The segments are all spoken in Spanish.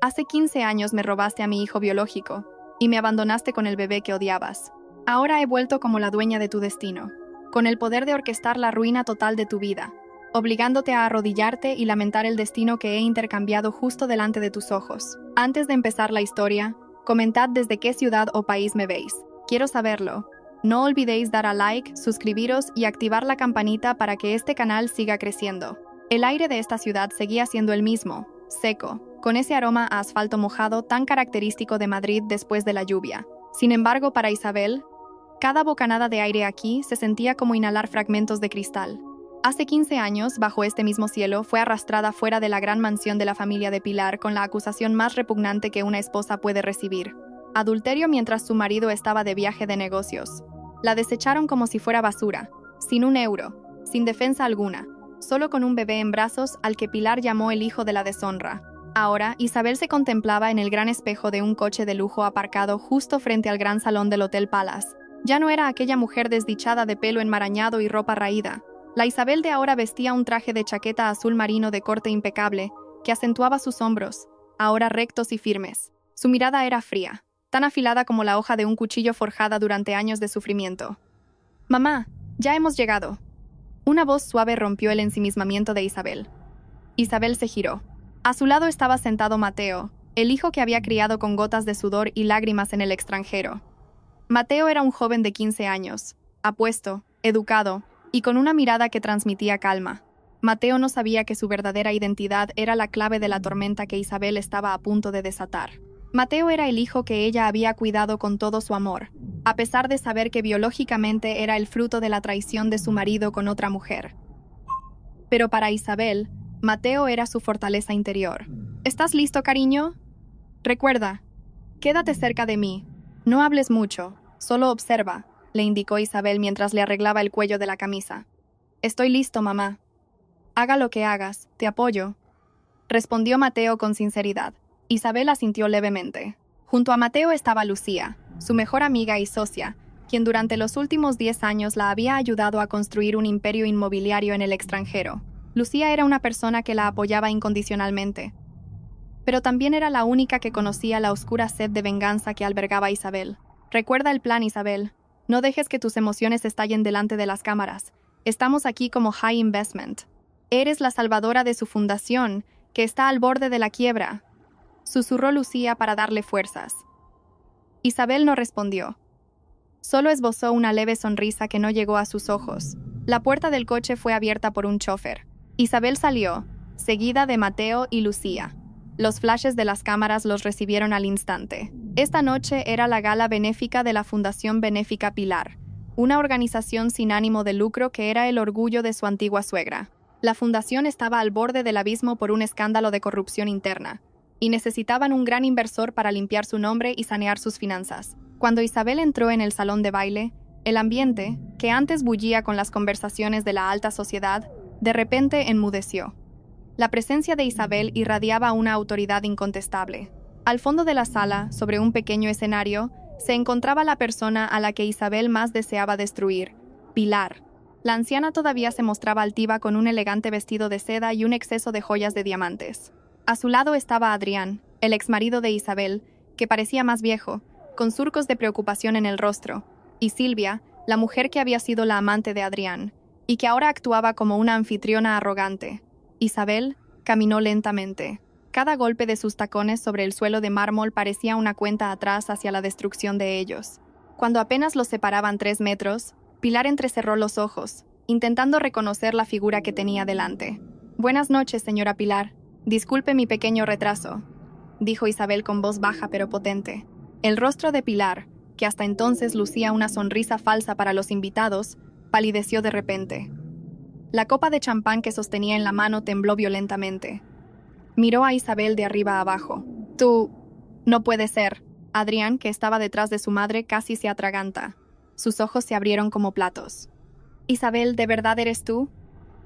Hace 15 años me robaste a mi hijo biológico y me abandonaste con el bebé que odiabas. Ahora he vuelto como la dueña de tu destino, con el poder de orquestar la ruina total de tu vida, obligándote a arrodillarte y lamentar el destino que he intercambiado justo delante de tus ojos. Antes de empezar la historia, comentad desde qué ciudad o país me veis. Quiero saberlo. No olvidéis dar a like, suscribiros y activar la campanita para que este canal siga creciendo. El aire de esta ciudad seguía siendo el mismo, seco, con ese aroma a asfalto mojado tan característico de Madrid después de la lluvia. Sin embargo, para Isabel, cada bocanada de aire aquí se sentía como inhalar fragmentos de cristal. Hace 15 años, bajo este mismo cielo, fue arrastrada fuera de la gran mansión de la familia de Pilar con la acusación más repugnante que una esposa puede recibir: adulterio mientras su marido estaba de viaje de negocios. La desecharon como si fuera basura, sin un euro, sin defensa alguna, solo con un bebé en brazos al que Pilar llamó el hijo de la deshonra. Ahora, Isabel se contemplaba en el gran espejo de un coche de lujo aparcado justo frente al gran salón del Hotel Palace. Ya no era aquella mujer desdichada de pelo enmarañado y ropa raída. La Isabel de ahora vestía un traje de chaqueta azul marino de corte impecable, que acentuaba sus hombros, ahora rectos y firmes. Su mirada era fría, tan afilada como la hoja de un cuchillo forjada durante años de sufrimiento. «Mamá, ya hemos llegado». Una voz suave rompió el ensimismamiento de Isabel. Isabel se giró. A su lado estaba sentado Mateo, el hijo que había criado con gotas de sudor y lágrimas en el extranjero. Mateo era un joven de 15 años, apuesto, educado, y con una mirada que transmitía calma. Mateo no sabía que su verdadera identidad era la clave de la tormenta que Isabel estaba a punto de desatar. Mateo era el hijo que ella había cuidado con todo su amor, a pesar de saber que biológicamente era el fruto de la traición de su marido con otra mujer. Pero para Isabel, Mateo era su fortaleza interior. ¿Estás listo, cariño? Recuerda, quédate cerca de mí. No hables mucho, solo observa, le indicó Isabel mientras le arreglaba el cuello de la camisa. Estoy listo, mamá. Haga lo que hagas, te apoyo, respondió Mateo con sinceridad. Isabel asintió levemente. Junto a Mateo estaba Lucía, su mejor amiga y socia, quien durante los últimos 10 años la había ayudado a construir un imperio inmobiliario en el extranjero. Lucía era una persona que la apoyaba incondicionalmente, pero también era la única que conocía la oscura sed de venganza que albergaba Isabel. Recuerda el plan, Isabel. No dejes que tus emociones estallen delante de las cámaras. Estamos aquí como High Investment. Eres la salvadora de su fundación, que está al borde de la quiebra, susurró Lucía para darle fuerzas. Isabel no respondió. Solo esbozó una leve sonrisa que no llegó a sus ojos. La puerta del coche fue abierta por un chofer. Isabel salió, seguida de Mateo y Lucía. Los flashes de las cámaras los recibieron al instante. Esta noche era la gala benéfica de la Fundación Benéfica Pilar, una organización sin ánimo de lucro que era el orgullo de su antigua suegra. La fundación estaba al borde del abismo por un escándalo de corrupción interna, y necesitaban un gran inversor para limpiar su nombre y sanear sus finanzas. Cuando Isabel entró en el salón de baile, el ambiente, que antes bullía con las conversaciones de la alta sociedad, de repente enmudeció. La presencia de Isabel irradiaba una autoridad incontestable. Al fondo de la sala, sobre un pequeño escenario, se encontraba la persona a la que Isabel más deseaba destruir, Pilar. La anciana todavía se mostraba altiva con un elegante vestido de seda y un exceso de joyas de diamantes. A su lado estaba Adrián, el exmarido de Isabel, que parecía más viejo, con surcos de preocupación en el rostro, y Silvia, la mujer que había sido la amante de Adrián, y que ahora actuaba como una anfitriona arrogante. Isabel caminó lentamente. Cada golpe de sus tacones sobre el suelo de mármol parecía una cuenta atrás hacia la destrucción de ellos. Cuando apenas los separaban 3 metros, Pilar entrecerró los ojos, intentando reconocer la figura que tenía delante. «Buenas noches, señora Pilar. Disculpe mi pequeño retraso», dijo Isabel con voz baja pero potente. El rostro de Pilar, que hasta entonces lucía una sonrisa falsa para los invitados, palideció de repente. La copa de champán que sostenía en la mano tembló violentamente. Miró a Isabel de arriba a abajo. «Tú... no puede ser». Adrián, que estaba detrás de su madre, casi se atraganta. Sus ojos se abrieron como platos. «Isabel, ¿de verdad eres tú?»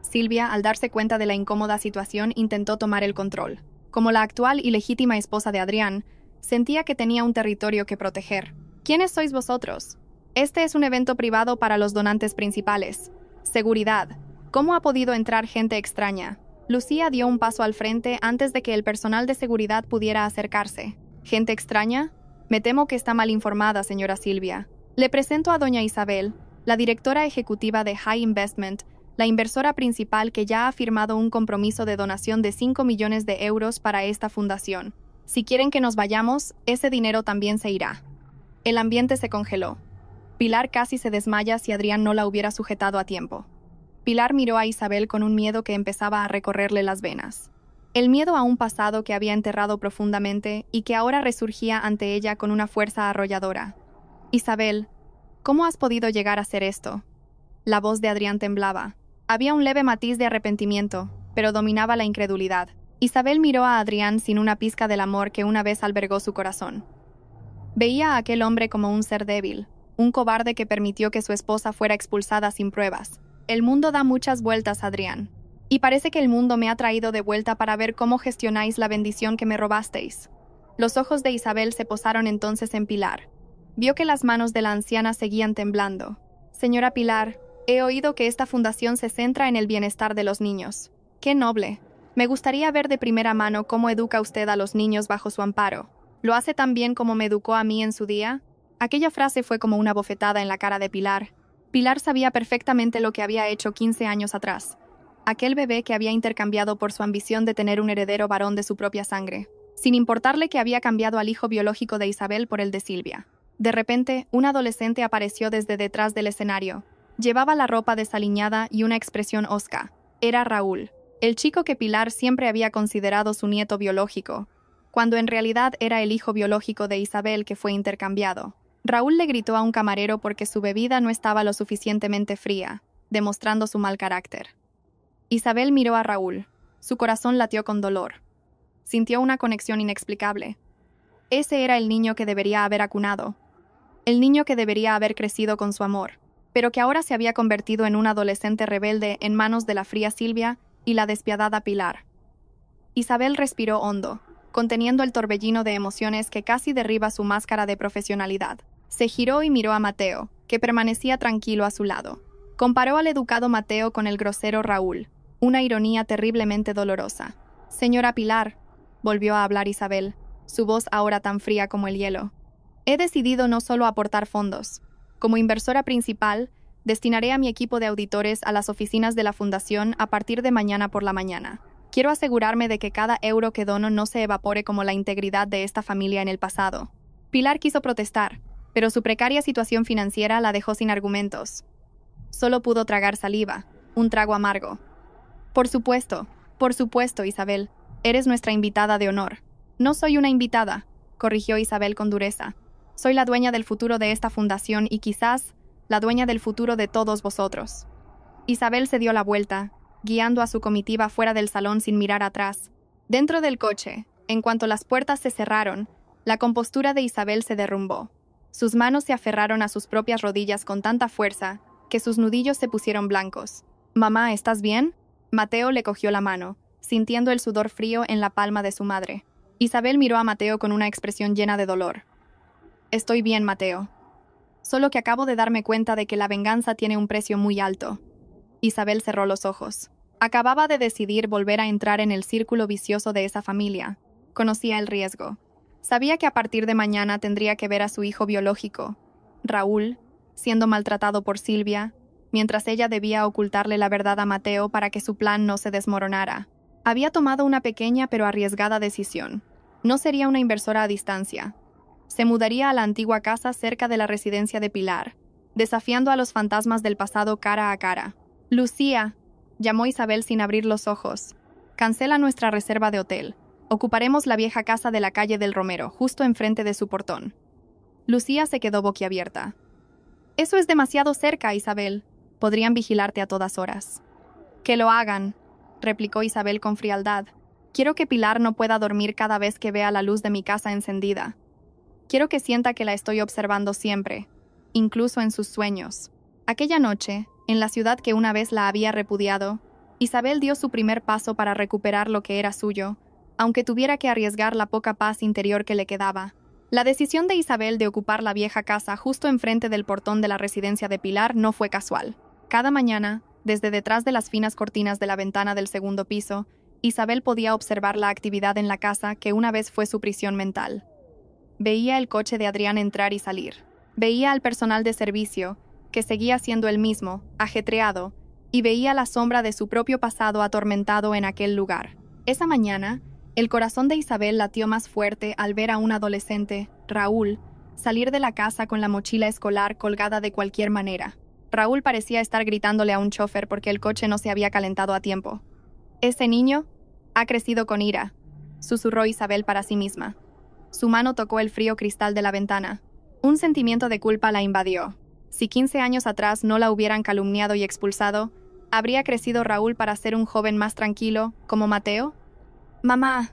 Silvia, al darse cuenta de la incómoda situación, intentó tomar el control. Como la actual y legítima esposa de Adrián, sentía que tenía un territorio que proteger. «¿Quiénes sois vosotros? Este es un evento privado para los donantes principales. Seguridad. ¿Cómo ha podido entrar gente extraña?» Lucía dio un paso al frente antes de que el personal de seguridad pudiera acercarse. ¿Gente extraña? Me temo que está mal informada, señora Silvia. Le presento a doña Isabel, la directora ejecutiva de High Investment, la inversora principal que ya ha firmado un compromiso de donación de 5 millones de euros para esta fundación. Si quieren que nos vayamos, ese dinero también se irá. El ambiente se congeló. Pilar casi se desmaya si Adrián no la hubiera sujetado a tiempo. Pilar miró a Isabel con un miedo que empezaba a recorrerle las venas. El miedo a un pasado que había enterrado profundamente y que ahora resurgía ante ella con una fuerza arrolladora. Isabel, ¿cómo has podido llegar a hacer esto? La voz de Adrián temblaba. Había un leve matiz de arrepentimiento, pero dominaba la incredulidad. Isabel miró a Adrián sin una pizca del amor que una vez albergó su corazón. Veía a aquel hombre como un ser débil, un cobarde que permitió que su esposa fuera expulsada sin pruebas. El mundo da muchas vueltas, Adrián. Y parece que el mundo me ha traído de vuelta para ver cómo gestionáis la bendición que me robasteis. Los ojos de Isabel se posaron entonces en Pilar. Vio que las manos de la anciana seguían temblando. Señora Pilar, he oído que esta fundación se centra en el bienestar de los niños. ¡Qué noble! Me gustaría ver de primera mano cómo educa usted a los niños bajo su amparo. ¿Lo hace tan bien como me educó a mí en su día? Aquella frase fue como una bofetada en la cara de Pilar. Pilar sabía perfectamente lo que había hecho 15 años atrás. Aquel bebé que había intercambiado por su ambición de tener un heredero varón de su propia sangre, sin importarle que había cambiado al hijo biológico de Isabel por el de Silvia. De repente, un adolescente apareció desde detrás del escenario. Llevaba la ropa desaliñada y una expresión hosca. Era Raúl, el chico que Pilar siempre había considerado su nieto biológico, cuando en realidad era el hijo biológico de Isabel que fue intercambiado. Raúl le gritó a un camarero porque su bebida no estaba lo suficientemente fría, demostrando su mal carácter. Isabel miró a Raúl. Su corazón latió con dolor. Sintió una conexión inexplicable. Ese era el niño que debería haber acunado. El niño que debería haber crecido con su amor, pero que ahora se había convertido en un adolescente rebelde en manos de la fría Silvia y la despiadada Pilar. Isabel respiró hondo, conteniendo el torbellino de emociones que casi derriba su máscara de profesionalidad. Se giró y miró a Mateo, que permanecía tranquilo a su lado. Comparó al educado Mateo con el grosero Raúl, una ironía terriblemente dolorosa. Señora Pilar, volvió a hablar Isabel, su voz ahora tan fría como el hielo. He decidido no solo aportar fondos. Como inversora principal, destinaré a mi equipo de auditores a las oficinas de la Fundación a partir de mañana por la mañana. Quiero asegurarme de que cada euro que dono no se evapore como la integridad de esta familia en el pasado. Pilar quiso protestar, pero su precaria situación financiera la dejó sin argumentos. Solo pudo tragar saliva, un trago amargo. Por supuesto, Isabel, eres nuestra invitada de honor. No soy una invitada, corrigió Isabel con dureza. Soy la dueña del futuro de esta fundación y quizás la dueña del futuro de todos vosotros. Isabel se dio la vuelta, guiando a su comitiva fuera del salón sin mirar atrás. Dentro del coche, en cuanto las puertas se cerraron, la compostura de Isabel se derrumbó. Sus manos se aferraron a sus propias rodillas con tanta fuerza que sus nudillos se pusieron blancos. «Mamá, ¿estás bien?» Mateo le cogió la mano, sintiendo el sudor frío en la palma de su madre. Isabel miró a Mateo con una expresión llena de dolor. «Estoy bien, Mateo. Solo que acabo de darme cuenta de que la venganza tiene un precio muy alto». Isabel cerró los ojos. Acababa de decidir volver a entrar en el círculo vicioso de esa familia. Conocía el riesgo. Sabía que a partir de mañana tendría que ver a su hijo biológico, Raúl, siendo maltratado por Silvia, mientras ella debía ocultarle la verdad a Mateo para que su plan no se desmoronara. Había tomado una pequeña pero arriesgada decisión. No sería una inversora a distancia. Se mudaría a la antigua casa cerca de la residencia de Pilar, desafiando a los fantasmas del pasado cara a cara. «Lucía», llamó Isabel sin abrir los ojos. «Cancela nuestra reserva de hotel. Ocuparemos la vieja casa de la calle del Romero, justo enfrente de su portón». Lucía se quedó boquiabierta. «Eso es demasiado cerca, Isabel. Podrían vigilarte a todas horas». «Que lo hagan», replicó Isabel con frialdad. «Quiero que Pilar no pueda dormir cada vez que vea la luz de mi casa encendida. Quiero que sienta que la estoy observando siempre, incluso en sus sueños». Aquella noche, en la ciudad que una vez la había repudiado, Isabel dio su primer paso para recuperar lo que era suyo, aunque tuviera que arriesgar la poca paz interior que le quedaba. La decisión de Isabel de ocupar la vieja casa justo enfrente del portón de la residencia de Pilar no fue casual. Cada mañana, desde detrás de las finas cortinas de la ventana del segundo piso, Isabel podía observar la actividad en la casa que una vez fue su prisión mental. Veía el coche de Adrián entrar y salir. Veía al personal de servicio, que seguía siendo el mismo, ajetreado, y veía la sombra de su propio pasado atormentado en aquel lugar. Esa mañana, el corazón de Isabel latió más fuerte al ver a un adolescente, Raúl, salir de la casa con la mochila escolar colgada de cualquier manera. Raúl parecía estar gritándole a un chofer porque el coche no se había calentado a tiempo. «Ese niño ha crecido con ira», susurró Isabel para sí misma. Su mano tocó el frío cristal de la ventana. Un sentimiento de culpa la invadió. Si 15 años atrás no la hubieran calumniado y expulsado, ¿habría crecido Raúl para ser un joven más tranquilo, como Mateo? «Mamá,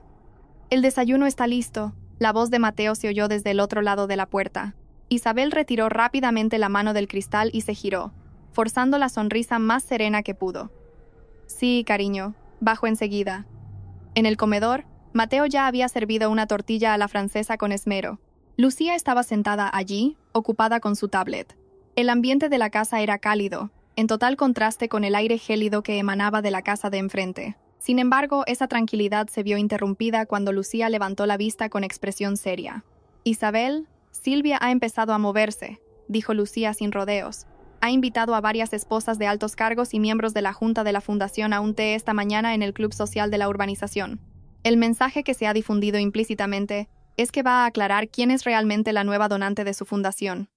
el desayuno está listo», la voz de Mateo se oyó desde el otro lado de la puerta. Isabel retiró rápidamente la mano del cristal y se giró, forzando la sonrisa más serena que pudo. «Sí, cariño, bajo enseguida». En el comedor, Mateo ya había servido una tortilla a la francesa con esmero. Lucía estaba sentada allí, ocupada con su tablet. El ambiente de la casa era cálido, en total contraste con el aire gélido que emanaba de la casa de enfrente. Sin embargo, esa tranquilidad se vio interrumpida cuando Lucía levantó la vista con expresión seria. «Isabel, Silvia ha empezado a moverse», dijo Lucía sin rodeos. «Ha invitado a varias esposas de altos cargos y miembros de la junta de la fundación a un té esta mañana en el club social de la urbanización. El mensaje que se ha difundido implícitamente es que va a aclarar quién es realmente la nueva donante de su fundación».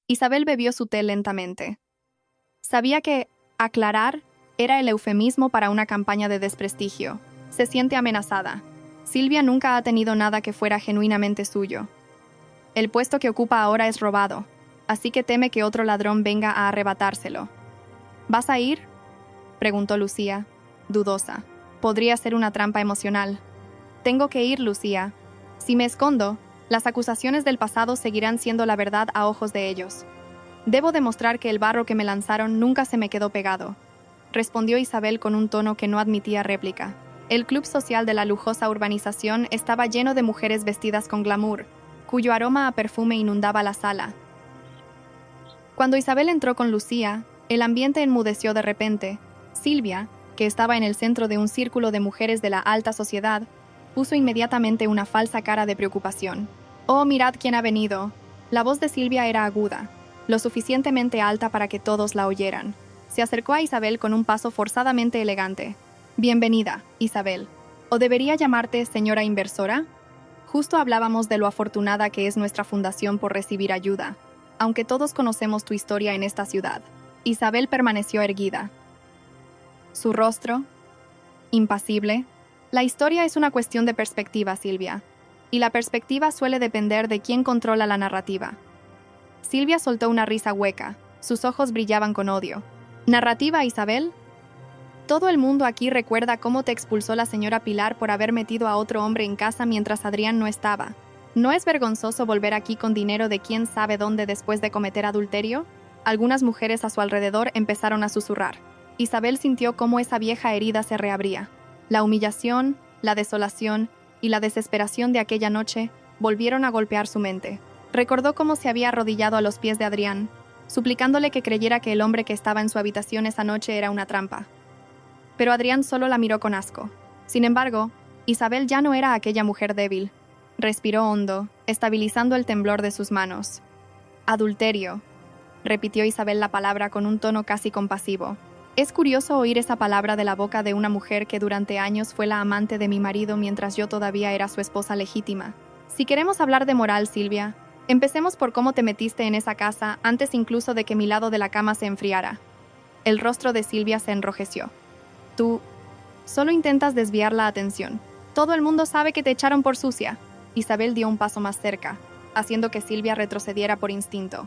Isabel bebió su té lentamente. Sabía que aclarar era el eufemismo para una campaña de desprestigio. Se siente amenazada. Silvia nunca ha tenido nada que fuera genuinamente suyo. El puesto que ocupa ahora es robado, así que teme que otro ladrón venga a arrebatárselo. «¿Vas a ir?», preguntó Lucía, dudosa. Podría ser una trampa emocional. «Tengo que ir, Lucía. Si me escondo, las acusaciones del pasado seguirán siendo la verdad a ojos de ellos. Debo demostrar que el barro que me lanzaron nunca se me quedó pegado», respondió Isabel con un tono que no admitía réplica. El club social de la lujosa urbanización estaba lleno de mujeres vestidas con glamour, cuyo aroma a perfume inundaba la sala. Cuando Isabel entró con Lucía, el ambiente enmudeció de repente. Silvia, que estaba en el centro de un círculo de mujeres de la alta sociedad, puso inmediatamente una falsa cara de preocupación. «Oh, mirad quién ha venido». La voz de Silvia era aguda, lo suficientemente alta para que todos la oyeran. Se acercó a Isabel con un paso forzadamente elegante. «Bienvenida, Isabel. ¿O debería llamarte señora inversora? Justo hablábamos de lo afortunada que es nuestra fundación por recibir ayuda, aunque todos conocemos tu historia en esta ciudad». Isabel permaneció erguida. Su rostro, impasible. «La historia es una cuestión de perspectiva, Silvia, y la perspectiva suele depender de quién controla la narrativa». Silvia soltó una risa hueca. Sus ojos brillaban con odio. «¿Narrativa, Isabel? Todo el mundo aquí recuerda cómo te expulsó la señora Pilar por haber metido a otro hombre en casa mientras Adrián no estaba. ¿No es vergonzoso volver aquí con dinero de quién sabe dónde después de cometer adulterio?» Algunas mujeres a su alrededor empezaron a susurrar. Isabel sintió cómo esa vieja herida se reabría. La humillación, la desolación y la desesperación de aquella noche volvieron a golpear su mente. Recordó cómo se había arrodillado a los pies de Adrián, suplicándole que creyera que el hombre que estaba en su habitación esa noche era una trampa. Pero Adrián solo la miró con asco. Sin embargo, Isabel ya no era aquella mujer débil. Respiró hondo, estabilizando el temblor de sus manos. «Adulterio», repitió Isabel la palabra con un tono casi compasivo. «Es curioso oír esa palabra de la boca de una mujer que durante años fue la amante de mi marido mientras yo todavía era su esposa legítima. Si queremos hablar de moral, Silvia, empecemos por cómo te metiste en esa casa antes incluso de que mi lado de la cama se enfriara». El rostro de Silvia se enrojeció. «Tú solo intentas desviar la atención. Todo el mundo sabe que te echaron por sucia». Isabel dio un paso más cerca, haciendo que Silvia retrocediera por instinto.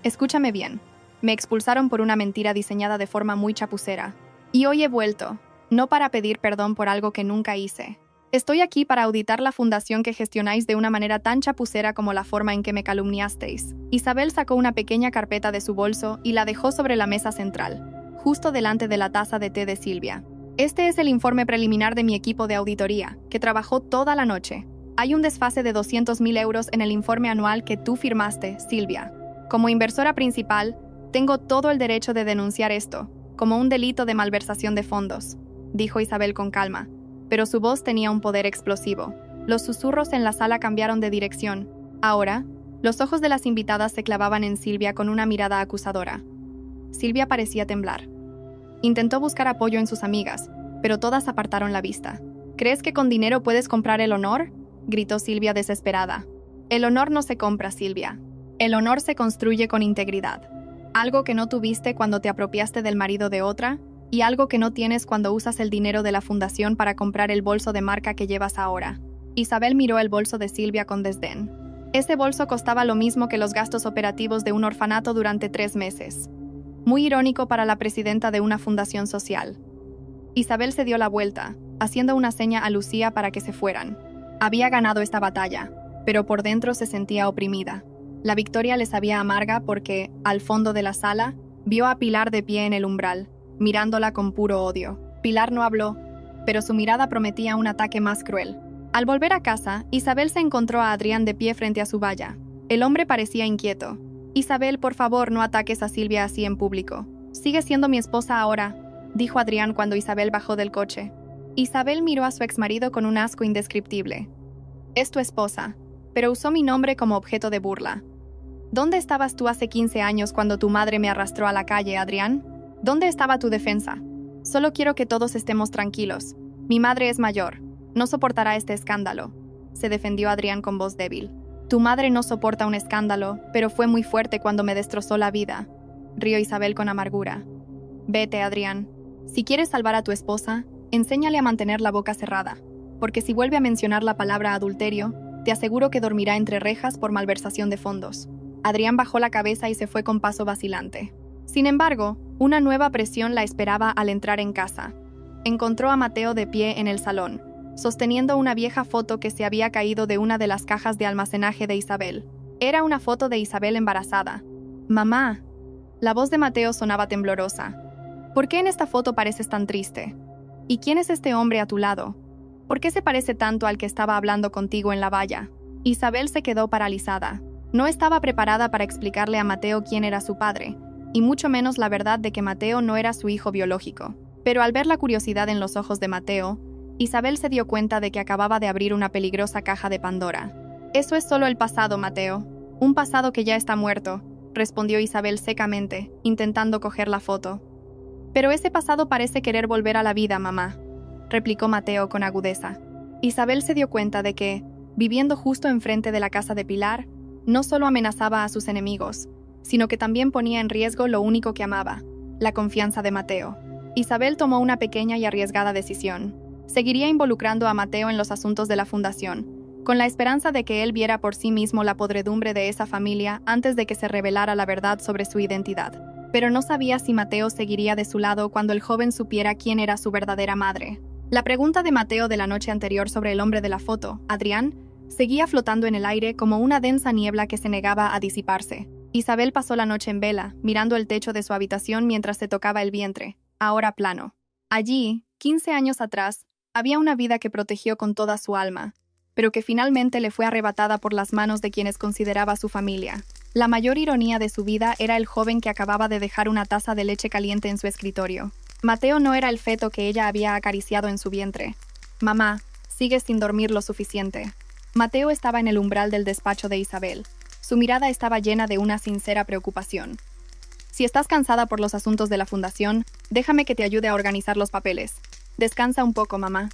«Escúchame bien. Me expulsaron por una mentira diseñada de forma muy chapucera. Y hoy he vuelto, no para pedir perdón por algo que nunca hice. Estoy aquí para auditar la fundación que gestionáis de una manera tan chapucera como la forma en que me calumniasteis». Isabel sacó una pequeña carpeta de su bolso y la dejó sobre la mesa central, justo delante de la taza de té de Silvia. «Este es el informe preliminar de mi equipo de auditoría, que trabajó toda la noche. Hay un desfase de 200.000 euros en el informe anual que tú firmaste, Silvia. Como inversora principal, tengo todo el derecho de denunciar esto, como un delito de malversación de fondos», dijo Isabel con calma. pero su voz tenía un poder explosivo. Los susurros en la sala cambiaron de dirección. Ahora, los ojos de las invitadas se clavaban en Silvia con una mirada acusadora. Silvia parecía temblar. Intentó buscar apoyo en sus amigas, pero todas apartaron la vista. ¿Crees que con dinero puedes comprar el honor?, gritó Silvia desesperada. El honor no se compra, Silvia. El honor se construye con integridad. Algo que no tuviste cuando te apropiaste del marido de otra, y algo que no tienes cuando usas el dinero de la fundación para comprar el bolso de marca que llevas ahora. Isabel miró el bolso de Silvia con desdén. Ese bolso costaba lo mismo que los gastos operativos de un orfanato durante 3 meses. Muy irónico para la presidenta de una fundación social. Isabel se dio la vuelta, haciendo una seña a Lucía para que se fueran. Había ganado esta batalla, pero por dentro se sentía oprimida. La victoria le sabía amarga porque, al fondo de la sala, vio a Pilar de pie en el umbral, mirándola con puro odio. Pilar no habló, pero su mirada prometía un ataque más cruel. Al volver a casa, Isabel se encontró a Adrián de pie frente a su valla. El hombre parecía inquieto. Isabel, por favor, no ataques a Silvia así en público. Sigue siendo mi esposa ahora, dijo Adrián cuando Isabel bajó del coche. Isabel miró a su exmarido con un asco indescriptible. Es tu esposa, pero usó mi nombre como objeto de burla. ¿Dónde estabas tú hace 15 años cuando tu madre me arrastró a la calle, Adrián? ¿Dónde estaba tu defensa? Solo quiero que todos estemos tranquilos. Mi madre es mayor. No soportará este escándalo, se defendió Adrián con voz débil. Tu madre no soporta un escándalo, pero fue muy fuerte cuando me destrozó la vida, rió Isabel con amargura. Vete, Adrián. Si quieres salvar a tu esposa, enséñale a mantener la boca cerrada, porque si vuelve a mencionar la palabra adulterio, te aseguro que dormirá entre rejas por malversación de fondos. Adrián bajó la cabeza y se fue con paso vacilante. Sin embargo, una nueva presión la esperaba al entrar en casa. Encontró a Mateo de pie en el salón, sosteniendo una vieja foto que se había caído de una de las cajas de almacenaje de Isabel. Era una foto de Isabel embarazada. «Mamá». La voz de Mateo sonaba temblorosa. «¿Por qué en esta foto pareces tan triste? ¿Y quién es este hombre a tu lado? ¿Por qué se parece tanto al que estaba hablando contigo en la valla?» Isabel se quedó paralizada. No estaba preparada para explicarle a Mateo quién era su padre, y mucho menos la verdad de que Mateo no era su hijo biológico. Pero al ver la curiosidad en los ojos de Mateo, Isabel se dio cuenta de que acababa de abrir una peligrosa caja de Pandora. «Eso es solo el pasado, Mateo. Un pasado que ya está muerto», respondió Isabel secamente, intentando coger la foto. «Pero ese pasado parece querer volver a la vida, mamá», replicó Mateo con agudeza. Isabel se dio cuenta de que, viviendo justo enfrente de la casa de Pilar, no solo amenazaba a sus enemigos, sino que también ponía en riesgo lo único que amaba, la confianza de Mateo. Isabel tomó una pequeña y arriesgada decisión. Seguiría involucrando a Mateo en los asuntos de la fundación, con la esperanza de que él viera por sí mismo la podredumbre de esa familia antes de que se revelara la verdad sobre su identidad. Pero no sabía si Mateo seguiría de su lado cuando el joven supiera quién era su verdadera madre. La pregunta de Mateo de la noche anterior sobre el hombre de la foto, Adrián, seguía flotando en el aire como una densa niebla que se negaba a disiparse. Isabel pasó la noche en vela, mirando el techo de su habitación mientras se tocaba el vientre, ahora plano. Allí, 15 años atrás, había una vida que protegió con toda su alma, pero que finalmente le fue arrebatada por las manos de quienes consideraba su familia. La mayor ironía de su vida era el joven que acababa de dejar una taza de leche caliente en su escritorio. Mateo no era el feto que ella había acariciado en su vientre. «Mamá, sigues sin dormir lo suficiente». Mateo estaba en el umbral del despacho de Isabel. Su mirada estaba llena de una sincera preocupación. «Si estás cansada por los asuntos de la fundación, déjame que te ayude a organizar los papeles. Descansa un poco, mamá».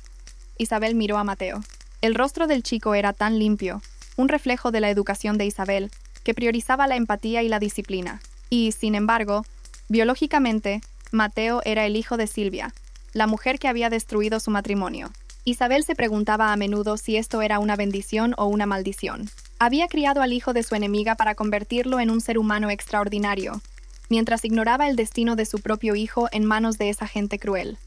Isabel miró a Mateo. El rostro del chico era tan limpio, un reflejo de la educación de Isabel, que priorizaba la empatía y la disciplina. Y, sin embargo, biológicamente, Mateo era el hijo de Silvia, la mujer que había destruido su matrimonio. Isabel se preguntaba a menudo si esto era una bendición o una maldición. Había criado al hijo de su enemiga para convertirlo en un ser humano extraordinario, mientras ignoraba el destino de su propio hijo en manos de esa gente cruel.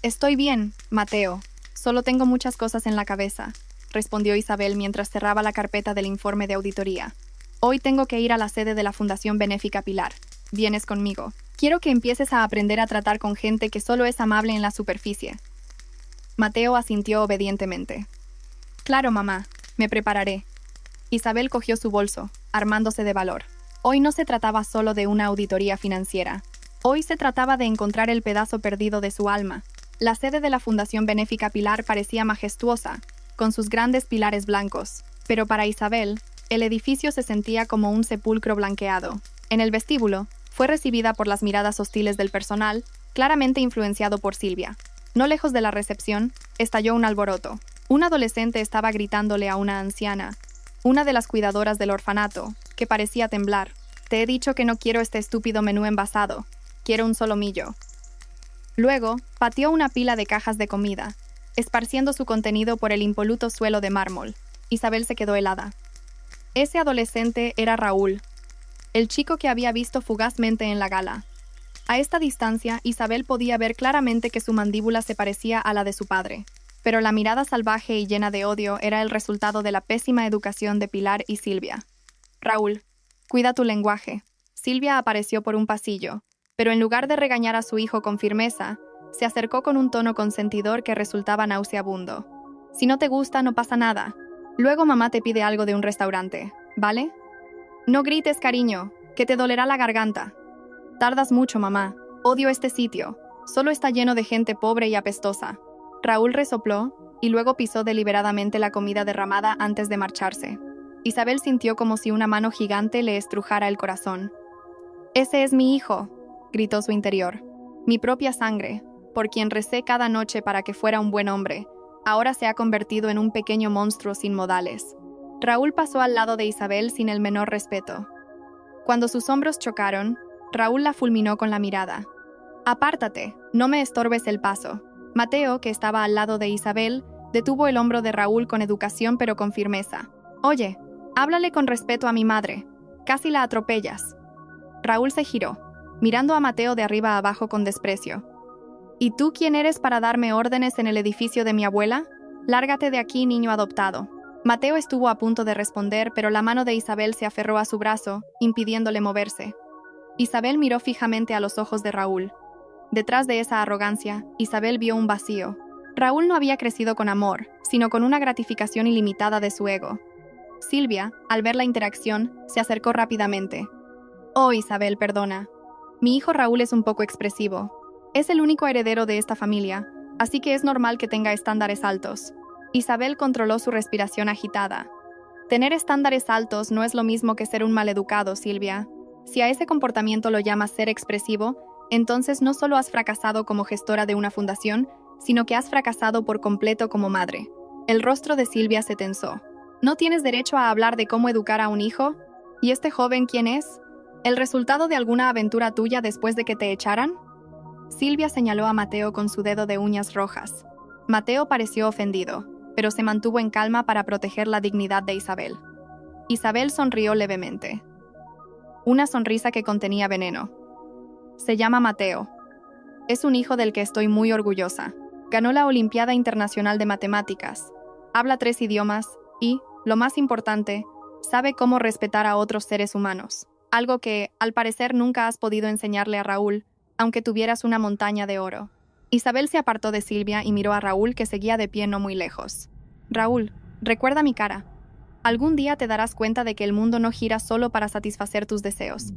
«Estoy bien, Mateo. Solo tengo muchas cosas en la cabeza», respondió Isabel mientras cerraba la carpeta del informe de auditoría. «Hoy tengo que ir a la sede de la Fundación Benéfica Pilar. ¿Vienes conmigo? Quiero que empieces a aprender a tratar con gente que solo es amable en la superficie». Mateo asintió obedientemente. «Claro, mamá. Me prepararé». Isabel cogió su bolso, armándose de valor. Hoy no se trataba solo de una auditoría financiera. Hoy se trataba de encontrar el pedazo perdido de su alma, La sede de la Fundación Benéfica Pilar parecía majestuosa, con sus grandes pilares blancos, pero para Isabel, el edificio se sentía como un sepulcro blanqueado. En el vestíbulo, fue recibida por las miradas hostiles del personal, claramente influenciado por Silvia. No lejos de la recepción, estalló un alboroto. Un adolescente estaba gritándole a una anciana, una de las cuidadoras del orfanato, que parecía temblar. Te he dicho que no quiero este estúpido menú envasado. Quiero un solomillo. Luego, pateó una pila de cajas de comida, esparciendo su contenido por el impoluto suelo de mármol. Isabel se quedó helada. Ese adolescente era Raúl, el chico que había visto fugazmente en la gala. A esta distancia, Isabel podía ver claramente que su mandíbula se parecía a la de su padre, pero la mirada salvaje y llena de odio era el resultado de la pésima educación de Pilar y Silvia. Raúl, cuida tu lenguaje. Silvia apareció por un pasillo, pero en lugar de regañar a su hijo con firmeza, se acercó con un tono consentidor que resultaba nauseabundo. Si no te gusta, no pasa nada. Luego mamá te pide algo de un restaurante, ¿vale? No grites, cariño, que te dolerá la garganta. Tardas mucho, mamá. Odio este sitio. Solo está lleno de gente pobre y apestosa. Raúl resopló y luego pisó deliberadamente la comida derramada antes de marcharse. Isabel sintió como si una mano gigante le estrujara el corazón. «Ese es mi hijo», gritó su interior. «Mi propia sangre, por quien recé cada noche para que fuera un buen hombre, ahora se ha convertido en un pequeño monstruo sin modales». Raúl pasó al lado de Isabel sin el menor respeto. Cuando sus hombros chocaron, Raúl la fulminó con la mirada. «Apártate, no me estorbes el paso». Mateo, que estaba al lado de Isabel, detuvo el hombro de Raúl con educación pero con firmeza. «Oye, háblale con respeto a mi madre. Casi la atropellas». Raúl se giró, mirando a Mateo de arriba a abajo con desprecio. «¿Y tú quién eres para darme órdenes en el edificio de mi abuela? Lárgate de aquí, niño adoptado». Mateo estuvo a punto de responder, pero la mano de Isabel se aferró a su brazo, impidiéndole moverse. Isabel miró fijamente a los ojos de Raúl. Detrás de esa arrogancia, Isabel vio un vacío. Raúl no había crecido con amor, sino con una gratificación ilimitada de su ego. Silvia, al ver la interacción, se acercó rápidamente. «Oh, Isabel, perdona. Mi hijo Raúl es un poco expresivo. Es el único heredero de esta familia, así que es normal que tenga estándares altos». Isabel controló su respiración agitada. «Tener estándares altos no es lo mismo que ser un maleducado, Silvia. Si a ese comportamiento lo llamas ser expresivo, entonces no solo has fracasado como gestora de una fundación, sino que has fracasado por completo como madre». El rostro de Silvia se tensó. «¿No tienes derecho a hablar de cómo educar a un hijo? ¿Y este joven quién es? ¿El resultado de alguna aventura tuya después de que te echaran?» Silvia señaló a Mateo con su dedo de uñas rojas. Mateo pareció ofendido, pero se mantuvo en calma para proteger la dignidad de Isabel. Isabel sonrió levemente. Una sonrisa que contenía veneno. «Se llama Mateo. Es un hijo del que estoy muy orgullosa. Ganó la Olimpiada Internacional de Matemáticas. Habla 3 idiomas y, lo más importante, sabe cómo respetar a otros seres humanos. Algo que, al parecer, nunca has podido enseñarle a Raúl, aunque tuvieras una montaña de oro». Isabel se apartó de Silvia y miró a Raúl, que seguía de pie no muy lejos. «Raúl, recuerda mi cara. Algún día te darás cuenta de que el mundo no gira solo para satisfacer tus deseos.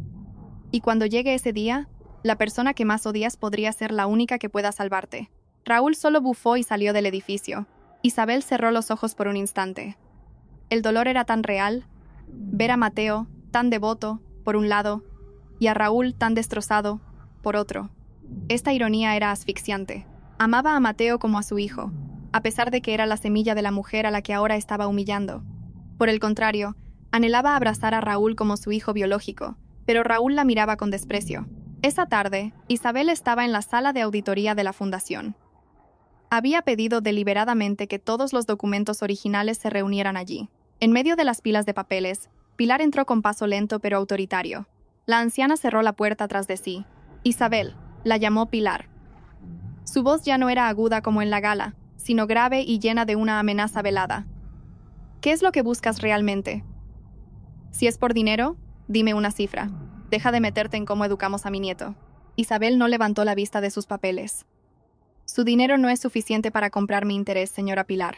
Y cuando llegue ese día, la persona que más odias podría ser la única que pueda salvarte». Raúl solo bufó y salió del edificio. Isabel cerró los ojos por un instante. El dolor era tan real. Ver a Mateo, tan devoto, por un lado, y a Raúl tan destrozado, por otro. Esta ironía era asfixiante. Amaba a Mateo como a su hijo, a pesar de que era la semilla de la mujer a la que ahora estaba humillando. Por el contrario, anhelaba abrazar a Raúl como su hijo biológico, pero Raúl la miraba con desprecio. Esa tarde, Isabel estaba en la sala de auditoría de la fundación. Había pedido deliberadamente que todos los documentos originales se reunieran allí. En medio de las pilas de papeles, Pilar entró con paso lento pero autoritario. La anciana cerró la puerta tras de sí. «Isabel», la llamó Pilar. Su voz ya no era aguda como en la gala, sino grave y llena de una amenaza velada. «¿Qué es lo que buscas realmente? Si es por dinero, dime una cifra. Deja de meterte en cómo educamos a mi nieto». Isabel no levantó la vista de sus papeles. «Su dinero no es suficiente para comprar mi interés, señora Pilar.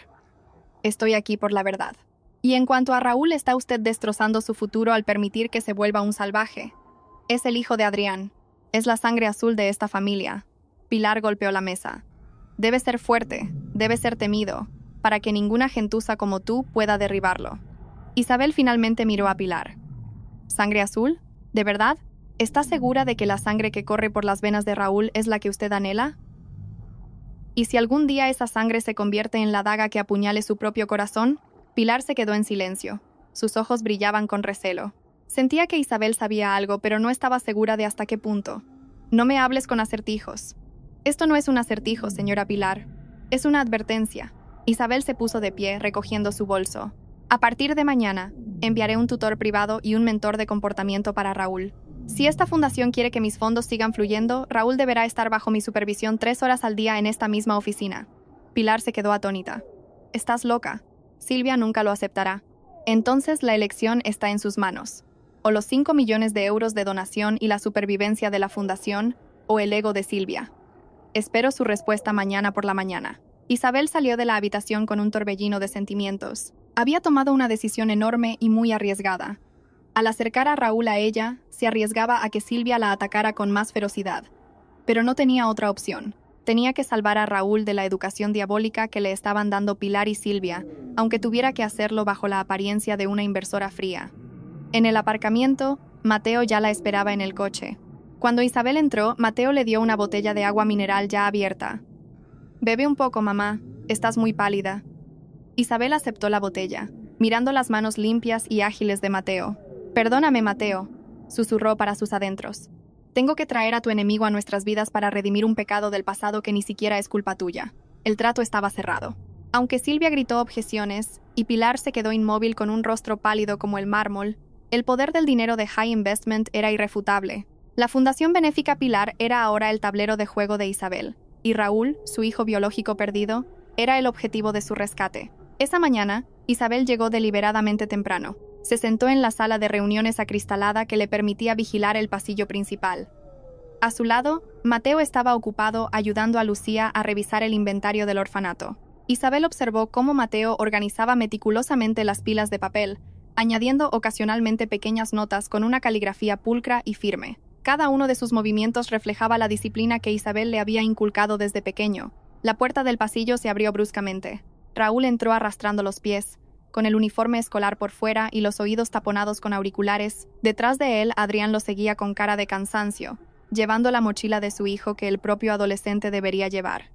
Estoy aquí por la verdad. Y en cuanto a Raúl, está usted destrozando su futuro al permitir que se vuelva un salvaje. Es el hijo de Adrián. Es la sangre azul de esta familia». Pilar golpeó la mesa. Debe ser fuerte, debe ser temido, para que ninguna gentuza como tú pueda derribarlo. Isabel finalmente miró a Pilar. ¿Sangre azul? ¿De verdad? ¿Está segura de que la sangre que corre por las venas de Raúl es la que usted anhela? ¿Y si algún día esa sangre se convierte en la daga que apuñale su propio corazón? Pilar se quedó en silencio. Sus ojos brillaban con recelo. Sentía que Isabel sabía algo, pero no estaba segura de hasta qué punto. No me hables con acertijos. Esto no es un acertijo, señora Pilar. Es una advertencia. Isabel se puso de pie, recogiendo su bolso. A partir de mañana, enviaré un tutor privado y un mentor de comportamiento para Raúl. Si esta fundación quiere que mis fondos sigan fluyendo, Raúl deberá estar bajo mi supervisión 3 horas al día en esta misma oficina. Pilar se quedó atónita. Estás loca. Silvia nunca lo aceptará. Entonces la elección está en sus manos. O los 5 millones de euros de donación y la supervivencia de la fundación, o el ego de Silvia. Espero su respuesta mañana por la mañana. Isabel salió de la habitación con un torbellino de sentimientos. Había tomado una decisión enorme y muy arriesgada. Al acercar a Raúl a ella, se arriesgaba a que Silvia la atacara con más ferocidad. Pero no tenía otra opción. Tenía que salvar a Raúl de la educación diabólica que le estaban dando Pilar y Silvia, aunque tuviera que hacerlo bajo la apariencia de una inversora fría. En el aparcamiento, Mateo ya la esperaba en el coche. Cuando Isabel entró, Mateo le dio una botella de agua mineral ya abierta. «Bebe un poco, mamá. Estás muy pálida». Isabel aceptó la botella, mirando las manos limpias y ágiles de Mateo. «Perdóname, Mateo», susurró para sus adentros. «Tengo que traer a tu enemigo a nuestras vidas para redimir un pecado del pasado que ni siquiera es culpa tuya». El trato estaba cerrado. Aunque Silvia gritó objeciones y Pilar se quedó inmóvil con un rostro pálido como el mármol, el poder del dinero de High Investment era irrefutable. La Fundación Benéfica Pilar era ahora el tablero de juego de Isabel, y Raúl, su hijo biológico perdido, era el objetivo de su rescate. Esa mañana, Isabel llegó deliberadamente temprano. Se sentó en la sala de reuniones acristalada que le permitía vigilar el pasillo principal. A su lado, Mateo estaba ocupado ayudando a Lucía a revisar el inventario del orfanato. Isabel observó cómo Mateo organizaba meticulosamente las pilas de papel, añadiendo ocasionalmente pequeñas notas con una caligrafía pulcra y firme. Cada uno de sus movimientos reflejaba la disciplina que Isabel le había inculcado desde pequeño. La puerta del pasillo se abrió bruscamente. Raúl entró arrastrando los pies, con el uniforme escolar por fuera y los oídos taponados con auriculares. Detrás de él, Adrián lo seguía con cara de cansancio, llevando la mochila de su hijo que el propio adolescente debería llevar.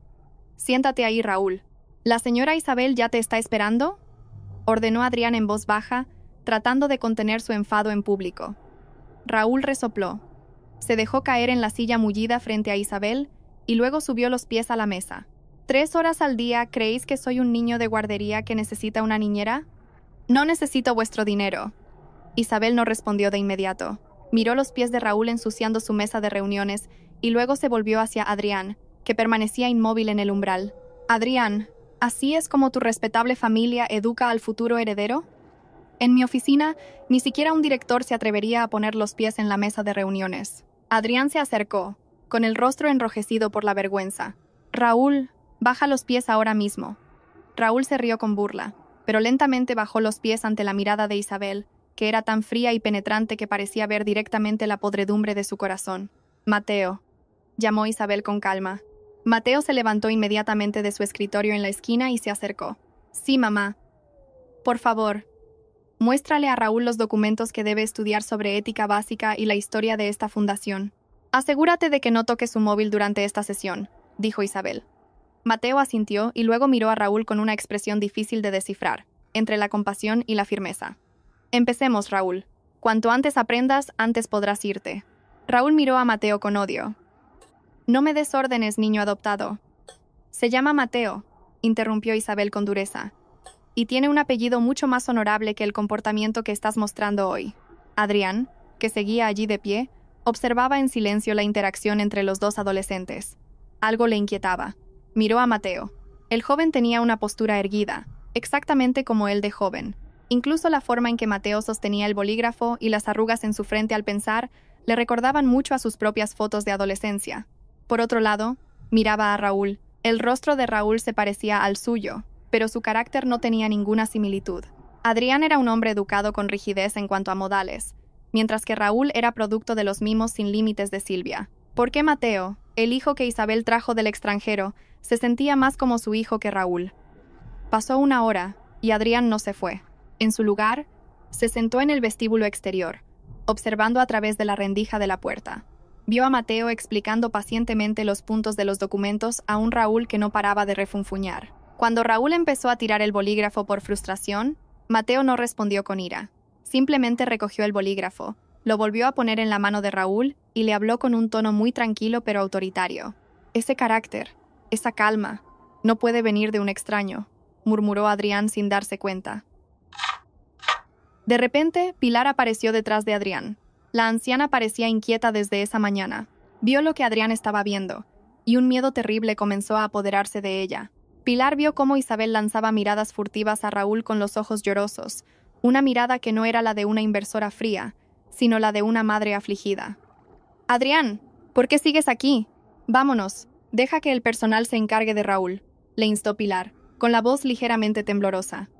«Siéntate ahí, Raúl. ¿La señora Isabel ya te está esperando?», ordenó Adrián en voz baja, tratando de contener su enfado en público. Raúl resopló. Se dejó caer en la silla mullida frente a Isabel y luego subió los pies a la mesa. «¿3 horas al día creéis que soy un niño de guardería que necesita una niñera? No necesito vuestro dinero». Isabel no respondió de inmediato. Miró los pies de Raúl ensuciando su mesa de reuniones y luego se volvió hacia Adrián, que permanecía inmóvil en el umbral. «Adrián, ¿así es como tu respetable familia educa al futuro heredero? En mi oficina, ni siquiera un director se atrevería a poner los pies en la mesa de reuniones». Adrián se acercó, con el rostro enrojecido por la vergüenza. «Raúl, baja los pies ahora mismo». Raúl se rió con burla, pero lentamente bajó los pies ante la mirada de Isabel, que era tan fría y penetrante que parecía ver directamente la podredumbre de su corazón. «Mateo», llamó Isabel con calma. Mateo se levantó inmediatamente de su escritorio en la esquina y se acercó. «Sí, mamá. Por favor, muéstrale a Raúl los documentos que debe estudiar sobre ética básica y la historia de esta fundación. Asegúrate de que no toque su móvil durante esta sesión», dijo Isabel. Mateo asintió y luego miró a Raúl con una expresión difícil de descifrar, entre la compasión y la firmeza. «Empecemos, Raúl. Cuanto antes aprendas, antes podrás irte». Raúl miró a Mateo con odio. «No me des órdenes, niño adoptado». «Se llama Mateo», interrumpió Isabel con dureza. «Y tiene un apellido mucho más honorable que el comportamiento que estás mostrando hoy». Adrián, que seguía allí de pie, observaba en silencio la interacción entre los dos adolescentes. Algo le inquietaba. Miró a Mateo. El joven tenía una postura erguida, exactamente como él de joven. Incluso la forma en que Mateo sostenía el bolígrafo y las arrugas en su frente al pensar le recordaban mucho a sus propias fotos de adolescencia. Por otro lado, miraba a Raúl. El rostro de Raúl se parecía al suyo, pero su carácter no tenía ninguna similitud. Adrián era un hombre educado con rigidez en cuanto a modales, mientras que Raúl era producto de los mimos sin límites de Silvia. ¿Por qué Mateo, el hijo que Isabel trajo del extranjero, se sentía más como su hijo que Raúl? Pasó una hora, y Adrián no se fue. En su lugar, se sentó en el vestíbulo exterior, observando a través de la rendija de la puerta. Vio a Mateo explicando pacientemente los puntos de los documentos a un Raúl que no paraba de refunfuñar. Cuando Raúl empezó a tirar el bolígrafo por frustración, Mateo no respondió con ira. Simplemente recogió el bolígrafo, lo volvió a poner en la mano de Raúl y le habló con un tono muy tranquilo pero autoritario. Ese carácter, esa calma, no puede venir de un extraño, murmuró Adrián sin darse cuenta. De repente, Pilar apareció detrás de Adrián. La anciana parecía inquieta desde esa mañana. Vio lo que Adrián estaba viendo, y un miedo terrible comenzó a apoderarse de ella. Pilar vio cómo Isabel lanzaba miradas furtivas a Raúl con los ojos llorosos, una mirada que no era la de una inversora fría, sino la de una madre afligida. «Adrián, ¿por qué sigues aquí? Vámonos, deja que el personal se encargue de Raúl», le instó Pilar, con la voz ligeramente temblorosa.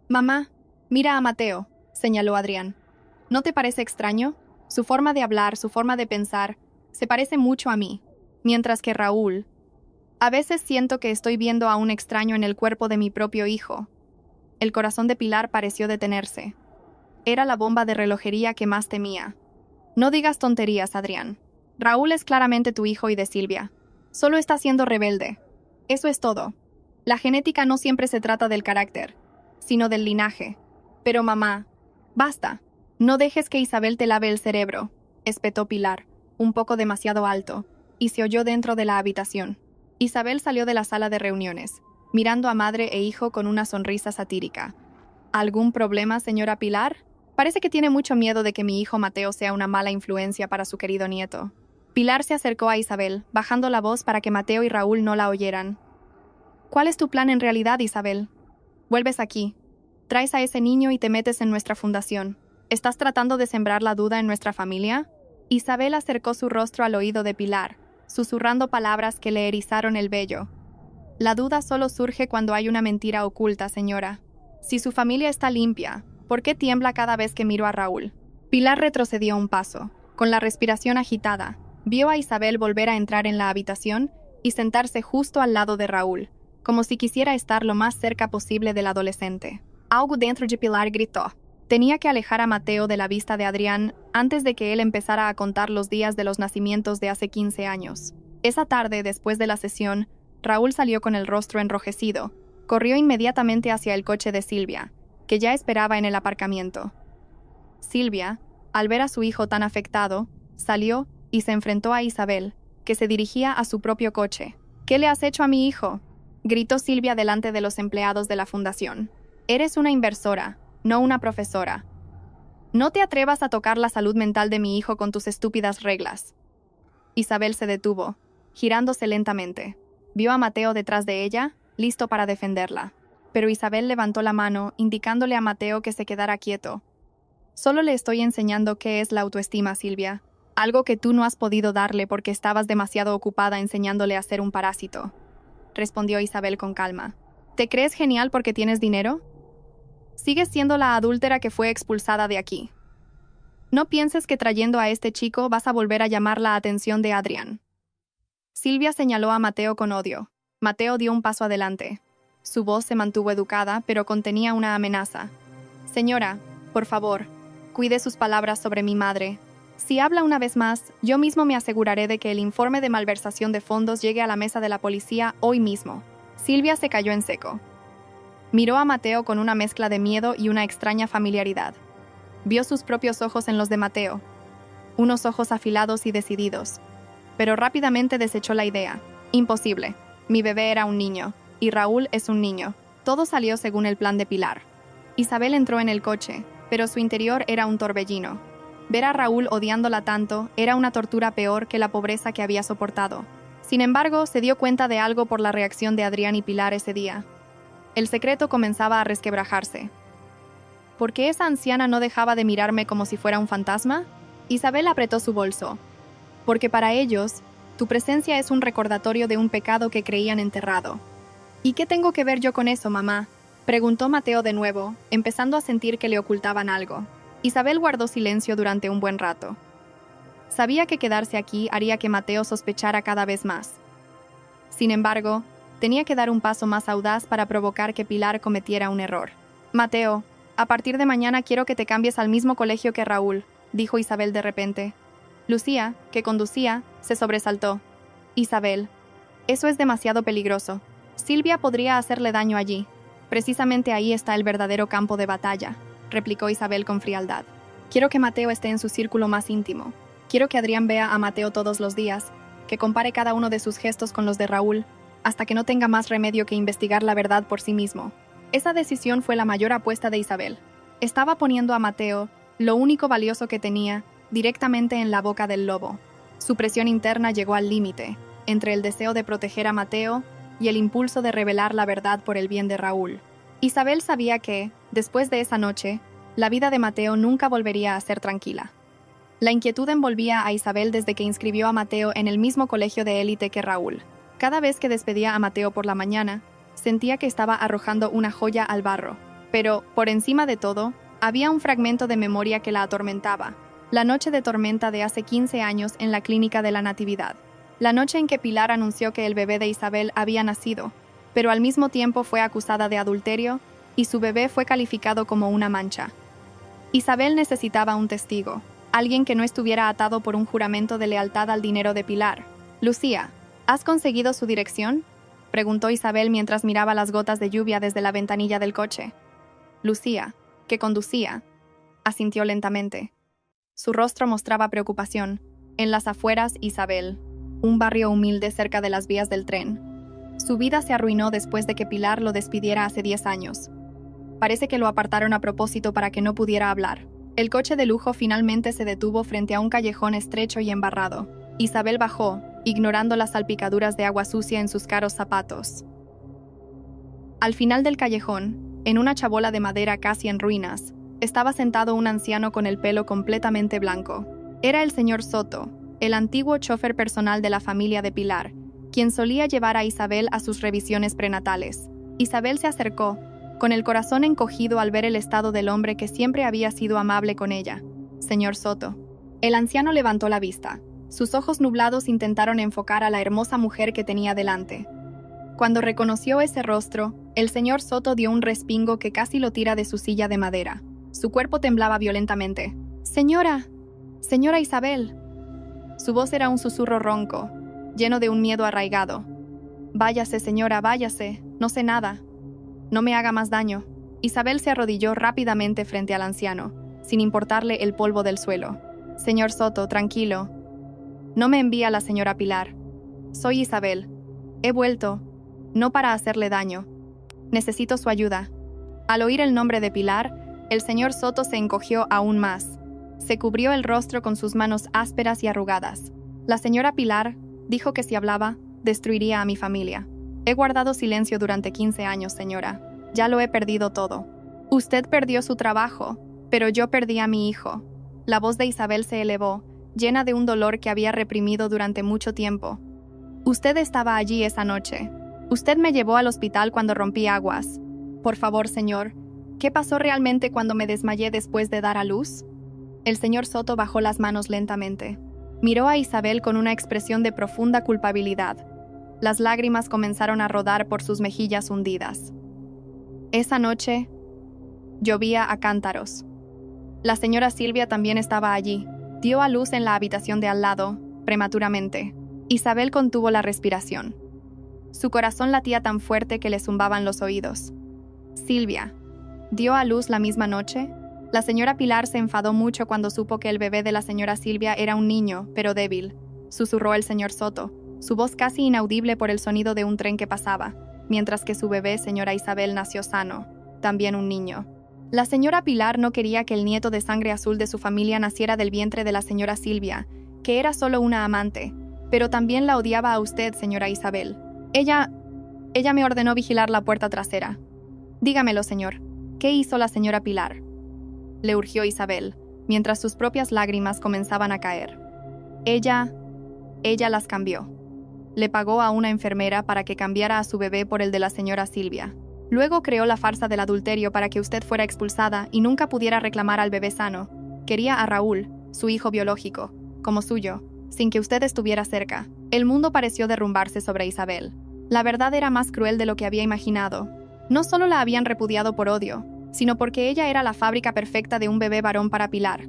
«Mamá, mira a Mateo», señaló Adrián. «¿No te parece extraño? Su forma de hablar, su forma de pensar, se parece mucho a mí, mientras que Raúl... A veces siento que estoy viendo a un extraño en el cuerpo de mi propio hijo». El corazón de Pilar pareció detenerse. Era la bomba de relojería que más temía. «No digas tonterías, Adrián. Raúl es claramente tu hijo y de Silvia. Solo está siendo rebelde. Eso es todo. La genética no siempre se trata del carácter, sino del linaje. Pero mamá, basta. No dejes que Isabel te lave el cerebro», espetó Pilar, un poco demasiado alto, y se oyó dentro de la habitación. Isabel salió de la sala de reuniones, mirando a madre e hijo con una sonrisa satírica. «¿Algún problema, señora Pilar? Parece que tiene mucho miedo de que mi hijo Mateo sea una mala influencia para su querido nieto». Pilar se acercó a Isabel, bajando la voz para que Mateo y Raúl no la oyeran. «¿Cuál es tu plan en realidad, Isabel? Vuelves aquí. Traes a ese niño y te metes en nuestra fundación. ¿Estás tratando de sembrar la duda en nuestra familia?» Isabel acercó su rostro al oído de Pilar, susurrando palabras que le erizaron el vello. «La duda solo surge cuando hay una mentira oculta, señora. Si su familia está limpia, ¿por qué tiembla cada vez que miro a Raúl?» Pilar retrocedió un paso. Con la respiración agitada, vio a Isabel volver a entrar en la habitación y sentarse justo al lado de Raúl, como si quisiera estar lo más cerca posible del adolescente. Algo dentro de Pilar gritó. Tenía que alejar a Mateo de la vista de Adrián antes de que él empezara a contar los días de los nacimientos de hace 15 años. Esa tarde, después de la sesión, Raúl salió con el rostro enrojecido. Corrió inmediatamente hacia el coche de Silvia, que ya esperaba en el aparcamiento. Silvia, al ver a su hijo tan afectado, salió y se enfrentó a Isabel, que se dirigía a su propio coche. «¿Qué le has hecho a mi hijo?», gritó Silvia delante de los empleados de la fundación. «Eres una inversora, no una profesora. No te atrevas a tocar la salud mental de mi hijo con tus estúpidas reglas». Isabel se detuvo, girándose lentamente. Vio a Mateo detrás de ella, listo para defenderla. Pero Isabel levantó la mano, indicándole a Mateo que se quedara quieto. «Solo le estoy enseñando qué es la autoestima, Silvia. Algo que tú no has podido darle porque estabas demasiado ocupada enseñándole a ser un parásito», respondió Isabel con calma. «¿Te crees genial porque tienes dinero? Sigues siendo la adúltera que fue expulsada de aquí. No pienses que trayendo a este chico vas a volver a llamar la atención de Adrián». Silvia señaló a Mateo con odio. Mateo dio un paso adelante. Su voz se mantuvo educada, pero contenía una amenaza. «Señora, por favor, cuide sus palabras sobre mi madre. Si habla una vez más, yo mismo me aseguraré de que el informe de malversación de fondos llegue a la mesa de la policía hoy mismo». Silvia se cayó en seco. Miró a Mateo con una mezcla de miedo y una extraña familiaridad. Vio sus propios ojos en los de Mateo, unos ojos afilados y decididos. Pero rápidamente desechó la idea. «Imposible. Mi bebé era un niño, y Raúl es un niño». Todo salió según el plan de Pilar. Isabel entró en el coche, pero su interior era un torbellino. Ver a Raúl odiándola tanto era una tortura peor que la pobreza que había soportado. Sin embargo, se dio cuenta de algo por la reacción de Adrián y Pilar ese día. El secreto comenzaba a resquebrajarse. ¿Por qué esa anciana no dejaba de mirarme como si fuera un fantasma? Isabel apretó su bolso. «Porque para ellos, tu presencia es un recordatorio de un pecado que creían enterrado». «¿Y qué tengo que ver yo con eso, mamá?», preguntó Mateo de nuevo, empezando a sentir que le ocultaban algo. Isabel guardó silencio durante un buen rato. Sabía que quedarse aquí haría que Mateo sospechara cada vez más. Sin embargo, tenía que dar un paso más audaz para provocar que Pilar cometiera un error. «Mateo, a partir de mañana quiero que te cambies al mismo colegio que Raúl», dijo Isabel de repente. Lucía, que conducía, se sobresaltó. «Isabel, eso es demasiado peligroso. Silvia podría hacerle daño allí. Precisamente ahí está el verdadero campo de batalla», replicó Isabel con frialdad. «Quiero que Mateo esté en su círculo más íntimo. Quiero que Adrián vea a Mateo todos los días, que compare cada uno de sus gestos con los de Raúl, hasta que no tenga más remedio que investigar la verdad por sí mismo». Esa decisión fue la mayor apuesta de Isabel. Estaba poniendo a Mateo, lo único valioso que tenía, directamente en la boca del lobo. Su presión interna llegó al límite, entre el deseo de proteger a Mateo y el impulso de revelar la verdad por el bien de Raúl. Isabel sabía que, después de esa noche, la vida de Mateo nunca volvería a ser tranquila. La inquietud envolvía a Isabel desde que inscribió a Mateo en el mismo colegio de élite que Raúl. Cada vez que despedía a Mateo por la mañana, sentía que estaba arrojando una joya al barro. Pero, por encima de todo, había un fragmento de memoria que la atormentaba. La noche de tormenta de hace 15 años en la clínica de la Natividad. La noche en que Pilar anunció que el bebé de Isabel había nacido, pero al mismo tiempo fue acusada de adulterio y su bebé fue calificado como una mancha. Isabel necesitaba un testigo, alguien que no estuviera atado por un juramento de lealtad al dinero de Pilar. «Lucía, ¿has conseguido su dirección?», preguntó Isabel mientras miraba las gotas de lluvia desde la ventanilla del coche. Lucía, que conducía, asintió lentamente. Su rostro mostraba preocupación. En las afueras, Isabel, un barrio humilde cerca de las vías del tren. Su vida se arruinó después de que Pilar lo despidiera hace 10 años. Parece que lo apartaron a propósito para que no pudiera hablar. El coche de lujo finalmente se detuvo frente a un callejón estrecho y embarrado. Isabel bajó, ignorando las salpicaduras de agua sucia en sus caros zapatos. Al final del callejón, en una chabola de madera casi en ruinas, estaba sentado un anciano con el pelo completamente blanco. Era el señor Soto, el antiguo chofer personal de la familia de Pilar, quien solía llevar a Isabel a sus revisiones prenatales. Isabel se acercó, con el corazón encogido al ver el estado del hombre que siempre había sido amable con ella. «Señor Soto». El anciano levantó la vista. Sus ojos nublados intentaron enfocar a la hermosa mujer que tenía delante. Cuando reconoció ese rostro, el señor Soto dio un respingo que casi lo tira de su silla de madera. Su cuerpo temblaba violentamente. «Señora, señora Isabel». Su voz era un susurro ronco, lleno de un miedo arraigado. «Váyase, señora, váyase. No sé nada. No me haga más daño». Isabel se arrodilló rápidamente frente al anciano, sin importarle el polvo del suelo. «Señor Soto, tranquilo. No me envía la señora Pilar. Soy Isabel. He vuelto, no para hacerle daño. Necesito su ayuda». Al oír el nombre de Pilar, el señor Soto se encogió aún más. Se cubrió el rostro con sus manos ásperas y arrugadas. «La señora Pilar dijo que si hablaba, destruiría a mi familia. He guardado silencio durante 15 años, señora. Ya lo he perdido todo». «Usted perdió su trabajo, pero yo perdí a mi hijo». La voz de Isabel se elevó, llena de un dolor que había reprimido durante mucho tiempo. «Usted estaba allí esa noche. Usted me llevó al hospital cuando rompí aguas. Por favor, señor, ¿qué pasó realmente cuando me desmayé después de dar a luz?». El señor Soto bajó las manos lentamente. Miró a Isabel con una expresión de profunda culpabilidad. Las lágrimas comenzaron a rodar por sus mejillas hundidas. «Esa noche, llovía a cántaros. La señora Silvia también estaba allí. Dio a luz en la habitación de al lado, prematuramente». Isabel contuvo la respiración. Su corazón latía tan fuerte que le zumbaban los oídos. «Silvia, ¿dio a luz la misma noche?». La señora Pilar se enfadó mucho cuando supo que el bebé de la señora Silvia era un niño, pero débil, susurró el señor Soto, su voz casi inaudible por el sonido de un tren que pasaba, mientras que su bebé, señora Isabel, nació sano, también un niño. La señora Pilar no quería que el nieto de sangre azul de su familia naciera del vientre de la señora Silvia, que era solo una amante, pero también la odiaba a usted, señora Isabel. Ella me ordenó vigilar la puerta trasera. «Dígamelo, señor. ¿Qué hizo la señora Pilar?», le urgió Isabel, mientras sus propias lágrimas comenzaban a caer. Ella las cambió. Le pagó a una enfermera para que cambiara a su bebé por el de la señora Silvia. Luego creó la farsa del adulterio para que usted fuera expulsada y nunca pudiera reclamar al bebé sano. Quería a Raúl, su hijo biológico. como suyo, sin que usted estuviera cerca. El mundo pareció derrumbarse sobre Isabel. La verdad era más cruel de lo que había imaginado. No solo la habían repudiado por odio, sino porque ella era la fábrica perfecta de un bebé varón para Pilar.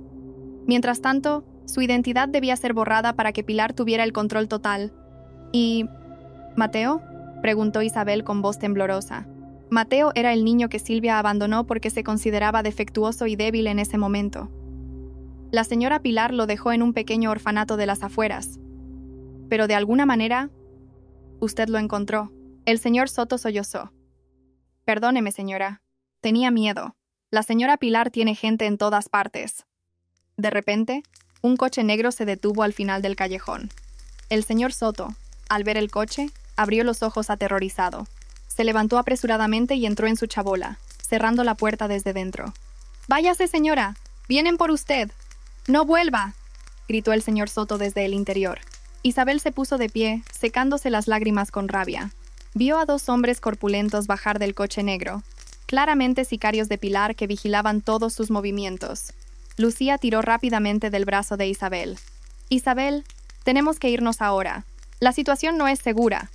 Mientras tanto, su identidad debía ser borrada para que Pilar tuviera el control total. ¿Y Mateo?, preguntó Isabel con voz temblorosa. Mateo era el niño que Silvia abandonó porque se consideraba defectuoso y débil en ese momento. La señora Pilar lo dejó en un pequeño orfanato de las afueras. Pero de alguna manera, usted lo encontró. El señor Soto sollozó. Perdóneme, señora. Tenía miedo. La señora Pilar tiene gente en todas partes. De repente, un coche negro se detuvo al final del callejón. El señor Soto, al ver el coche, abrió los ojos aterrorizado. Se levantó apresuradamente y entró en su chabola, cerrando la puerta desde dentro. «Váyase, señora. Vienen por usted. ¡No vuelva!», gritó el señor Soto desde el interior. Isabel se puso de pie, secándose las lágrimas con rabia. Vio a dos hombres corpulentos bajar del coche negro, claramente sicarios de Pilar que vigilaban todos sus movimientos. Lucía tiró rápidamente del brazo de Isabel. «Isabel, tenemos que irnos ahora. La situación no es segura»,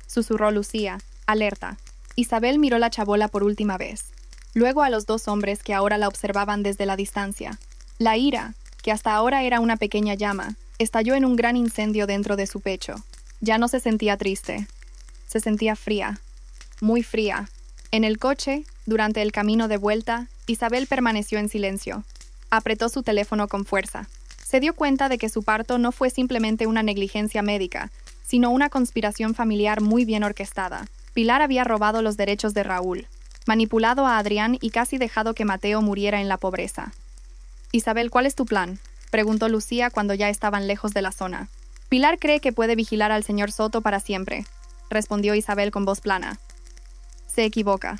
susurró Lucía, alerta. Isabel miró la chabola por última vez. Luego a los dos hombres que ahora la observaban desde la distancia. La ira, que hasta ahora era una pequeña llama, estalló en un gran incendio dentro de su pecho. Ya no se sentía triste. Se sentía fría. Muy fría. En el coche, durante el camino de vuelta, Isabel permaneció en silencio. Apretó su teléfono con fuerza. Se dio cuenta de que su parto no fue simplemente una negligencia médica, sino una conspiración familiar muy bien orquestada. Pilar había robado los derechos de Raúl, manipulado a Adrián y casi dejado que Mateo muriera en la pobreza. «Isabel, ¿cuál es tu plan?», preguntó Lucía cuando ya estaban lejos de la zona. «Pilar cree que puede vigilar al señor Soto para siempre», respondió Isabel con voz plana. «Se equivoca.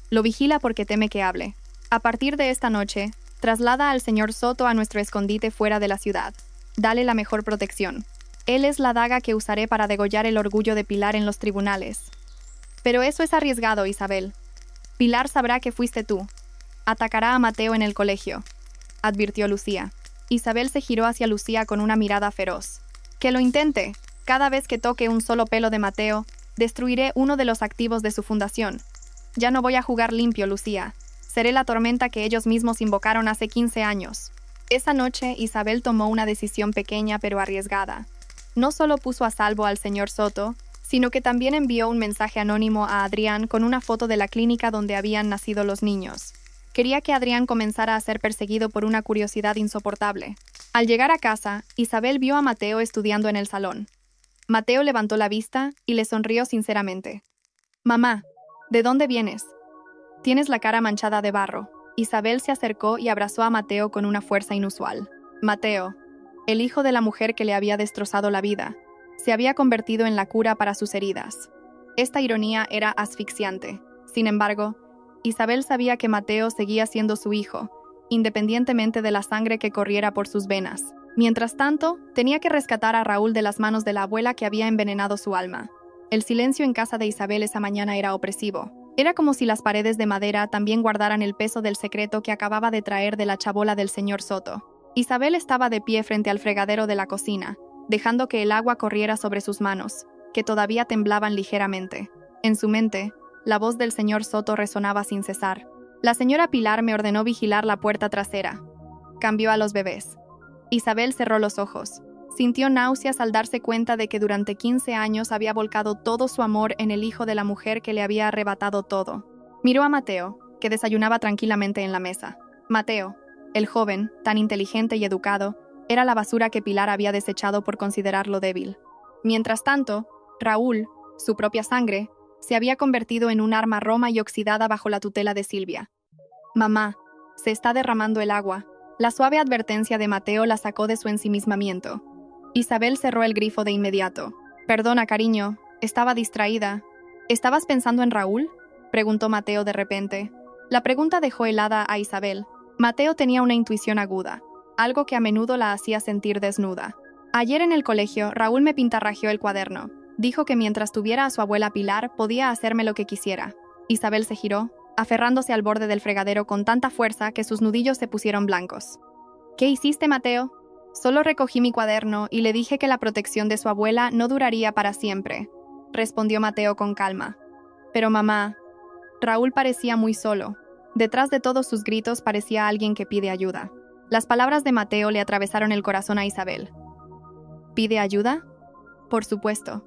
Lo vigila porque teme que hable. A partir de esta noche, traslada al señor Soto a nuestro escondite fuera de la ciudad. Dale la mejor protección. Él es la daga que usaré para degollar el orgullo de Pilar en los tribunales». «Pero eso es arriesgado, Isabel. Pilar sabrá que fuiste tú. Atacará a Mateo en el colegio», advirtió Lucía. Isabel se giró hacia Lucía con una mirada feroz. «Que lo intente. Cada vez que toque un solo pelo de Mateo, destruiré uno de los activos de su fundación. Ya no voy a jugar limpio, Lucía. Seré la tormenta que ellos mismos invocaron hace 15 años». Esa noche, Isabel tomó una decisión pequeña pero arriesgada. No solo puso a salvo al señor Soto, sino que también envió un mensaje anónimo a Adrián con una foto de la clínica donde habían nacido los niños. Quería que Adrián comenzara a ser perseguido por una curiosidad insoportable. Al llegar a casa, Isabel vio a Mateo estudiando en el salón. Mateo levantó la vista y le sonrió sinceramente. «Mamá, ¿de dónde vienes? Tienes la cara manchada de barro». Isabel se acercó y abrazó a Mateo con una fuerza inusual. Mateo, el hijo de la mujer que le había destrozado la vida, se había convertido en la cura para sus heridas. Esta ironía era asfixiante. Sin embargo, Isabel sabía que Mateo seguía siendo su hijo, independientemente de la sangre que corriera por sus venas. Mientras tanto, tenía que rescatar a Raúl de las manos de la abuela que había envenenado su alma. El silencio en casa de Isabel esa mañana era opresivo. Era como si las paredes de madera también guardaran el peso del secreto que acababa de traer de la chabola del señor Soto. Isabel estaba de pie frente al fregadero de la cocina, dejando que el agua corriera sobre sus manos, que todavía temblaban ligeramente. En su mente, la voz del señor Soto resonaba sin cesar. «La señora Pilar me ordenó vigilar la puerta trasera. Cambió a los bebés». Isabel cerró los ojos. Sintió náuseas al darse cuenta de que durante 15 años había volcado todo su amor en el hijo de la mujer que le había arrebatado todo. Miró a Mateo, que desayunaba tranquilamente en la mesa. Mateo, el joven, tan inteligente y educado, era la basura que Pilar había desechado por considerarlo débil. Mientras tanto, Raúl, su propia sangre, se había convertido en un arma roma y oxidada bajo la tutela de Silvia. «Mamá, se está derramando el agua». La suave advertencia de Mateo la sacó de su ensimismamiento. Isabel cerró el grifo de inmediato. «Perdona, cariño, estaba distraída». «¿Estabas pensando en Raúl?», preguntó Mateo de repente. La pregunta dejó helada a Isabel. Mateo tenía una intuición aguda, algo que a menudo la hacía sentir desnuda. «Ayer en el colegio, Raúl me pintarrajeó el cuaderno. Dijo que mientras tuviera a su abuela Pilar, podía hacerme lo que quisiera». Isabel se giró, aferrándose al borde del fregadero con tanta fuerza que sus nudillos se pusieron blancos. «¿Qué hiciste, Mateo?», Solo recogí mi cuaderno y le dije que la protección de su abuela no duraría para siempre, respondió Mateo con calma. Pero mamá, Raúl parecía muy solo. Detrás de todos sus gritos parecía alguien que pide ayuda. Las palabras de Mateo le atravesaron el corazón a Isabel. ¿Pide ayuda? Por supuesto.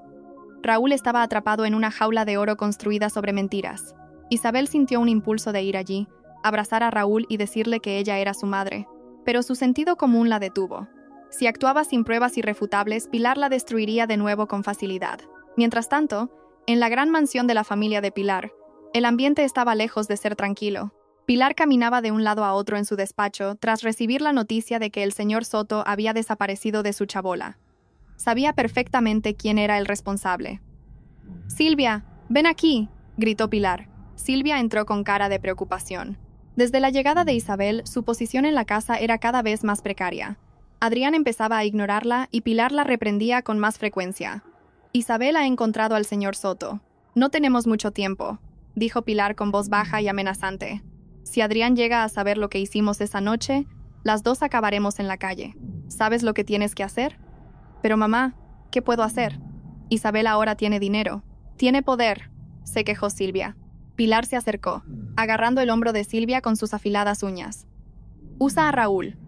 Raúl estaba atrapado en una jaula de oro construida sobre mentiras. Isabel sintió un impulso de ir allí, abrazar a Raúl y decirle que ella era su madre, pero su sentido común la detuvo. Si actuaba sin pruebas irrefutables, Pilar la destruiría de nuevo con facilidad. Mientras tanto, en la gran mansión de la familia de Pilar, el ambiente estaba lejos de ser tranquilo. Pilar caminaba de un lado a otro en su despacho tras recibir la noticia de que el señor Soto había desaparecido de su chabola. Sabía perfectamente quién era el responsable. «Silvia, ven aquí», gritó Pilar. Silvia entró con cara de preocupación. Desde la llegada de Isabel, su posición en la casa era cada vez más precaria. Adrián empezaba a ignorarla y Pilar la reprendía con más frecuencia. «Isabel ha encontrado al señor Soto. No tenemos mucho tiempo», dijo Pilar con voz baja y amenazante. «Si Adrián llega a saber lo que hicimos esa noche, las dos acabaremos en la calle. ¿Sabes lo que tienes que hacer?» «Pero mamá, ¿qué puedo hacer? Isabel ahora tiene dinero. Tiene poder», se quejó Silvia. Pilar se acercó, agarrando el hombro de Silvia con sus afiladas uñas. «Usa a Raúl.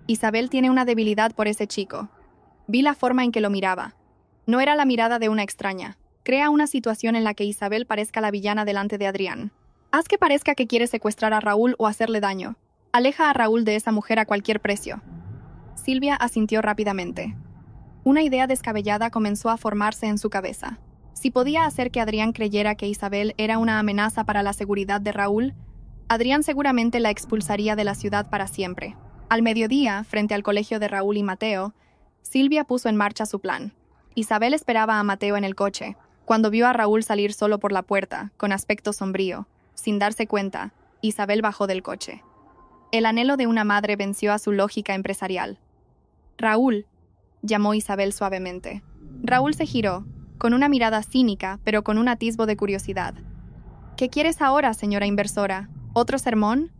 Isabel tiene una debilidad por ese chico». Vi la forma en que lo miraba. No era la mirada de una extraña. Crea una situación en la que Isabel parezca la villana delante de Adrián. Haz que parezca que quiere secuestrar a Raúl o hacerle daño. Aleja a Raúl de esa mujer a cualquier precio. Silvia asintió rápidamente. Una idea descabellada comenzó a formarse en su cabeza. Si podía hacer que Adrián creyera que Isabel era una amenaza para la seguridad de Raúl, Adrián seguramente la expulsaría de la ciudad para siempre. Al mediodía, frente al colegio de Raúl y Mateo, Silvia puso en marcha su plan. Isabel esperaba a Mateo en el coche. Cuando vio a Raúl salir solo por la puerta, con aspecto sombrío, sin darse cuenta, Isabel bajó del coche. El anhelo de una madre venció a su lógica empresarial. «Raúl», llamó Isabel suavemente. Raúl se giró, con una mirada cínica, pero con un atisbo de curiosidad. «¿Qué quieres ahora, señora inversora? ¿Otro sermón?»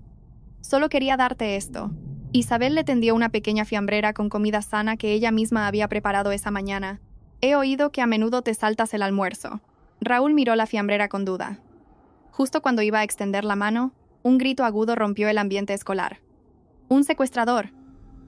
«Solo quería darte esto». Isabel le tendió una pequeña fiambrera con comida sana que ella misma había preparado esa mañana. «He oído que a menudo te saltas el almuerzo». Raúl miró la fiambrera con duda. Justo cuando iba a extender la mano, un grito agudo rompió el ambiente escolar. «¡Un secuestrador!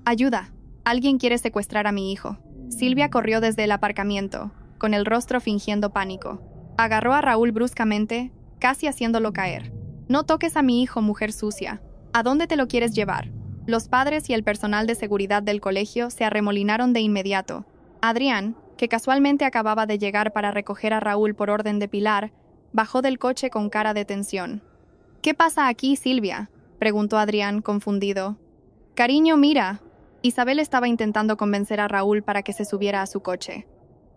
¡Ayuda! Alguien quiere secuestrar a mi hijo». Silvia corrió desde el aparcamiento, con el rostro fingiendo pánico. Agarró a Raúl bruscamente, casi haciéndolo caer. «No toques a mi hijo, mujer sucia. ¿A dónde te lo quieres llevar?» Los padres y el personal de seguridad del colegio se arremolinaron de inmediato. Adrián, que casualmente acababa de llegar para recoger a Raúl por orden de Pilar, bajó del coche con cara de tensión. «¿Qué pasa aquí, Silvia?», preguntó Adrián, confundido. «Cariño, mira». Isabel estaba intentando convencer a Raúl para que se subiera a su coche.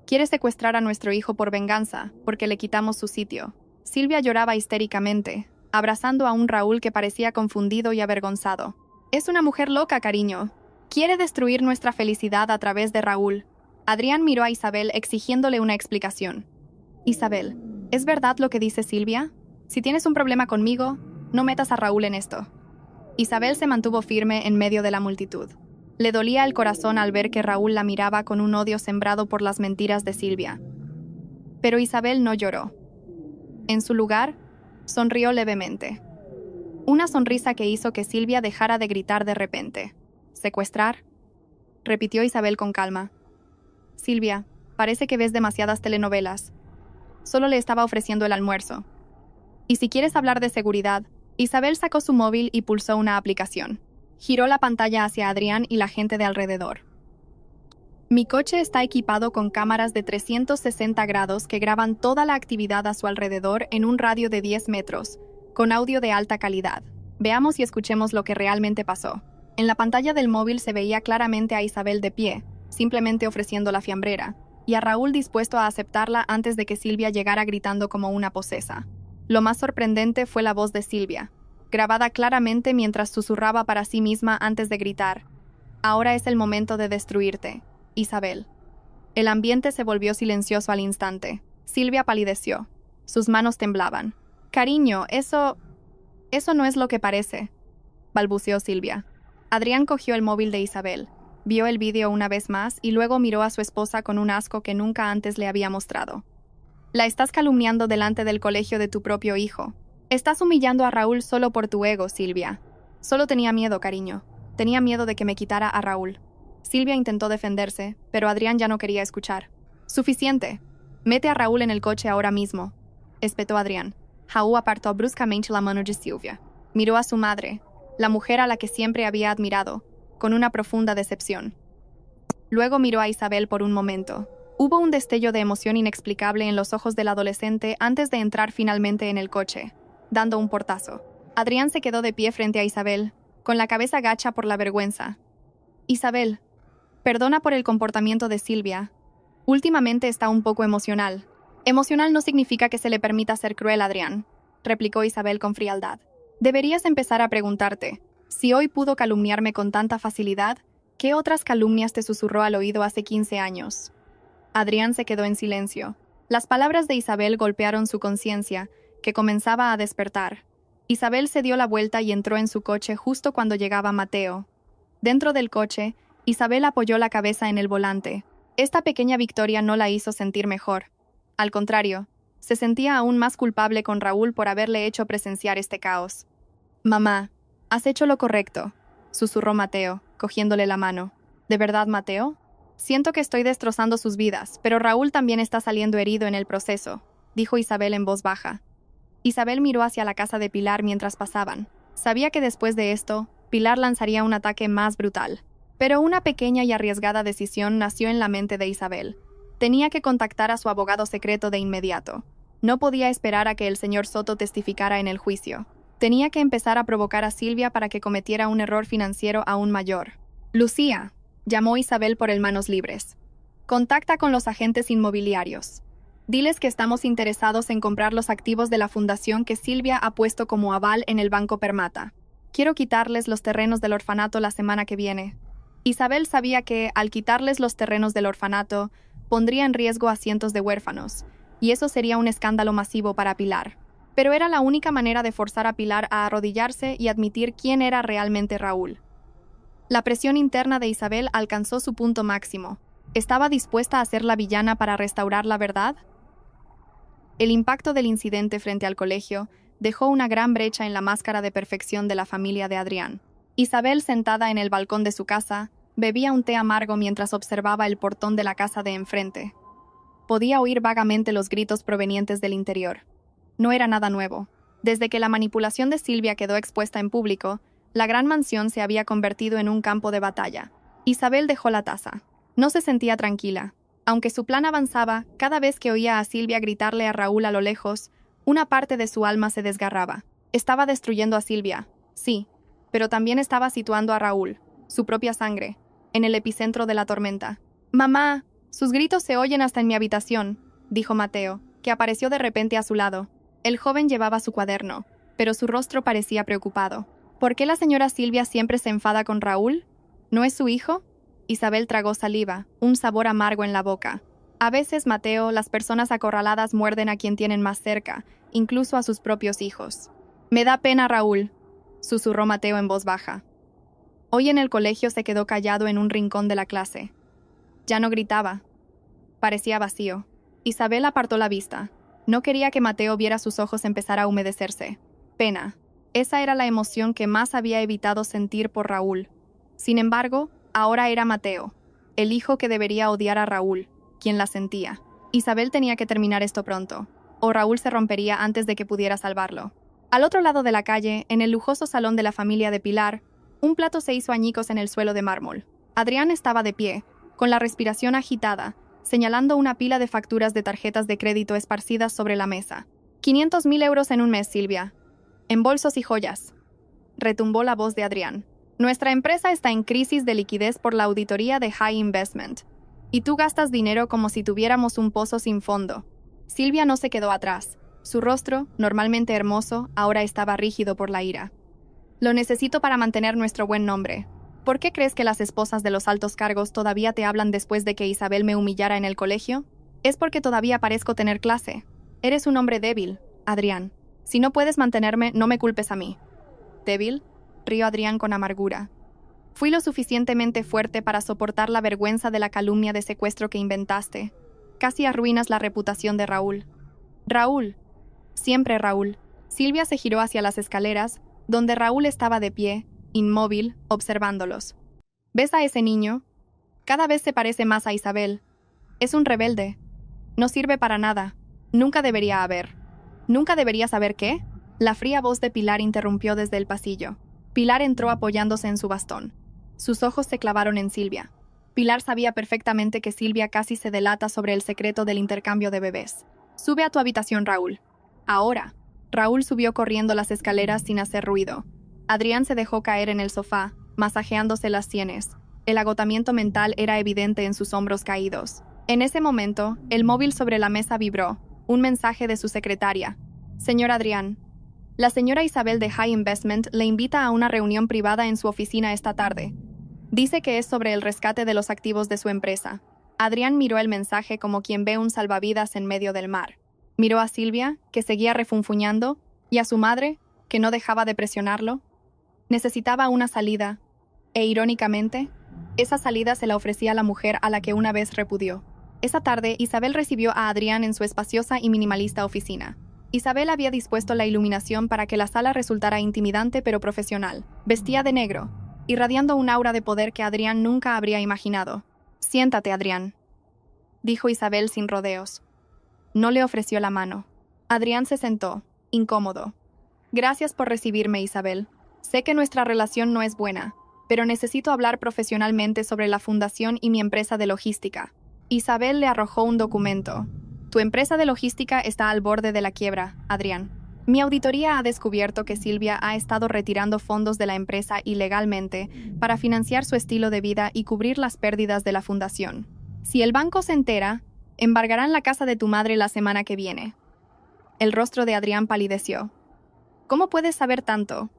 «Quiere secuestrar a nuestro hijo por venganza, porque le quitamos su sitio». Silvia lloraba histéricamente, abrazando a un Raúl que parecía confundido y avergonzado. «Es una mujer loca, cariño. Quiere destruir nuestra felicidad a través de Raúl». Adrián miró a Isabel exigiéndole una explicación. «Isabel, ¿es verdad lo que dice Silvia? Si tienes un problema conmigo, no metas a Raúl en esto». Isabel se mantuvo firme en medio de la multitud. Le dolía el corazón al ver que Raúl la miraba con un odio sembrado por las mentiras de Silvia. Pero Isabel no lloró. En su lugar, sonrió levemente. Una sonrisa que hizo que Silvia dejara de gritar de repente. «¿Secuestrar?», repitió Isabel con calma. «Silvia, parece que ves demasiadas telenovelas. Solo le estaba ofreciendo el almuerzo. Y si quieres hablar de seguridad», Isabel sacó su móvil y pulsó una aplicación. Giró la pantalla hacia Adrián y la gente de alrededor. «Mi coche está equipado con cámaras de 360 grados que graban toda la actividad a su alrededor en un radio de 10 metros, con audio de alta calidad. Veamos y escuchemos lo que realmente pasó». En la pantalla del móvil se veía claramente a Isabel de pie, simplemente ofreciendo la fiambrera, y a Raúl dispuesto a aceptarla antes de que Silvia llegara gritando como una posesa. Lo más sorprendente fue la voz de Silvia, grabada claramente mientras susurraba para sí misma antes de gritar: «Ahora es el momento de destruirte, Isabel». El ambiente se volvió silencioso al instante. Silvia palideció. Sus manos temblaban. «Cariño, eso no es lo que parece», balbuceó Silvia. Adrián cogió el móvil de Isabel, Vio el vídeo una vez más y luego miró a su esposa con un asco que nunca antes le había mostrado. La estás calumniando delante del colegio de tu propio hijo. Estás humillando a Raúl solo por tu ego, Silvia. Solo tenía miedo, cariño. Tenía miedo de que me quitara a Raúl. Silvia intentó defenderse, pero Adrián ya no quería escuchar. Suficiente. Mete a Raúl en el coche ahora mismo, espetó Adrián. Raúl apartó bruscamente la mano de Silvia. Miró a su madre, la mujer a la que siempre había admirado, con una profunda decepción. Luego miró a Isabel por un momento. Hubo un destello de emoción inexplicable en los ojos del adolescente antes de entrar finalmente en el coche, dando un portazo. Adrián se quedó de pie frente a Isabel, con la cabeza gacha por la vergüenza. Isabel, perdona por el comportamiento de Silvia. Últimamente está un poco emocional. Emocional no significa que se le permita ser cruel, Adrián, replicó Isabel con frialdad. Deberías empezar a preguntarte, si hoy pudo calumniarme con tanta facilidad, ¿qué otras calumnias te susurró al oído hace 15 años? Adrián se quedó en silencio. Las palabras de Isabel golpearon su conciencia, que comenzaba a despertar. Isabel se dio la vuelta y entró en su coche justo cuando llegaba Mateo. Dentro del coche, Isabel apoyó la cabeza en el volante. Esta pequeña victoria no la hizo sentir mejor. Al contrario, se sentía aún más culpable con Raúl por haberle hecho presenciar este caos. «Mamá, has hecho lo correcto», susurró Mateo, cogiéndole la mano. «¿De verdad, Mateo? Siento que estoy destrozando sus vidas, pero Raúl también está saliendo herido en el proceso», dijo Isabel en voz baja. Isabel miró hacia la casa de Pilar mientras pasaban. Sabía que después de esto, Pilar lanzaría un ataque más brutal. Pero una pequeña y arriesgada decisión nació en la mente de Isabel. Tenía que contactar a su abogado secreto de inmediato. No podía esperar a que el señor Soto testificara en el juicio. Tenía que empezar a provocar a Silvia para que cometiera un error financiero aún mayor. «Lucía», llamó Isabel por el manos libres. «Contacta con los agentes inmobiliarios. Diles que estamos interesados en comprar los activos de la fundación que Silvia ha puesto como aval en el Banco Permata. Quiero quitarles los terrenos del orfanato la semana que viene». Isabel sabía que, al quitarles los terrenos del orfanato, pondría en riesgo a cientos de huérfanos, y eso sería un escándalo masivo para Pilar. Pero era la única manera de forzar a Pilar a arrodillarse y admitir quién era realmente Raúl. La presión interna de Isabel alcanzó su punto máximo. ¿Estaba dispuesta a ser la villana para restaurar la verdad? El impacto del incidente frente al colegio dejó una gran brecha en la máscara de perfección de la familia de Adrián. Isabel, sentada en el balcón de su casa, bebía un té amargo mientras observaba el portón de la casa de enfrente. Podía oír vagamente los gritos provenientes del interior. No era nada nuevo. Desde que la manipulación de Silvia quedó expuesta en público, la gran mansión se había convertido en un campo de batalla. Isabel dejó la taza. No se sentía tranquila. Aunque su plan avanzaba, cada vez que oía a Silvia gritarle a Raúl a lo lejos, una parte de su alma se desgarraba. Estaba destruyendo a Silvia, sí, pero también estaba situando a Raúl, su propia sangre, en el epicentro de la tormenta. «Mamá, sus gritos se oyen hasta en mi habitación», dijo Mateo, que apareció de repente a su lado. El joven llevaba su cuaderno, pero su rostro parecía preocupado. ¿Por qué la señora Silvia siempre se enfada con Raúl? ¿No es su hijo? Isabel tragó saliva, un sabor amargo en la boca. A veces, Mateo, las personas acorraladas muerden a quien tienen más cerca, incluso a sus propios hijos. «Me da pena, Raúl», susurró Mateo en voz baja. Hoy en el colegio se quedó callado en un rincón de la clase. Ya no gritaba. Parecía vacío. Isabel apartó la vista. No quería que Mateo viera sus ojos empezar a humedecerse. Pena. Esa era la emoción que más había evitado sentir por Raúl. Sin embargo, ahora era Mateo, el hijo que debería odiar a Raúl, quien la sentía. Isabel tenía que terminar esto pronto, o Raúl se rompería antes de que pudiera salvarlo. Al otro lado de la calle, en el lujoso salón de la familia de Pilar, un plato se hizo añicos en el suelo de mármol. Adrián estaba de pie, con la respiración agitada, señalando una pila de facturas de tarjetas de crédito esparcidas sobre la mesa. 500.000 euros en un mes, Silvia. En bolsos y joyas. Retumbó la voz de Adrián. Nuestra empresa está en crisis de liquidez por la auditoría de High Investment. Y tú gastas dinero como si tuviéramos un pozo sin fondo. Silvia no se quedó atrás. Su rostro, normalmente hermoso, ahora estaba rígido por la ira. Lo necesito para mantener nuestro buen nombre. ¿Por qué crees que las esposas de los altos cargos todavía te hablan después de que Isabel me humillara en el colegio? Es porque todavía parezco tener clase. Eres un hombre débil, Adrián. Si no puedes mantenerme, no me culpes a mí. ¿Débil?, rió Adrián con amargura. Fui lo suficientemente fuerte para soportar la vergüenza de la calumnia de secuestro que inventaste. Casi arruinas la reputación de Raúl. Raúl. Siempre Raúl. Silvia se giró hacia las escaleras, donde Raúl estaba de pie, inmóvil, observándolos. ¿Ves a ese niño? Cada vez se parece más a Isabel. Es un rebelde. No sirve para nada. Nunca debería haber. ¿Nunca debería saber qué? La fría voz de Pilar interrumpió desde el pasillo. Pilar entró apoyándose en su bastón. Sus ojos se clavaron en Silvia. Pilar sabía perfectamente que Silvia casi se delata sobre el secreto del intercambio de bebés. Sube a tu habitación, Raúl. Ahora. Raúl subió corriendo las escaleras sin hacer ruido. Adrián se dejó caer en el sofá, masajeándose las sienes. El agotamiento mental era evidente en sus hombros caídos. En ese momento, el móvil sobre la mesa vibró. Un mensaje de su secretaria. Señor Adrián. La señora Isabel de High Investment le invita a una reunión privada en su oficina esta tarde. Dice que es sobre el rescate de los activos de su empresa. Adrián miró el mensaje como quien ve un salvavidas en medio del mar. Miró a Silvia, que seguía refunfuñando, y a su madre, que no dejaba de presionarlo. Necesitaba una salida, e irónicamente, esa salida se la ofrecía la mujer a la que una vez repudió. Esa tarde, Isabel recibió a Adrián en su espaciosa y minimalista oficina. Isabel había dispuesto la iluminación para que la sala resultara intimidante pero profesional. Vestía de negro, irradiando un aura de poder que Adrián nunca habría imaginado. «Siéntate, Adrián», dijo Isabel sin rodeos. No le ofreció la mano. Adrián se sentó, incómodo. «Gracias por recibirme, Isabel. Sé que nuestra relación no es buena, pero necesito hablar profesionalmente sobre la fundación y mi empresa de logística». Isabel le arrojó un documento. «Tu empresa de logística está al borde de la quiebra, Adrián. Mi auditoría ha descubierto que Silvia ha estado retirando fondos de la empresa ilegalmente para financiar su estilo de vida y cubrir las pérdidas de la fundación. Si el banco se entera, embargarán la casa de tu madre la semana que viene». El rostro de Adrián palideció. «¿Cómo puedes saber tanto?»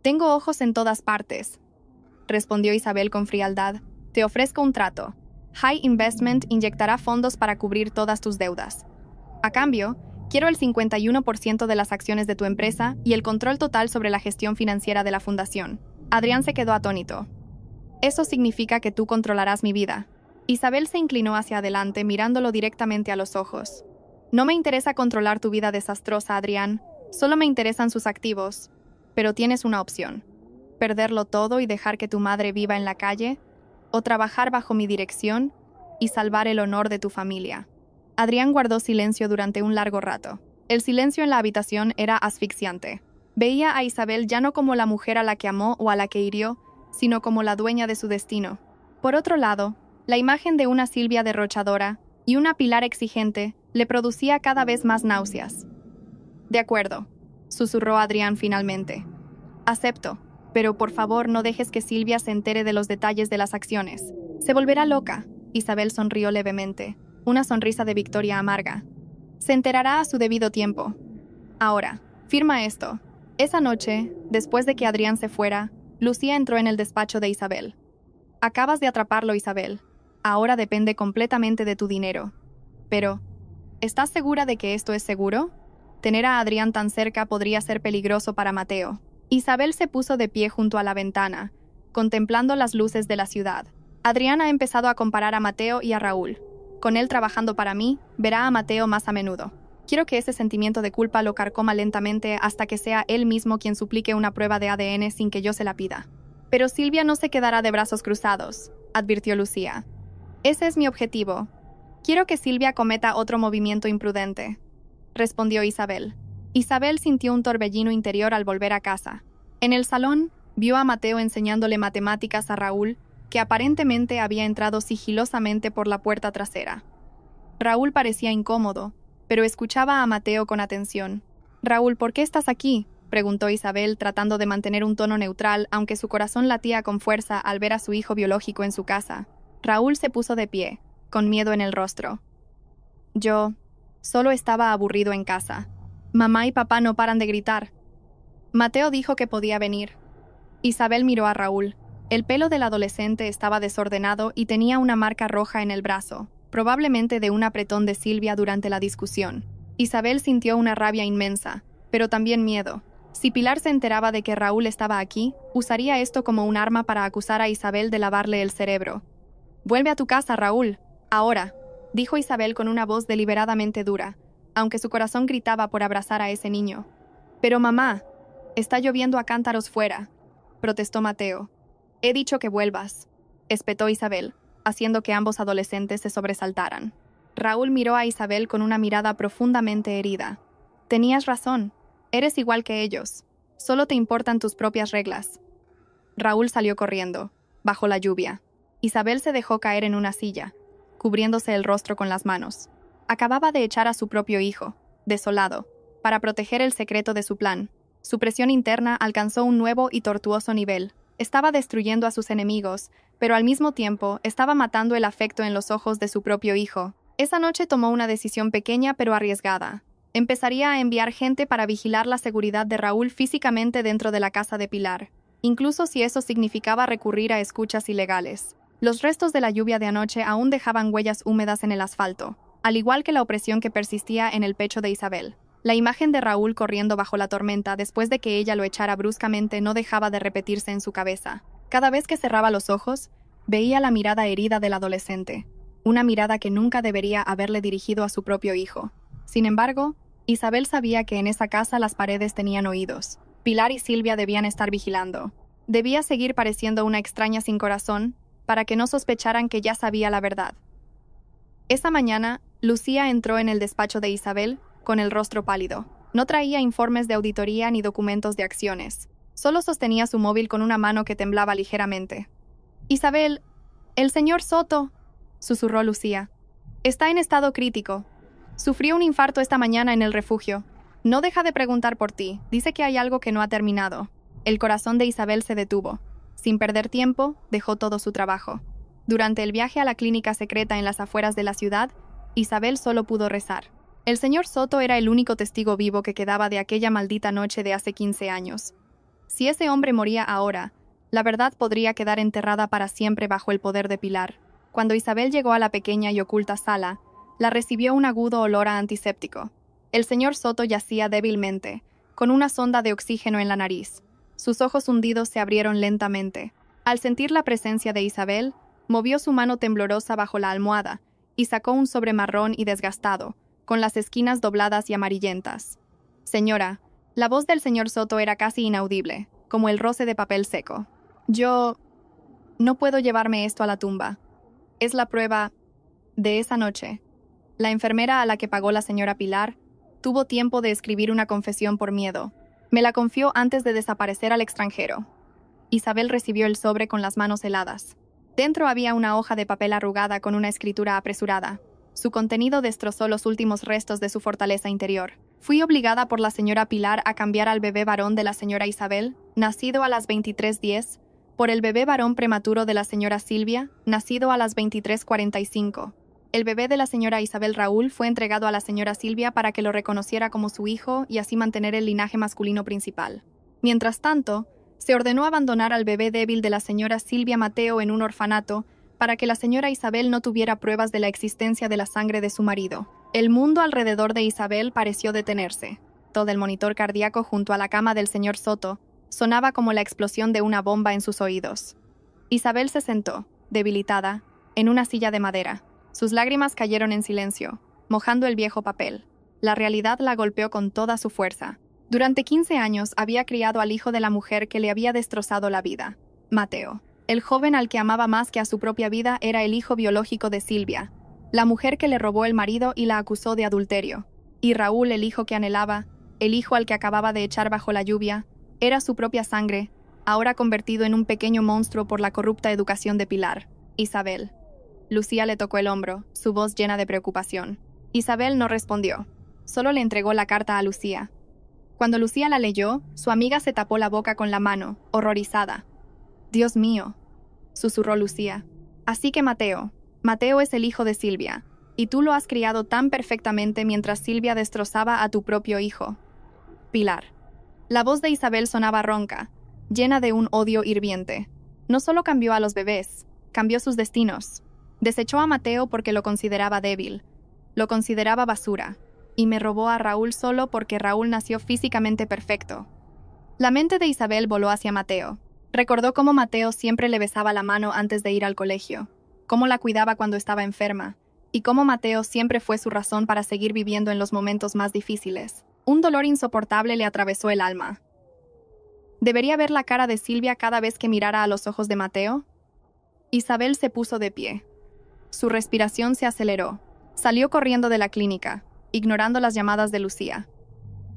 «Tengo ojos en todas partes», respondió Isabel con frialdad. «Te ofrezco un trato. High Investment inyectará fondos para cubrir todas tus deudas. A cambio, quiero el 51% de las acciones de tu empresa y el control total sobre la gestión financiera de la fundación». Adrián se quedó atónito. «Eso significa que tú controlarás mi vida». Isabel se inclinó hacia adelante mirándolo directamente a los ojos. «No me interesa controlar tu vida desastrosa, Adrián. Solo me interesan sus activos. Pero tienes una opción. Perderlo todo y dejar que tu madre viva en la calle, o trabajar bajo mi dirección y salvar el honor de tu familia». Adrián guardó silencio durante un largo rato. El silencio en la habitación era asfixiante. Veía a Isabel ya no como la mujer a la que amó o a la que hirió, sino como la dueña de su destino. Por otro lado, la imagen de una Silvia derrochadora y una Pilar exigente le producía cada vez más náuseas. «De acuerdo», susurró Adrián finalmente. «Acepto, pero por favor no dejes que Silvia se entere de los detalles de las acciones. Se volverá loca». Isabel sonrió levemente, una sonrisa de victoria amarga. «Se enterará a su debido tiempo. Ahora, firma esto». Esa noche, después de que Adrián se fuera, Lucía entró en el despacho de Isabel. «Acabas de atraparlo, Isabel. Ahora depende completamente de tu dinero. Pero, ¿estás segura de que esto es seguro? Tener a Adrián tan cerca podría ser peligroso para Mateo». Isabel se puso de pie junto a la ventana, contemplando las luces de la ciudad. «Adrián ha empezado a comparar a Mateo y a Raúl. Con él trabajando para mí, verá a Mateo más a menudo. Quiero que ese sentimiento de culpa lo carcoma lentamente hasta que sea él mismo quien suplique una prueba de ADN sin que yo se la pida». «Pero Silvia no se quedará de brazos cruzados», advirtió Lucía. «Ese es mi objetivo. Quiero que Silvia cometa otro movimiento imprudente», respondió Isabel. Isabel sintió un torbellino interior al volver a casa. En el salón, vio a Mateo enseñándole matemáticas a Raúl, que aparentemente había entrado sigilosamente por la puerta trasera. Raúl parecía incómodo, pero escuchaba a Mateo con atención. «Raúl, ¿por qué estás aquí?», preguntó Isabel, tratando de mantener un tono neutral, aunque su corazón latía con fuerza al ver a su hijo biológico en su casa. Raúl se puso de pie, con miedo en el rostro. «Yo solo estaba aburrido en casa. Mamá y papá no paran de gritar». Mateo dijo que podía venir. Isabel miró a Raúl. El pelo del adolescente estaba desordenado y tenía una marca roja en el brazo, probablemente de un apretón de Silvia durante la discusión. Isabel sintió una rabia inmensa, pero también miedo. Si Pilar se enteraba de que Raúl estaba aquí, usaría esto como un arma para acusar a Isabel de lavarle el cerebro. «Vuelve a tu casa, Raúl, ahora», dijo Isabel con una voz deliberadamente dura, aunque su corazón gritaba por abrazar a ese niño. «Pero mamá, está lloviendo a cántaros fuera», protestó Mateo. «He dicho que vuelvas», espetó Isabel, haciendo que ambos adolescentes se sobresaltaran. Raúl miró a Isabel con una mirada profundamente herida. «Tenías razón, eres igual que ellos. Solo te importan tus propias reglas». Raúl salió corriendo, bajo la lluvia. Isabel se dejó caer en una silla, cubriéndose el rostro con las manos. Acababa de echar a su propio hijo, desolado, para proteger el secreto de su plan. Su presión interna alcanzó un nuevo y tortuoso nivel. Estaba destruyendo a sus enemigos, pero al mismo tiempo estaba matando el afecto en los ojos de su propio hijo. Esa noche tomó una decisión pequeña pero arriesgada. Empezaría a enviar gente para vigilar la seguridad de Raúl físicamente dentro de la casa de Pilar, incluso si eso significaba recurrir a escuchas ilegales. Los restos de la lluvia de anoche aún dejaban huellas húmedas en el asfalto, al igual que la opresión que persistía en el pecho de Isabel. La imagen de Raúl corriendo bajo la tormenta después de que ella lo echara bruscamente no dejaba de repetirse en su cabeza. Cada vez que cerraba los ojos, veía la mirada herida del adolescente, una mirada que nunca debería haberle dirigido a su propio hijo. Sin embargo, Isabel sabía que en esa casa las paredes tenían oídos. Pilar y Silvia debían estar vigilando. Debía seguir pareciendo una extraña sin corazón, para que no sospecharan que ya sabía la verdad. Esa mañana, Lucía entró en el despacho de Isabel, con el rostro pálido. No traía informes de auditoría ni documentos de acciones. Solo sostenía su móvil con una mano que temblaba ligeramente. «Isabel, el señor Soto», susurró Lucía. «Está en estado crítico. Sufrió un infarto esta mañana en el refugio. No deja de preguntar por ti. Dice que hay algo que no ha terminado». El corazón de Isabel se detuvo. Sin perder tiempo, dejó todo su trabajo. Durante el viaje a la clínica secreta en las afueras de la ciudad, Isabel solo pudo rezar. El señor Soto era el único testigo vivo que quedaba de aquella maldita noche de hace 15 años. Si ese hombre moría ahora, la verdad podría quedar enterrada para siempre bajo el poder de Pilar. Cuando Isabel llegó a la pequeña y oculta sala, la recibió un agudo olor a antiséptico. El señor Soto yacía débilmente, con una sonda de oxígeno en la nariz. Sus ojos hundidos se abrieron lentamente. Al sentir la presencia de Isabel, movió su mano temblorosa bajo la almohada y sacó un sobre marrón y desgastado, con las esquinas dobladas y amarillentas. «Señora», la voz del señor Soto era casi inaudible, como el roce de papel seco. «Yo no puedo llevarme esto a la tumba. Es la prueba de esa noche». La enfermera a la que pagó la señora Pilar tuvo tiempo de escribir una confesión por miedo. Me la confió antes de desaparecer al extranjero. Isabel recibió el sobre con las manos heladas. Dentro había una hoja de papel arrugada con una escritura apresurada. Su contenido destrozó los últimos restos de su fortaleza interior. «Fui obligada por la señora Pilar a cambiar al bebé varón de la señora Isabel, nacido a las 23:10, por el bebé varón prematuro de la señora Silvia, nacido a las 23:45. El bebé de la señora Isabel Raúl fue entregado a la señora Silvia para que lo reconociera como su hijo y así mantener el linaje masculino principal. Mientras tanto, se ordenó abandonar al bebé débil de la señora Silvia Mateo en un orfanato para que la señora Isabel no tuviera pruebas de la existencia de la sangre de su marido. El mundo alrededor de Isabel pareció detenerse. Todo el monitor cardíaco junto a la cama del señor Soto sonaba como la explosión de una bomba en sus oídos. Isabel se sentó, debilitada, en una silla de madera. Sus lágrimas cayeron en silencio, mojando el viejo papel. La realidad la golpeó con toda su fuerza. Durante 15 años había criado al hijo de la mujer que le había destrozado la vida, Mateo. El joven al que amaba más que a su propia vida era el hijo biológico de Silvia, la mujer que le robó el marido y la acusó de adulterio. Y Raúl, el hijo que anhelaba, el hijo al que acababa de echar bajo la lluvia, era su propia sangre, ahora convertido en un pequeño monstruo por la corrupta educación de Pilar. «Isabel». Lucía le tocó el hombro, su voz llena de preocupación. Isabel no respondió. Solo le entregó la carta a Lucía. Cuando Lucía la leyó, su amiga se tapó la boca con la mano, horrorizada. «Dios mío», susurró Lucía. «Así que Mateo es el hijo de Silvia, y tú lo has criado tan perfectamente mientras Silvia destrozaba a tu propio hijo». Pilar. La voz de Isabel sonaba ronca, llena de un odio hirviente. No solo cambió a los bebés, cambió sus destinos. Desechó a Mateo porque lo consideraba débil, lo consideraba basura, y me robó a Raúl solo porque Raúl nació físicamente perfecto. La mente de Isabel voló hacia Mateo. Recordó cómo Mateo siempre le besaba la mano antes de ir al colegio, cómo la cuidaba cuando estaba enferma, y cómo Mateo siempre fue su razón para seguir viviendo en los momentos más difíciles. Un dolor insoportable le atravesó el alma. ¿Debería ver la cara de Silvia cada vez que mirara a los ojos de Mateo? Isabel se puso de pie. Su respiración se aceleró. Salió corriendo de la clínica, ignorando las llamadas de Lucía.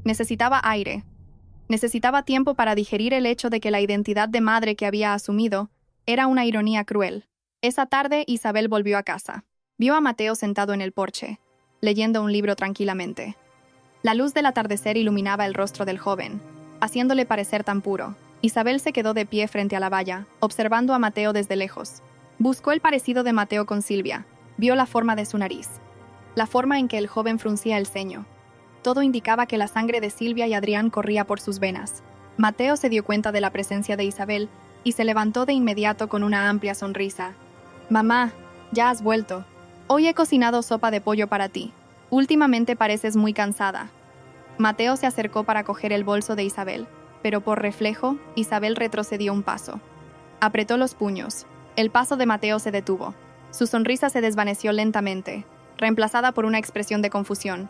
Necesitaba aire. Necesitaba tiempo para digerir el hecho de que la identidad de madre que había asumido era una ironía cruel. Esa tarde, Isabel volvió a casa. Vio a Mateo sentado en el porche, leyendo un libro tranquilamente. La luz del atardecer iluminaba el rostro del joven, haciéndole parecer tan puro. Isabel se quedó de pie frente a la valla, observando a Mateo desde lejos. Buscó el parecido de Mateo con Silvia. Vio la forma de su nariz, la forma en que el joven fruncía el ceño. Todo indicaba que la sangre de Silvia y Adrián corría por sus venas. Mateo se dio cuenta de la presencia de Isabel y se levantó de inmediato con una amplia sonrisa. «Mamá, ya has vuelto. Hoy he cocinado sopa de pollo para ti. Últimamente pareces muy cansada». Mateo se acercó para coger el bolso de Isabel, pero por reflejo, Isabel retrocedió un paso. Apretó los puños. El paso de Mateo se detuvo. Su sonrisa se desvaneció lentamente, reemplazada por una expresión de confusión.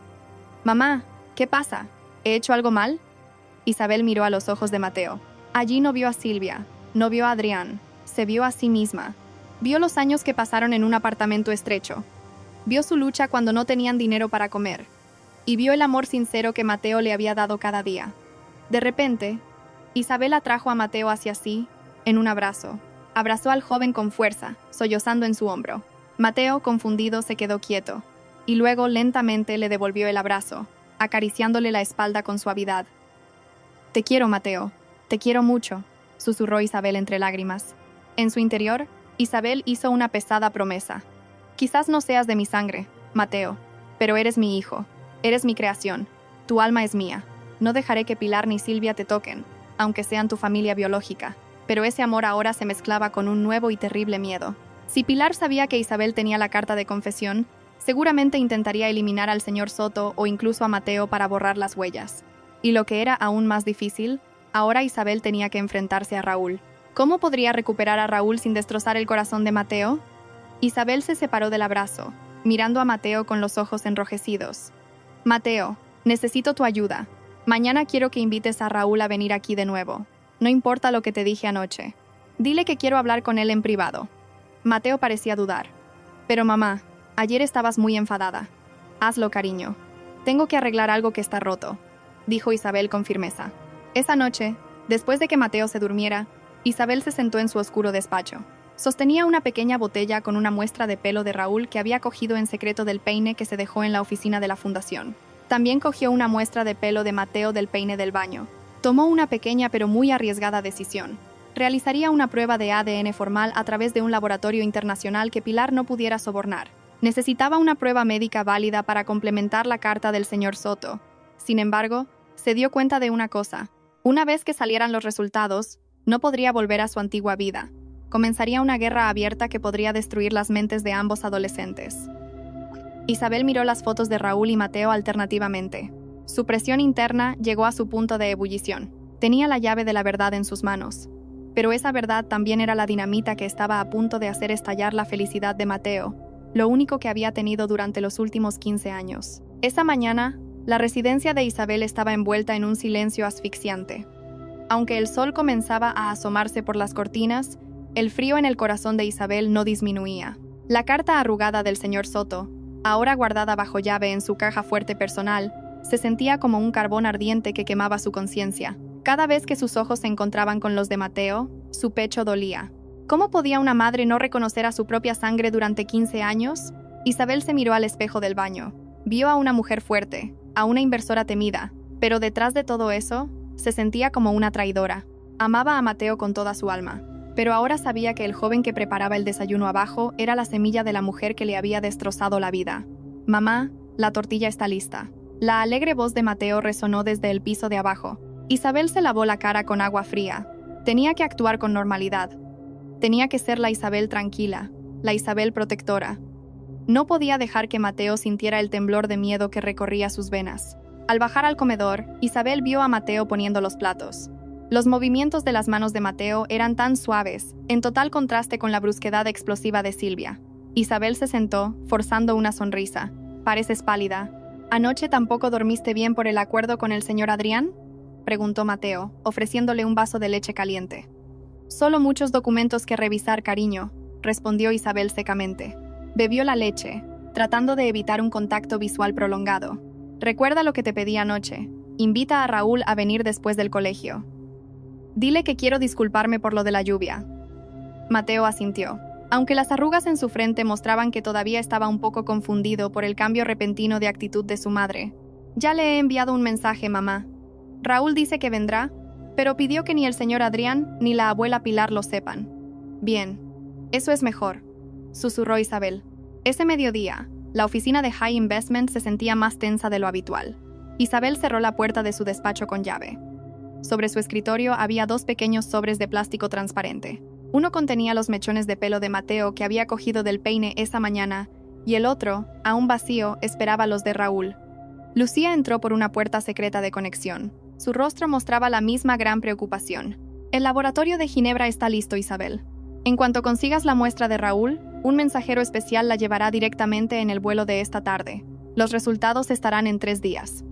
«Mamá, ¿qué pasa? ¿He hecho algo mal?» Isabel miró a los ojos de Mateo. Allí no vio a Silvia, no vio a Adrián, se vio a sí misma. Vio los años que pasaron en un apartamento estrecho. Vio su lucha cuando no tenían dinero para comer. Y vio el amor sincero que Mateo le había dado cada día. De repente, Isabel atrajo a Mateo hacia sí, en un abrazo. Abrazó al joven con fuerza, sollozando en su hombro. Mateo, confundido, se quedó quieto, y luego lentamente le devolvió el abrazo, acariciándole la espalda con suavidad. «Te quiero, Mateo, te quiero mucho», susurró Isabel entre lágrimas. En su interior, Isabel hizo una pesada promesa. «Quizás no seas de mi sangre, Mateo, pero eres mi hijo, eres mi creación, tu alma es mía. No dejaré que Pilar ni Silvia te toquen, aunque sean tu familia biológica». Pero ese amor ahora se mezclaba con un nuevo y terrible miedo. Si Pilar sabía que Isabel tenía la carta de confesión, seguramente intentaría eliminar al señor Soto o incluso a Mateo para borrar las huellas. Y lo que era aún más difícil, ahora Isabel tenía que enfrentarse a Raúl. ¿Cómo podría recuperar a Raúl sin destrozar el corazón de Mateo? Isabel se separó del abrazo, mirando a Mateo con los ojos enrojecidos. «Mateo, necesito tu ayuda. Mañana quiero que invites a Raúl a venir aquí de nuevo. No importa lo que te dije anoche. Dile que quiero hablar con él en privado». Mateo parecía dudar. «Pero mamá, ayer estabas muy enfadada. Hazlo, cariño. Tengo que arreglar algo que está roto», dijo Isabel con firmeza. Esa noche, después de que Mateo se durmiera, Isabel se sentó en su oscuro despacho. Sostenía una pequeña botella con una muestra de pelo de Raúl que había cogido en secreto del peine que se dejó en la oficina de la fundación. También cogió una muestra de pelo de Mateo del peine del baño. Tomó una pequeña pero muy arriesgada decisión. Realizaría una prueba de ADN formal a través de un laboratorio internacional que Pilar no pudiera sobornar. Necesitaba una prueba médica válida para complementar la carta del señor Soto. Sin embargo, se dio cuenta de una cosa. Una vez que salieran los resultados, no podría volver a su antigua vida. Comenzaría una guerra abierta que podría destruir las mentes de ambos adolescentes. Isabel miró las fotos de Raúl y Mateo alternativamente. Su presión interna llegó a su punto de ebullición. Tenía la llave de la verdad en sus manos. Pero esa verdad también era la dinamita que estaba a punto de hacer estallar la felicidad de Mateo, lo único que había tenido durante los últimos 15 años. Esa mañana, la residencia de Isabel estaba envuelta en un silencio asfixiante. Aunque el sol comenzaba a asomarse por las cortinas, el frío en el corazón de Isabel no disminuía. La carta arrugada del señor Soto, ahora guardada bajo llave en su caja fuerte personal, se sentía como un carbón ardiente que quemaba su conciencia. Cada vez que sus ojos se encontraban con los de Mateo, su pecho dolía. ¿Cómo podía una madre no reconocer a su propia sangre durante 15 años? Isabel se miró al espejo del baño. Vio a una mujer fuerte, a una inversora temida, pero detrás de todo eso, se sentía como una traidora. Amaba a Mateo con toda su alma, pero ahora sabía que el joven que preparaba el desayuno abajo era la semilla de la mujer que le había destrozado la vida. «Mamá, la tortilla está lista». La alegre voz de Mateo resonó desde el piso de abajo. Isabel se lavó la cara con agua fría. Tenía que actuar con normalidad. Tenía que ser la Isabel tranquila, la Isabel protectora. No podía dejar que Mateo sintiera el temblor de miedo que recorría sus venas. Al bajar al comedor, Isabel vio a Mateo poniendo los platos. Los movimientos de las manos de Mateo eran tan suaves, en total contraste con la brusquedad explosiva de Silvia. Isabel se sentó, forzando una sonrisa. «Pareces pálida. ¿Anoche tampoco dormiste bien por el acuerdo con el señor Adrián?», preguntó Mateo, ofreciéndole un vaso de leche caliente. «Solo muchos documentos que revisar, cariño», respondió Isabel secamente. Bebió la leche, tratando de evitar un contacto visual prolongado. «Recuerda lo que te pedí anoche. Invita a Raúl a venir después del colegio. Dile que quiero disculparme por lo de la lluvia». Mateo asintió, aunque las arrugas en su frente mostraban que todavía estaba un poco confundido por el cambio repentino de actitud de su madre. «Ya le he enviado un mensaje, mamá. Raúl dice que vendrá, pero pidió que ni el señor Adrián ni la abuela Pilar lo sepan». «Bien, eso es mejor», susurró Isabel. Ese mediodía, la oficina de High Investment se sentía más tensa de lo habitual. Isabel cerró la puerta de su despacho con llave. Sobre su escritorio había 2 pequeños sobres de plástico transparente. Uno contenía los mechones de pelo de Mateo que había cogido del peine esa mañana, y el otro, aún vacío, esperaba los de Raúl. Lucía entró por una puerta secreta de conexión. Su rostro mostraba la misma gran preocupación. «El laboratorio de Ginebra está listo, Isabel. En cuanto consigas la muestra de Raúl, un mensajero especial la llevará directamente en el vuelo de esta tarde. Los resultados estarán en 3 días».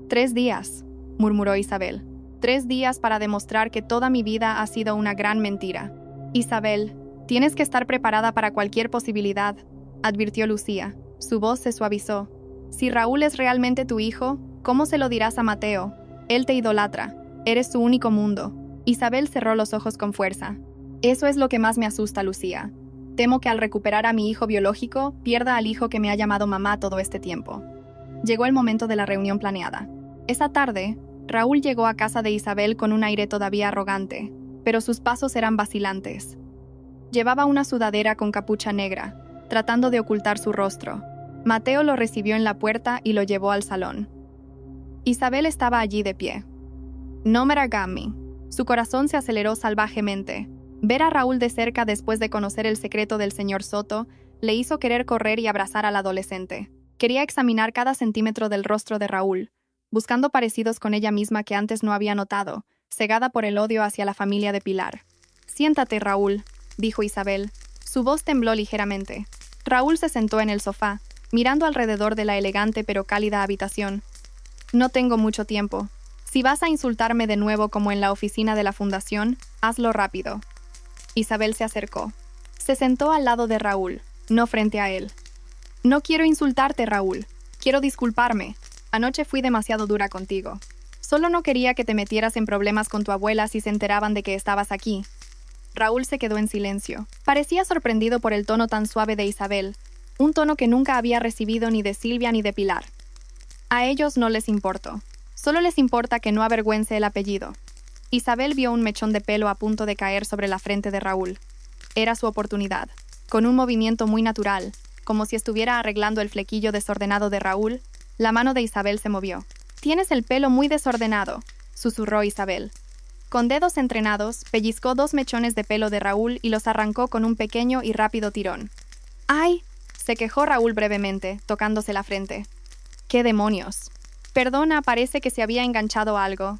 «3 días», murmuró Isabel. «3 días para demostrar que toda mi vida ha sido una gran mentira». «Isabel, tienes que estar preparada para cualquier posibilidad», advirtió Lucía. Su voz se suavizó. «Si Raúl es realmente tu hijo, ¿cómo se lo dirás a Mateo? Él te idolatra. Eres su único mundo». Isabel cerró los ojos con fuerza. «Eso es lo que más me asusta, Lucía. Temo que al recuperar a mi hijo biológico, pierda al hijo que me ha llamado mamá todo este tiempo». Llegó el momento de la reunión planeada. Esa tarde, Raúl llegó a casa de Isabel con un aire todavía arrogante, pero sus pasos eran vacilantes. Llevaba una sudadera con capucha negra, tratando de ocultar su rostro. Mateo lo recibió en la puerta y lo llevó al salón. Isabel estaba allí de pie. «No me ragami». Su corazón se aceleró salvajemente. Ver a Raúl de cerca después de conocer el secreto del señor Soto le hizo querer correr y abrazar al adolescente. Quería examinar cada centímetro del rostro de Raúl, buscando parecidos con ella misma que antes no había notado, cegada por el odio hacia la familia de Pilar. «Siéntate, Raúl», dijo Isabel. Su voz tembló ligeramente. Raúl se sentó en el sofá, mirando alrededor de la elegante pero cálida habitación. «No tengo mucho tiempo. Si vas a insultarme de nuevo como en la oficina de la fundación, hazlo rápido». Isabel se acercó. Se sentó al lado de Raúl, no frente a él. «No quiero insultarte, Raúl. Quiero disculparme. Anoche fui demasiado dura contigo. Solo no quería que te metieras en problemas con tu abuela si se enteraban de que estabas aquí». Raúl se quedó en silencio. Parecía sorprendido por el tono tan suave de Isabel, un tono que nunca había recibido ni de Silvia ni de Pilar. A ellos no les importó. Solo les importa que no avergüence el apellido. Isabel vio un mechón de pelo a punto de caer sobre la frente de Raúl. Era su oportunidad. Con un movimiento muy natural, como si estuviera arreglando el flequillo desordenado de Raúl, la mano de Isabel se movió. «Tienes el pelo muy desordenado», susurró Isabel. Con dedos entrenados, pellizcó 2 mechones de pelo de Raúl y los arrancó con un pequeño y rápido tirón. «¡Ay!», se quejó Raúl brevemente, tocándose la frente. «¡Qué demonios!». «Perdona, parece que se había enganchado algo».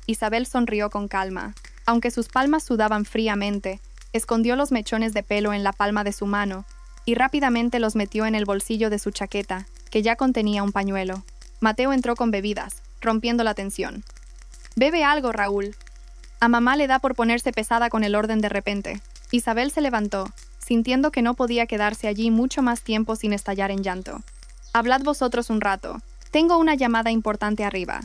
Isabel sonrió con calma. Aunque sus palmas sudaban fríamente, escondió los mechones de pelo en la palma de su mano y rápidamente los metió en el bolsillo de su chaqueta, que ya contenía un pañuelo. Mateo entró con bebidas, rompiendo la tensión. «Bebe algo, Raúl». A mamá le da por ponerse pesada con el orden de repente. Isabel se levantó, sintiendo que no podía quedarse allí mucho más tiempo sin estallar en llanto. «Hablad vosotros un rato. Tengo una llamada importante arriba».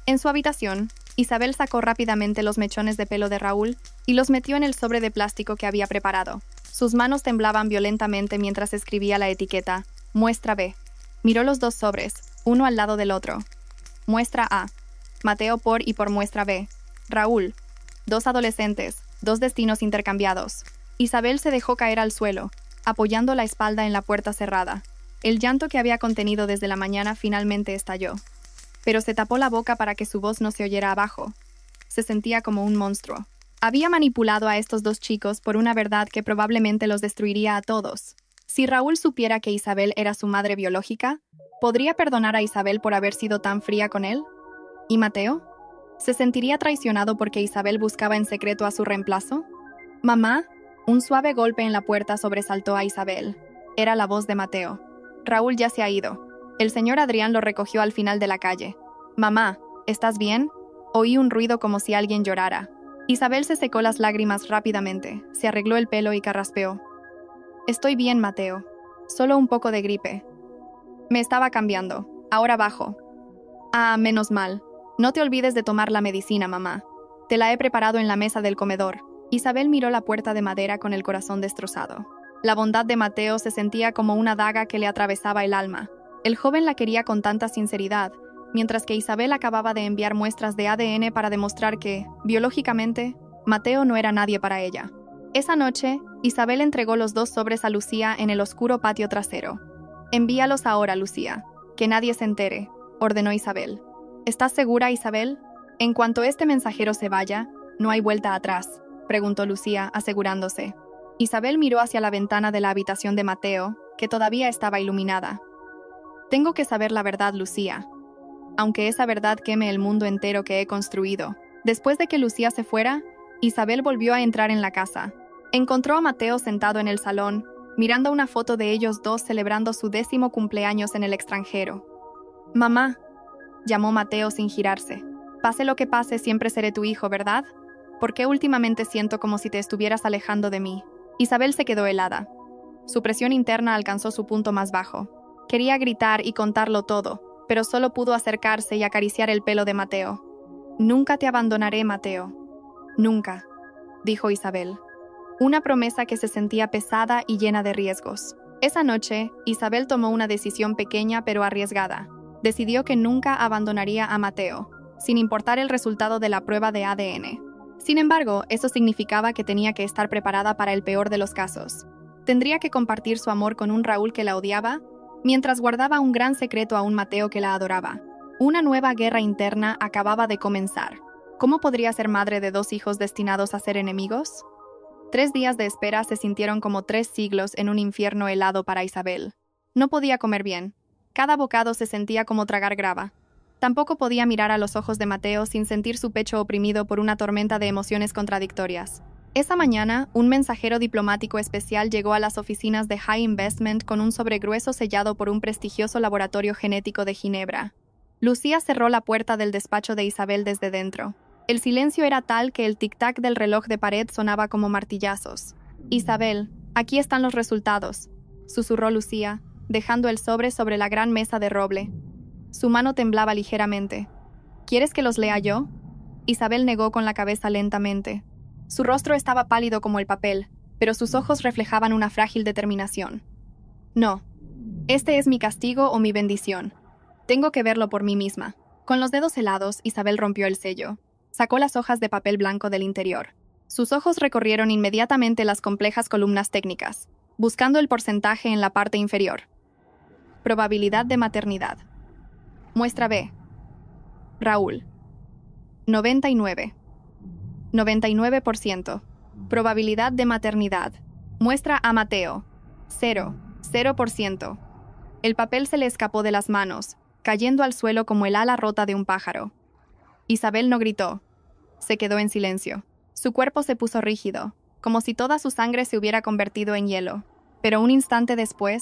En su habitación, Isabel sacó rápidamente los mechones de pelo de Raúl y los metió en el sobre de plástico que había preparado. Sus manos temblaban violentamente mientras escribía la etiqueta. «Muestra B». Miró los 2 sobres, uno al lado del otro. «Muestra A. Mateo por y por muestra B. Raúl. 2 adolescentes, 2 destinos intercambiados». Isabel se dejó caer al suelo, apoyando la espalda en la puerta cerrada. El llanto que había contenido desde la mañana finalmente estalló. Pero se tapó la boca para que su voz no se oyera abajo. Se sentía como un monstruo. Había manipulado a estos 2 chicos por una verdad que probablemente los destruiría a todos. Si Raúl supiera que Isabel era su madre biológica, ¿podría perdonar a Isabel por haber sido tan fría con él? ¿Y Mateo? ¿Se sentiría traicionado porque Isabel buscaba en secreto a su reemplazo? «Mamá». Un suave golpe en la puerta sobresaltó a Isabel. Era la voz de Mateo. Raúl ya se ha ido. El señor Adrián lo recogió al final de la calle. «Mamá, ¿estás bien?» Oí un ruido como si alguien llorara. Isabel se secó las lágrimas rápidamente, se arregló el pelo y carraspeó. «Estoy bien, Mateo. Solo un poco de gripe. Me estaba cambiando. Ahora bajo». «Ah, menos mal. No te olvides de tomar la medicina, mamá. Te la he preparado en la mesa del comedor». Isabel miró la puerta de madera con el corazón destrozado. La bondad de Mateo se sentía como una daga que le atravesaba el alma. El joven la quería con tanta sinceridad, mientras que Isabel acababa de enviar muestras de ADN para demostrar que, biológicamente, Mateo no era nadie para ella. Esa noche, Isabel entregó los 2 sobres a Lucía en el oscuro patio trasero. «Envíalos ahora, Lucía. Que nadie se entere», ordenó Isabel. «¿Estás segura, Isabel? En cuanto este mensajero se vaya, no hay vuelta atrás», preguntó Lucía, asegurándose. Isabel miró hacia la ventana de la habitación de Mateo, que todavía estaba iluminada. «Tengo que saber la verdad, Lucía. Aunque esa verdad queme el mundo entero que he construido». Después de que Lucía se fuera, Isabel volvió a entrar en la casa. Encontró a Mateo sentado en el salón, mirando una foto de ellos dos celebrando su 10º cumpleaños en el extranjero. «Mamá», llamó Mateo sin girarse. «Pase lo que pase, siempre seré tu hijo, ¿verdad? ¿Por qué últimamente siento como si te estuvieras alejando de mí?» Isabel se quedó helada. Su presión interna alcanzó su punto más bajo. Quería gritar y contarlo todo, pero solo pudo acercarse y acariciar el pelo de Mateo. «Nunca te abandonaré, Mateo. Nunca», dijo Isabel. Una promesa que se sentía pesada y llena de riesgos. Esa noche, Isabel tomó una decisión pequeña pero arriesgada. Decidió que nunca abandonaría a Mateo, sin importar el resultado de la prueba de ADN. Sin embargo, eso significaba que tenía que estar preparada para el peor de los casos. Tendría que compartir su amor con un Raúl que la odiaba, mientras guardaba un gran secreto a un Mateo que la adoraba. Una nueva guerra interna acababa de comenzar. ¿Cómo podría ser madre de 2 hijos destinados a ser enemigos? 3 días de espera se sintieron como 3 siglos en un infierno helado para Isabel. No podía comer bien. Cada bocado se sentía como tragar grava. Tampoco podía mirar a los ojos de Mateo sin sentir su pecho oprimido por una tormenta de emociones contradictorias. Esa mañana, un mensajero diplomático especial llegó a las oficinas de High Investment con un sobre grueso sellado por un prestigioso laboratorio genético de Ginebra. Lucía cerró la puerta del despacho de Isabel desde dentro. El silencio era tal que el tic-tac del reloj de pared sonaba como martillazos. «Isabel, aquí están los resultados», susurró Lucía, dejando el sobre la gran mesa de roble. Su mano temblaba ligeramente. «¿Quieres que los lea yo?» Isabel negó con la cabeza lentamente. Su rostro estaba pálido como el papel, pero sus ojos reflejaban una frágil determinación. «No. Este es mi castigo o mi bendición. Tengo que verlo por mí misma». Con los dedos helados, Isabel rompió el sello. Sacó las hojas de papel blanco del interior. Sus ojos recorrieron inmediatamente las complejas columnas técnicas, buscando el porcentaje en la parte inferior. Probabilidad de maternidad. Muestra B. Raúl. 99. 99%. Probabilidad de maternidad. Muestra a Mateo. 0%. El papel se le escapó de las manos, cayendo al suelo como el ala rota de un pájaro. Isabel no gritó. Se quedó en silencio. Su cuerpo se puso rígido, como si toda su sangre se hubiera convertido en hielo. Pero un instante después,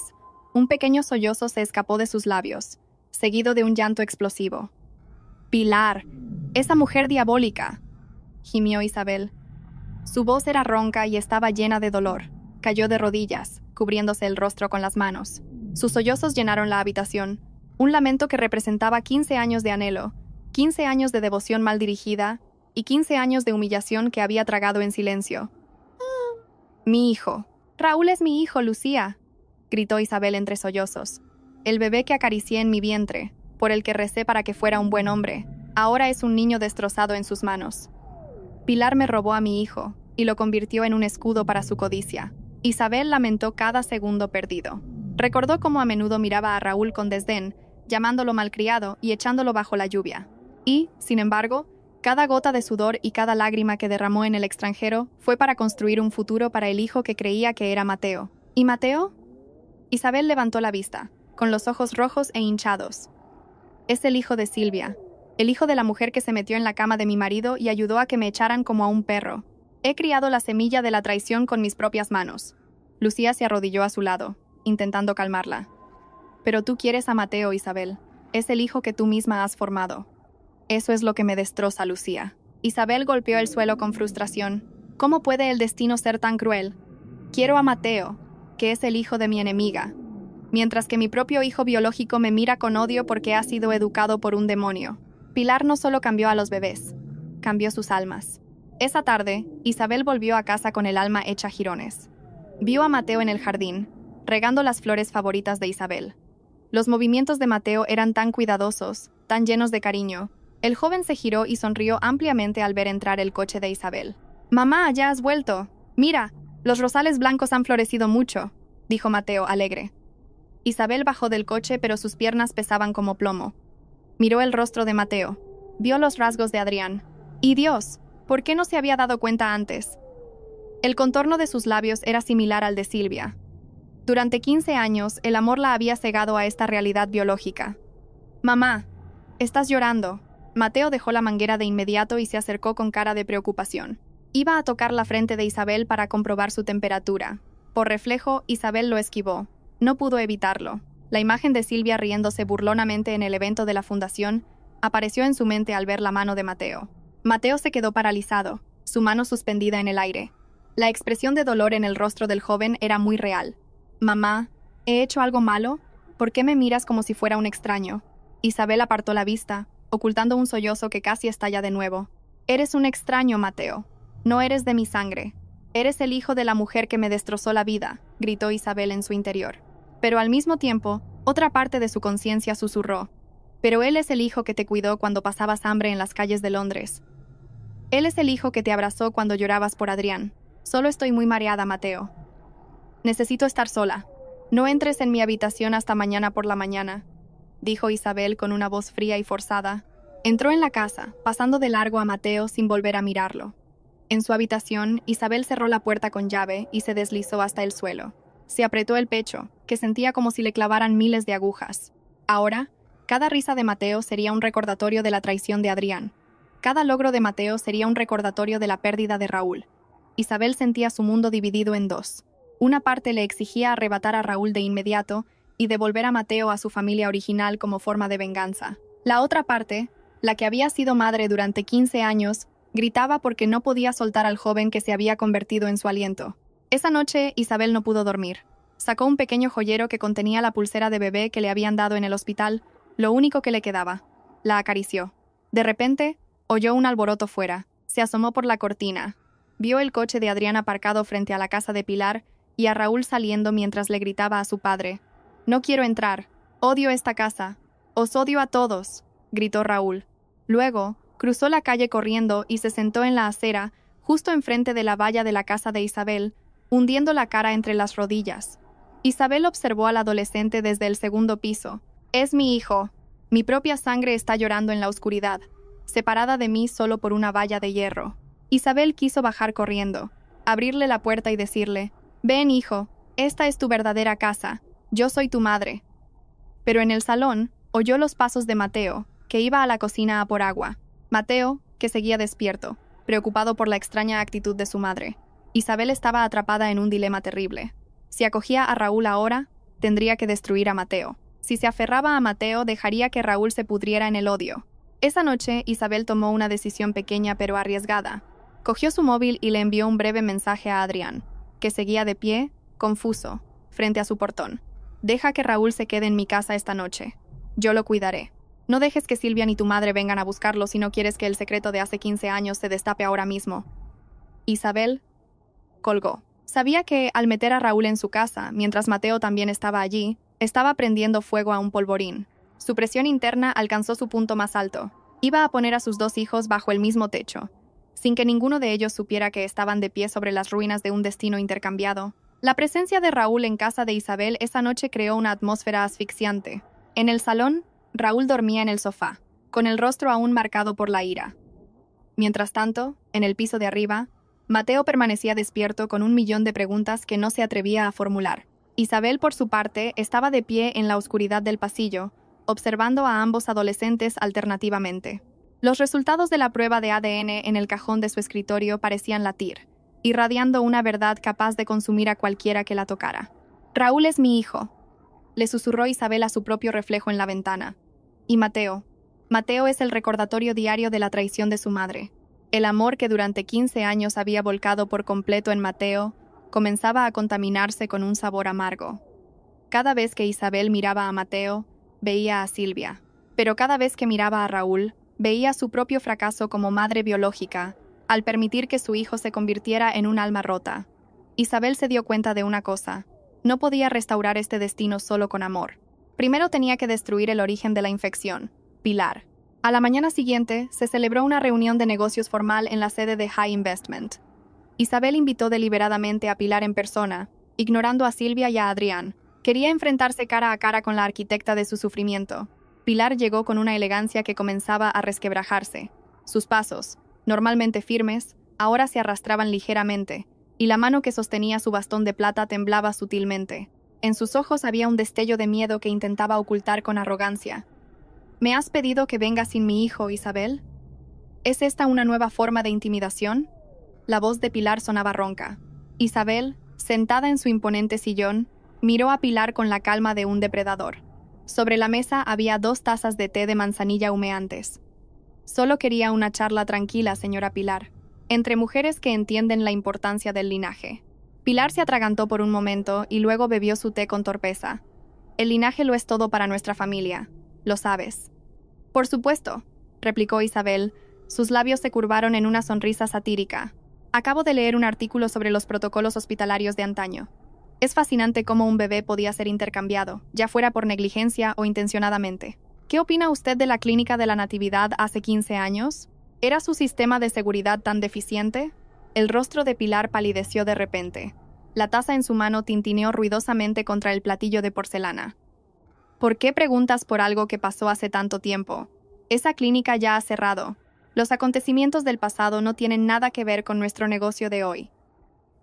un pequeño sollozo se escapó de sus labios, seguido de un llanto explosivo. «Pilar, esa mujer diabólica», gimió Isabel. Su voz era ronca y estaba llena de dolor. Cayó de rodillas, cubriéndose el rostro con las manos. Sus sollozos llenaron la habitación, un lamento que representaba 15 años de anhelo, 15 años de devoción mal dirigida y 15 años de humillación que había tragado en silencio. «Mi hijo. Raúl es mi hijo, Lucía», gritó Isabel entre sollozos. «El bebé que acaricié en mi vientre, por el que recé para que fuera un buen hombre, ahora es un niño destrozado en sus manos. Pilar me robó a mi hijo y lo convirtió en un escudo para su codicia». Isabel lamentó cada segundo perdido. Recordó cómo a menudo miraba a Raúl con desdén, llamándolo malcriado y echándolo bajo la lluvia. Y, sin embargo, cada gota de sudor y cada lágrima que derramó en el extranjero fue para construir un futuro para el hijo que creía que era Mateo. ¿Y Mateo? Isabel levantó la vista, con los ojos rojos e hinchados. «Es el hijo de Silvia, el hijo de la mujer que se metió en la cama de mi marido y ayudó a que me echaran como a un perro. He criado la semilla de la traición con mis propias manos. Lucía se arrodilló a su lado, intentando calmarla. Pero tú quieres a Mateo, Isabel. Es el hijo que tú misma has formado. Eso es lo que me destroza, Lucía. Isabel golpeó el suelo con frustración. ¿Cómo puede el destino ser tan cruel? Quiero a Mateo, que es el hijo de mi enemiga, mientras que mi propio hijo biológico me mira con odio porque ha sido educado por un demonio. Pilar no solo cambió a los bebés, cambió sus almas. Esa tarde, Isabel volvió a casa con el alma hecha jirones. Vio a Mateo en el jardín, regando las flores favoritas de Isabel. Los movimientos de Mateo eran tan cuidadosos, tan llenos de cariño. El joven se giró y sonrió ampliamente al ver entrar el coche de Isabel. «Mamá, ya has vuelto. Mira, los rosales blancos han florecido mucho», dijo Mateo alegre. Isabel bajó del coche, pero sus piernas pesaban como plomo. Miró el rostro de Mateo. Vio los rasgos de Adrián. ¡Y Dios! ¿Por qué no se había dado cuenta antes? El contorno de sus labios era similar al de Silvia. Durante 15 años, el amor la había cegado a esta realidad biológica. «Mamá, estás llorando». Mateo dejó la manguera de inmediato y se acercó con cara de preocupación. Iba a tocar la frente de Isabel para comprobar su temperatura. Por reflejo, Isabel lo esquivó. No pudo evitarlo. La imagen de Silvia riéndose burlonamente en el evento de la fundación apareció en su mente al ver la mano de Mateo. Mateo se quedó paralizado, su mano suspendida en el aire. La expresión de dolor en el rostro del joven era muy real. «Mamá, ¿he hecho algo malo? ¿Por qué me miras como si fuera un extraño?» Isabel apartó la vista, ocultando un sollozo que casi estalla de nuevo. «Eres un extraño, Mateo. No eres de mi sangre. Eres el hijo de la mujer que me destrozó la vida», gritó Isabel en su interior. Pero al mismo tiempo, otra parte de su conciencia susurró. «Pero él es el hijo que te cuidó cuando pasabas hambre en las calles de Londres. Él es el hijo que te abrazó cuando llorabas por Adrián. Solo estoy muy mareada, Mateo. Necesito estar sola. No entres en mi habitación hasta mañana por la mañana», dijo Isabel con una voz fría y forzada. Entró en la casa, pasando de largo a Mateo sin volver a mirarlo. En su habitación, Isabel cerró la puerta con llave y se deslizó hasta el suelo. Se apretó el pecho, que sentía como si le clavaran miles de agujas. Ahora, cada risa de Mateo sería un recordatorio de la traición de Adrián. Cada logro de Mateo sería un recordatorio de la pérdida de Raúl. Isabel sentía su mundo dividido en dos. Una parte le exigía arrebatar a Raúl de inmediato y devolver a Mateo a su familia original como forma de venganza. La otra parte, la que había sido madre durante 15 años, gritaba porque no podía soltar al joven que se había convertido en su aliento. Esa noche, Isabel no pudo dormir. Sacó un pequeño joyero que contenía la pulsera de bebé que le habían dado en el hospital, lo único que le quedaba. La acarició. De repente, oyó un alboroto fuera. Se asomó por la cortina. Vio el coche de Adrián aparcado frente a la casa de Pilar y a Raúl saliendo mientras le gritaba a su padre. «No quiero entrar. Odio esta casa. Os odio a todos», gritó Raúl. Luego, cruzó la calle corriendo y se sentó en la acera, justo enfrente de la valla de la casa de Isabel, hundiendo la cara entre las rodillas. Isabel observó al adolescente desde el segundo piso. «Es mi hijo. Mi propia sangre está llorando en la oscuridad, separada de mí solo por una valla de hierro». Isabel quiso bajar corriendo, abrirle la puerta y decirle: «Ven, hijo, esta es tu verdadera casa. Yo soy tu madre». Pero en el salón, oyó los pasos de Mateo, que iba a la cocina a por agua. Mateo, que seguía despierto, preocupado por la extraña actitud de su madre. Isabel estaba atrapada en un dilema terrible. Si acogía a Raúl ahora, tendría que destruir a Mateo. Si se aferraba a Mateo, dejaría que Raúl se pudriera en el odio. Esa noche, Isabel tomó una decisión pequeña pero arriesgada. Cogió su móvil y le envió un breve mensaje a Adrián, que seguía de pie, confuso, frente a su portón. «Deja que Raúl se quede en mi casa esta noche. Yo lo cuidaré. No dejes que Silvia ni tu madre vengan a buscarlo si no quieres que el secreto de hace 15 años se destape ahora mismo». Isabel colgó. Sabía que, al meter a Raúl en su casa, mientras Mateo también estaba allí, estaba prendiendo fuego a un polvorín. Su presión interna alcanzó su punto más alto. Iba a poner a sus dos hijos bajo el mismo techo, sin que ninguno de ellos supiera que estaban de pie sobre las ruinas de un destino intercambiado. La presencia de Raúl en casa de Isabel esa noche creó una atmósfera asfixiante. En el salón, Raúl dormía en el sofá, con el rostro aún marcado por la ira. Mientras tanto, en el piso de arriba, Mateo permanecía despierto con 1.000.000 de preguntas que no se atrevía a formular. Isabel, por su parte, estaba de pie en la oscuridad del pasillo, observando a ambos adolescentes alternativamente. Los resultados de la prueba de ADN en el cajón de su escritorio parecían latir, irradiando una verdad capaz de consumir a cualquiera que la tocara. Raúl es mi hijo, le susurró Isabel a su propio reflejo en la ventana. Y Mateo. Mateo es el recordatorio diario de la traición de su madre. El amor que durante 15 años había volcado por completo en Mateo comenzaba a contaminarse con un sabor amargo. Cada vez que Isabel miraba a Mateo, veía a Silvia. Pero cada vez que miraba a Raúl, veía su propio fracaso como madre biológica, al permitir que su hijo se convirtiera en un alma rota. Isabel se dio cuenta de una cosa: no podía restaurar este destino solo con amor. Primero tenía que destruir el origen de la infección, Pilar. A la mañana siguiente, se celebró una reunión de negocios formal en la sede de High Investment. Isabel invitó deliberadamente a Pilar en persona, ignorando a Silvia y a Adrián. Quería enfrentarse cara a cara con la arquitecta de su sufrimiento. Pilar llegó con una elegancia que comenzaba a resquebrajarse. Sus pasos, normalmente firmes, ahora se arrastraban ligeramente, y la mano que sostenía su bastón de plata temblaba sutilmente. En sus ojos había un destello de miedo que intentaba ocultar con arrogancia. ¿Me has pedido que venga sin mi hijo, Isabel? ¿Es esta una nueva forma de intimidación? La voz de Pilar sonaba ronca. Isabel, sentada en su imponente sillón, miró a Pilar con la calma de un depredador. Sobre la mesa había 2 tazas de té de manzanilla humeantes. Solo quería una charla tranquila, señora Pilar, entre mujeres que entienden la importancia del linaje. Pilar se atragantó por un momento y luego bebió su té con torpeza. El linaje lo es todo para nuestra familia, lo sabes. Por supuesto, replicó Isabel. Sus labios se curvaron en una sonrisa satírica. Acabo de leer un artículo sobre los protocolos hospitalarios de antaño. Es fascinante cómo un bebé podía ser intercambiado, ya fuera por negligencia o intencionadamente. ¿Qué opina usted de la clínica de la Natividad hace 15 años? ¿Era su sistema de seguridad tan deficiente? El rostro de Pilar palideció de repente. La taza en su mano tintineó ruidosamente contra el platillo de porcelana. ¿Por qué preguntas por algo que pasó hace tanto tiempo? Esa clínica ya ha cerrado. Los acontecimientos del pasado no tienen nada que ver con nuestro negocio de hoy.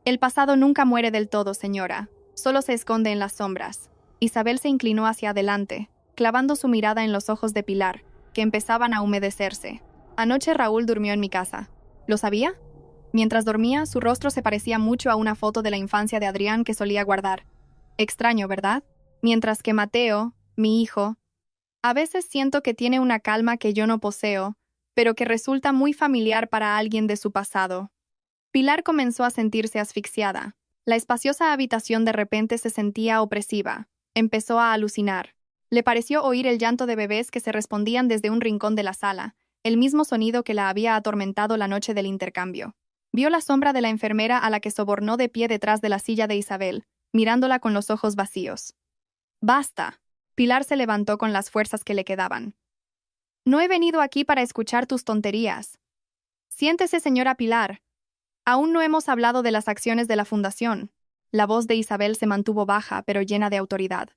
El pasado nunca muere del todo, señora. Solo se esconde en las sombras. Isabel se inclinó hacia adelante, clavando su mirada en los ojos de Pilar, que empezaban a humedecerse. Anoche Raúl durmió en mi casa. ¿Lo sabía? Mientras dormía, su rostro se parecía mucho a una foto de la infancia de Adrián que solía guardar. Extraño, ¿verdad? Mientras que Mateo, mi hijo, a veces siento que tiene una calma que yo no poseo, pero que resulta muy familiar para alguien de su pasado. Pilar comenzó a sentirse asfixiada. La espaciosa habitación de repente se sentía opresiva. Empezó a alucinar. Le pareció oír el llanto de bebés que se respondían desde un rincón de la sala, el mismo sonido que la había atormentado la noche del intercambio. Vio la sombra de la enfermera a la que sobornó de pie detrás de la silla de Isabel, mirándola con los ojos vacíos. «Basta». Pilar se levantó con las fuerzas que le quedaban. «No he venido aquí para escuchar tus tonterías. Siéntese, señora Pilar. Aún no hemos hablado de las acciones de la fundación». La voz de Isabel se mantuvo baja, pero llena de autoridad.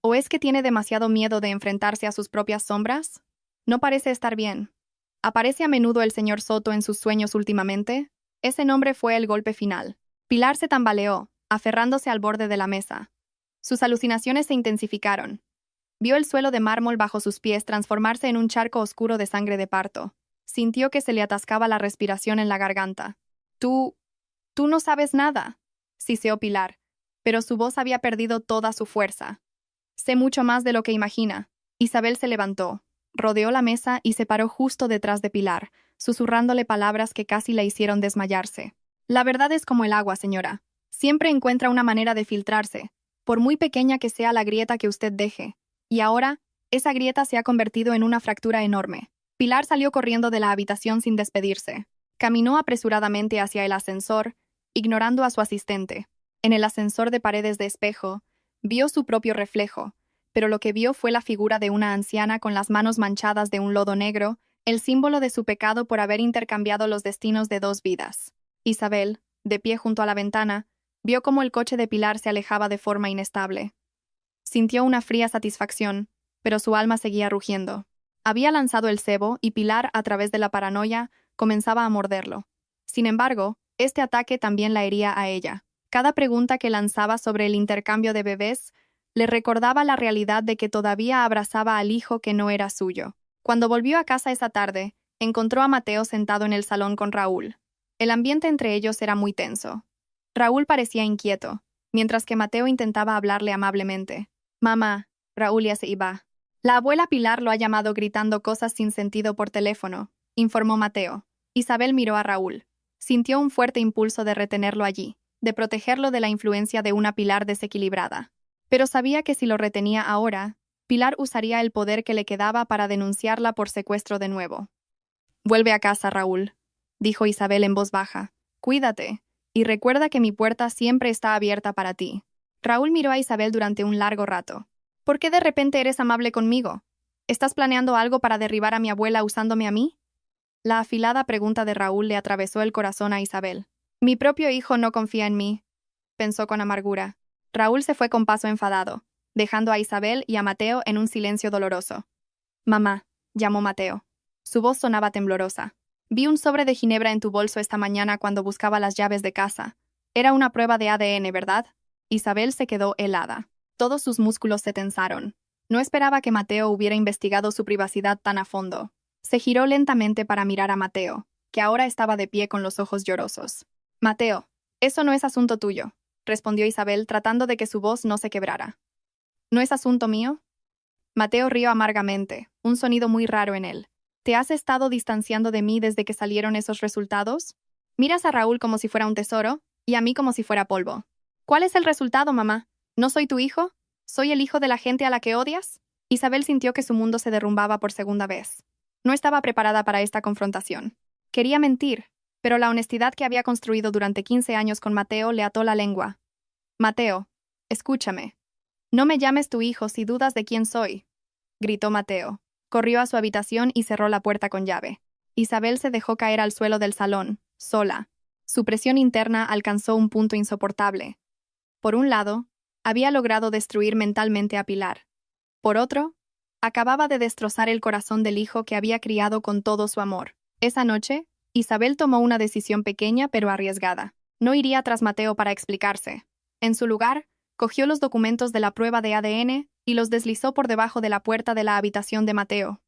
¿O es que tiene demasiado miedo de enfrentarse a sus propias sombras? No parece estar bien. ¿Aparece a menudo el señor Soto en sus sueños últimamente? Ese nombre fue el golpe final. Pilar se tambaleó, aferrándose al borde de la mesa. Sus alucinaciones se intensificaron. Vio el suelo de mármol bajo sus pies transformarse en un charco oscuro de sangre de parto. Sintió que se le atascaba la respiración en la garganta. Tú no sabes nada», siseó Pilar, pero su voz había perdido toda su fuerza. «Sé mucho más de lo que imagina». Isabel se levantó, rodeó la mesa y se paró justo detrás de Pilar, susurrándole palabras que casi la hicieron desmayarse. «La verdad es como el agua, señora. Siempre encuentra una manera de filtrarse, por muy pequeña que sea la grieta que usted deje. Y ahora, esa grieta se ha convertido en una fractura enorme». Pilar salió corriendo de la habitación sin despedirse. Caminó apresuradamente hacia el ascensor, ignorando a su asistente. En el ascensor de paredes de espejo, vio su propio reflejo, pero lo que vio fue la figura de una anciana con las manos manchadas de un lodo negro, el símbolo de su pecado por haber intercambiado los destinos de 2 vidas. Isabel, de pie junto a la ventana, vio cómo el coche de Pilar se alejaba de forma inestable. Sintió una fría satisfacción, pero su alma seguía rugiendo. Había lanzado el cebo y Pilar, a través de la paranoia, comenzaba a morderlo. Sin embargo, este ataque también la hería a ella. Cada pregunta que lanzaba sobre el intercambio de bebés le recordaba la realidad de que todavía abrazaba al hijo que no era suyo. Cuando volvió a casa esa tarde, encontró a Mateo sentado en el salón con Raúl. El ambiente entre ellos era muy tenso. Raúl parecía inquieto, mientras que Mateo intentaba hablarle amablemente. Mamá, Raúl ya se iba. La abuela Pilar lo ha llamado gritando cosas sin sentido por teléfono, informó Mateo. Isabel miró a Raúl. Sintió un fuerte impulso de retenerlo allí, de protegerlo de la influencia de una Pilar desequilibrada. Pero sabía que si lo retenía ahora, Pilar usaría el poder que le quedaba para denunciarla por secuestro de nuevo. Vuelve a casa, Raúl, dijo Isabel en voz baja. Cuídate, y recuerda que mi puerta siempre está abierta para ti. Raúl miró a Isabel durante un largo rato. ¿Por qué de repente eres amable conmigo? ¿Estás planeando algo para derribar a mi abuela usándome a mí? La afilada pregunta de Raúl le atravesó el corazón a Isabel. Mi propio hijo no confía en mí, pensó con amargura. Raúl se fue con paso enfadado, dejando a Isabel y a Mateo en un silencio doloroso. Mamá, llamó Mateo. Su voz sonaba temblorosa. Vi un sobre de ginebra en tu bolso esta mañana cuando buscaba las llaves de casa. Era una prueba de ADN, ¿verdad? Isabel se quedó helada. Todos sus músculos se tensaron. No esperaba que Mateo hubiera investigado su privacidad tan a fondo. Se giró lentamente para mirar a Mateo, que ahora estaba de pie con los ojos llorosos. Mateo, eso no es asunto tuyo, respondió Isabel tratando de que su voz no se quebrara. ¿No es asunto mío? Mateo rió amargamente, un sonido muy raro en él. ¿Te has estado distanciando de mí desde que salieron esos resultados? Miras a Raúl como si fuera un tesoro, y a mí como si fuera polvo. ¿Cuál es el resultado, mamá? ¿No soy tu hijo? ¿Soy el hijo de la gente a la que odias? Isabel sintió que su mundo se derrumbaba por segunda vez. No estaba preparada para esta confrontación. Quería mentir, pero la honestidad que había construido durante 15 años con Mateo le ató la lengua. Mateo, escúchame. No me llames tu hijo si dudas de quién soy, gritó Mateo. Corrió a su habitación y cerró la puerta con llave. Isabel se dejó caer al suelo del salón, sola. Su presión interna alcanzó un punto insoportable. Por un lado, había logrado destruir mentalmente a Pilar. Por otro, acababa de destrozar el corazón del hijo que había criado con todo su amor. Esa noche, Isabel tomó una decisión pequeña pero arriesgada. No iría tras Mateo para explicarse. En su lugar, cogió los documentos de la prueba de ADN y los deslizó por debajo de la puerta de la habitación de Mateo.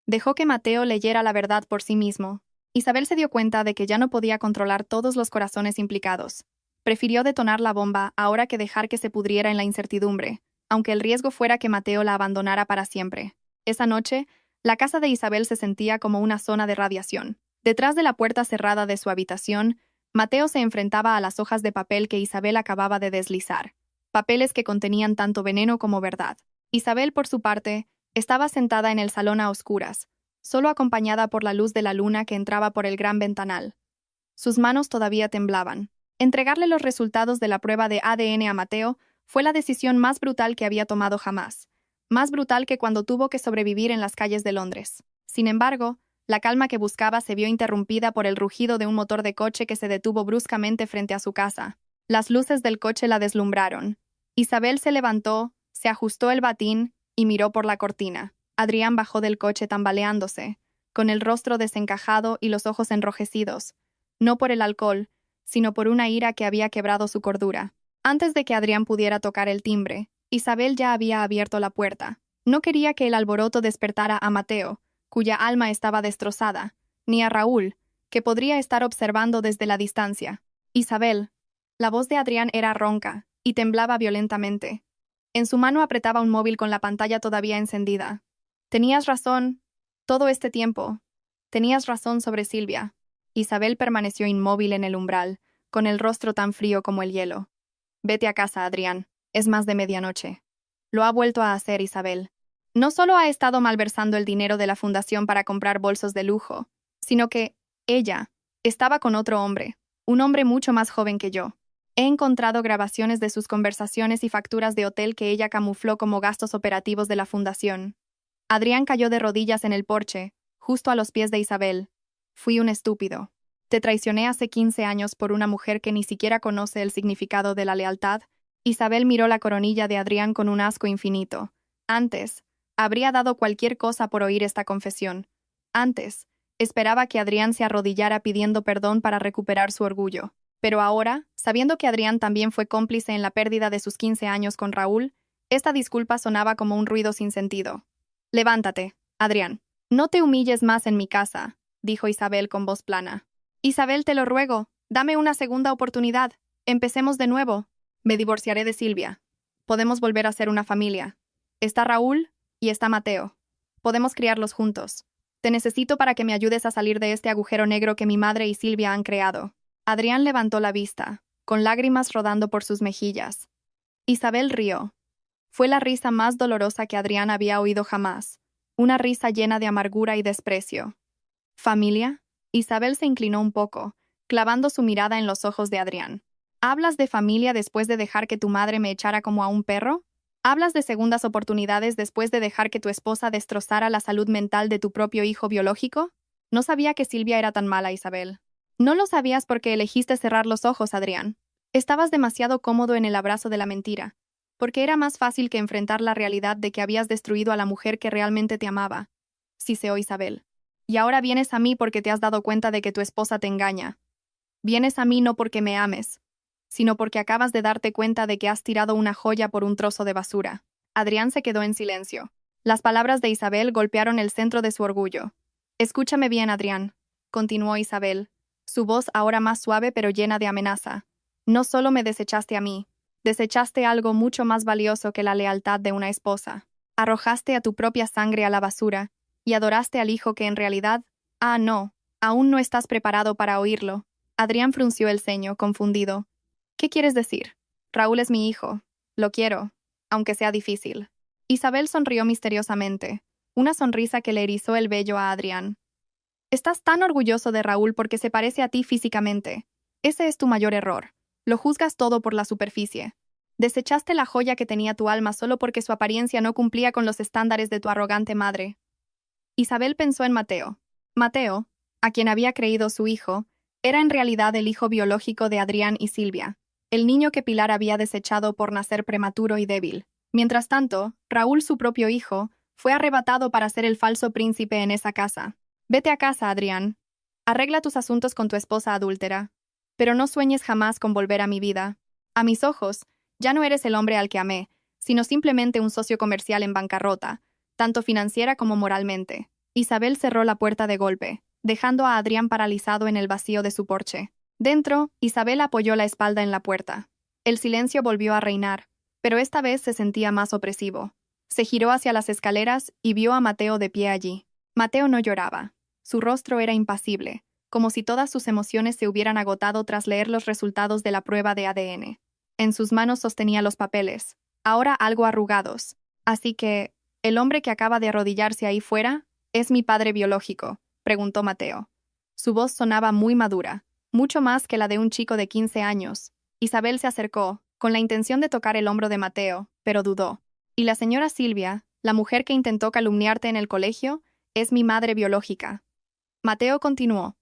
Dejó que Mateo leyera la verdad por sí mismo. Isabel se dio cuenta de que ya no podía controlar todos los corazones implicados. Prefirió detonar la bomba ahora que dejar que se pudriera en la incertidumbre, aunque el riesgo fuera que Mateo la abandonara para siempre. Esa noche, la casa de Isabel se sentía como una zona de radiación. Detrás de la puerta cerrada de su habitación, Mateo se enfrentaba a las hojas de papel que Isabel acababa de deslizar. Papeles que contenían tanto veneno como verdad. Isabel, por su parte, estaba sentada en el salón a oscuras, solo acompañada por la luz de la luna que entraba por el gran ventanal. Sus manos todavía temblaban. Entregarle los resultados de la prueba de ADN a Mateo fue la decisión más brutal que había tomado jamás, más brutal que cuando tuvo que sobrevivir en las calles de Londres. Sin embargo, la calma que buscaba se vio interrumpida por el rugido de un motor de coche que se detuvo bruscamente frente a su casa. Las luces del coche la deslumbraron. Isabel se levantó, se ajustó el batín y miró por la cortina. Adrián bajó del coche tambaleándose, con el rostro desencajado y los ojos enrojecidos, no por el alcohol, sino por una ira que había quebrado su cordura. Antes de que Adrián pudiera tocar el timbre, Isabel ya había abierto la puerta. No quería que el alboroto despertara a Mateo, cuya alma estaba destrozada, ni a Raúl, que podría estar observando desde la distancia. Isabel. La voz de Adrián era ronca, y temblaba violentamente. En su mano apretaba un móvil con la pantalla todavía encendida. Tenías razón. Todo este tiempo. Tenías razón sobre Silvia. Isabel permaneció inmóvil en el umbral, con el rostro tan frío como el hielo. Vete a casa, Adrián. Es más de medianoche. Lo ha vuelto a hacer Isabel. No solo ha estado malversando el dinero de la fundación para comprar bolsos de lujo, sino que ella estaba con otro hombre, un hombre mucho más joven que yo. He encontrado grabaciones de sus conversaciones y facturas de hotel que ella camufló como gastos operativos de la fundación. Adrián cayó de rodillas en el porche, justo a los pies de Isabel. Fui un estúpido. Te traicioné hace 15 años por una mujer que ni siquiera conoce el significado de la lealtad. Isabel miró la coronilla de Adrián con un asco infinito. Antes, habría dado cualquier cosa por oír esta confesión. Antes, esperaba que Adrián se arrodillara pidiendo perdón para recuperar su orgullo. Pero ahora, sabiendo que Adrián también fue cómplice en la pérdida de sus 15 años con Raúl, esta disculpa sonaba como un ruido sin sentido. Levántate, Adrián. No te humilles más en mi casa. dijo Isabel con voz plana. Isabel, te lo ruego, dame una segunda oportunidad. Empecemos de nuevo. Me divorciaré de Silvia. Podemos volver a ser una familia. Está Raúl y está Mateo. Podemos criarlos juntos. Te necesito para que me ayudes a salir de este agujero negro que mi madre y Silvia han creado. Adrián levantó la vista, con lágrimas rodando por sus mejillas. Isabel rió. Fue la risa más dolorosa que Adrián había oído jamás, una risa llena de amargura y desprecio. ¿Familia? Isabel se inclinó un poco, clavando su mirada en los ojos de Adrián. ¿Hablas de familia después de dejar que tu madre me echara como a un perro? ¿Hablas de segundas oportunidades después de dejar que tu esposa destrozara la salud mental de tu propio hijo biológico? No sabía que Silvia era tan mala, Isabel. No lo sabías porque elegiste cerrar los ojos, Adrián. Estabas demasiado cómodo en el abrazo de la mentira, porque era más fácil que enfrentar la realidad de que habías destruido a la mujer que realmente te amaba. Siseó Isabel. Y ahora vienes a mí porque te has dado cuenta de que tu esposa te engaña. Vienes a mí no porque me ames, sino porque acabas de darte cuenta de que has tirado una joya por un trozo de basura. Adrián se quedó en silencio. Las palabras de Isabel golpearon el centro de su orgullo. Escúchame bien, Adrián, continuó Isabel, su voz ahora más suave pero llena de amenaza. No solo me desechaste a mí, desechaste algo mucho más valioso que la lealtad de una esposa. Arrojaste a tu propia sangre a la basura y adoraste al hijo que en realidad, no, aún no estás preparado para oírlo. Adrián frunció el ceño, confundido. ¿Qué quieres decir? Raúl es mi hijo. Lo quiero, aunque sea difícil. Isabel sonrió misteriosamente, una sonrisa que le erizó el vello a Adrián. Estás tan orgulloso de Raúl porque se parece a ti físicamente. Ese es tu mayor error. Lo juzgas todo por la superficie. Desechaste la joya que tenía tu alma solo porque su apariencia no cumplía con los estándares de tu arrogante madre. Isabel pensó en Mateo. Mateo, a quien había creído su hijo, era en realidad el hijo biológico de Adrián y Silvia, el niño que Pilar había desechado por nacer prematuro y débil. Mientras tanto, Raúl, su propio hijo, fue arrebatado para ser el falso príncipe en esa casa. Vete a casa, Adrián. Arregla tus asuntos con tu esposa adúltera. Pero no sueñes jamás con volver a mi vida. A mis ojos, ya no eres el hombre al que amé, sino simplemente un socio comercial en bancarrota, tanto financiera como moralmente. Isabel cerró la puerta de golpe, dejando a Adrián paralizado en el vacío de su porche. Dentro, Isabel apoyó la espalda en la puerta. El silencio volvió a reinar, pero esta vez se sentía más opresivo. Se giró hacia las escaleras y vio a Mateo de pie allí. Mateo no lloraba. Su rostro era impasible, como si todas sus emociones se hubieran agotado tras leer los resultados de la prueba de ADN. En sus manos sostenía los papeles, ahora algo arrugados. Así que, ¿el hombre que acaba de arrodillarse ahí fuera es mi padre biológico?, preguntó Mateo. Su voz sonaba muy madura, mucho más que la de un chico de 15 años. Isabel se acercó, con la intención de tocar el hombro de Mateo, pero dudó. Y la señora Silvia, la mujer que intentó calumniarte en el colegio, es mi madre biológica. Mateo continuó.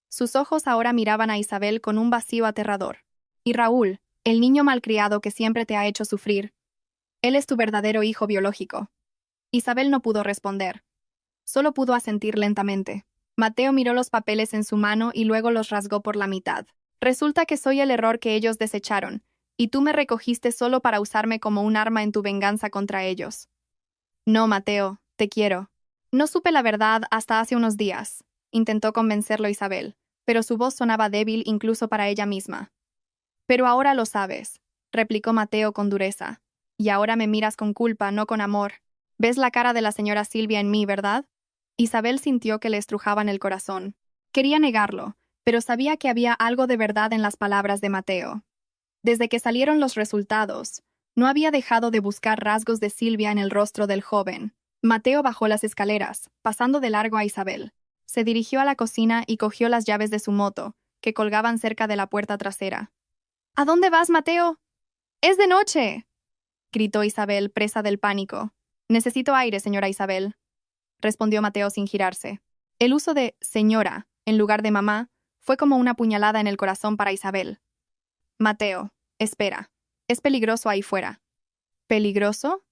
Sus ojos ahora miraban a Isabel con un vacío aterrador. Y Raúl, el niño malcriado que siempre te ha hecho sufrir. Él es tu verdadero hijo biológico. Isabel no pudo responder. Solo pudo asentir lentamente. Mateo miró los papeles en su mano y luego los rasgó por la mitad. Resulta que soy el error que ellos desecharon, y tú me recogiste solo para usarme como un arma en tu venganza contra ellos. No, Mateo, te quiero. No supe la verdad hasta hace unos días, intentó convencerlo Isabel, pero su voz sonaba débil incluso para ella misma. Pero ahora lo sabes, replicó Mateo con dureza. Y ahora me miras con culpa, no con amor. ¿Ves la cara de la señora Silvia en mí, verdad? Isabel sintió que le estrujaban el corazón. Quería negarlo, pero sabía que había algo de verdad en las palabras de Mateo. Desde que salieron los resultados, no había dejado de buscar rasgos de Silvia en el rostro del joven. Mateo bajó las escaleras, pasando de largo a Isabel. Se dirigió a la cocina y cogió las llaves de su moto, que colgaban cerca de la puerta trasera. ¿A dónde vas, Mateo? ¡Es de noche!, gritó Isabel, presa del pánico. Necesito aire, señora Isabel, respondió Mateo sin girarse. El uso de señora, en lugar de mamá, fue como una puñalada en el corazón para Isabel. Mateo, espera. Es peligroso ahí fuera. ¿Peligroso?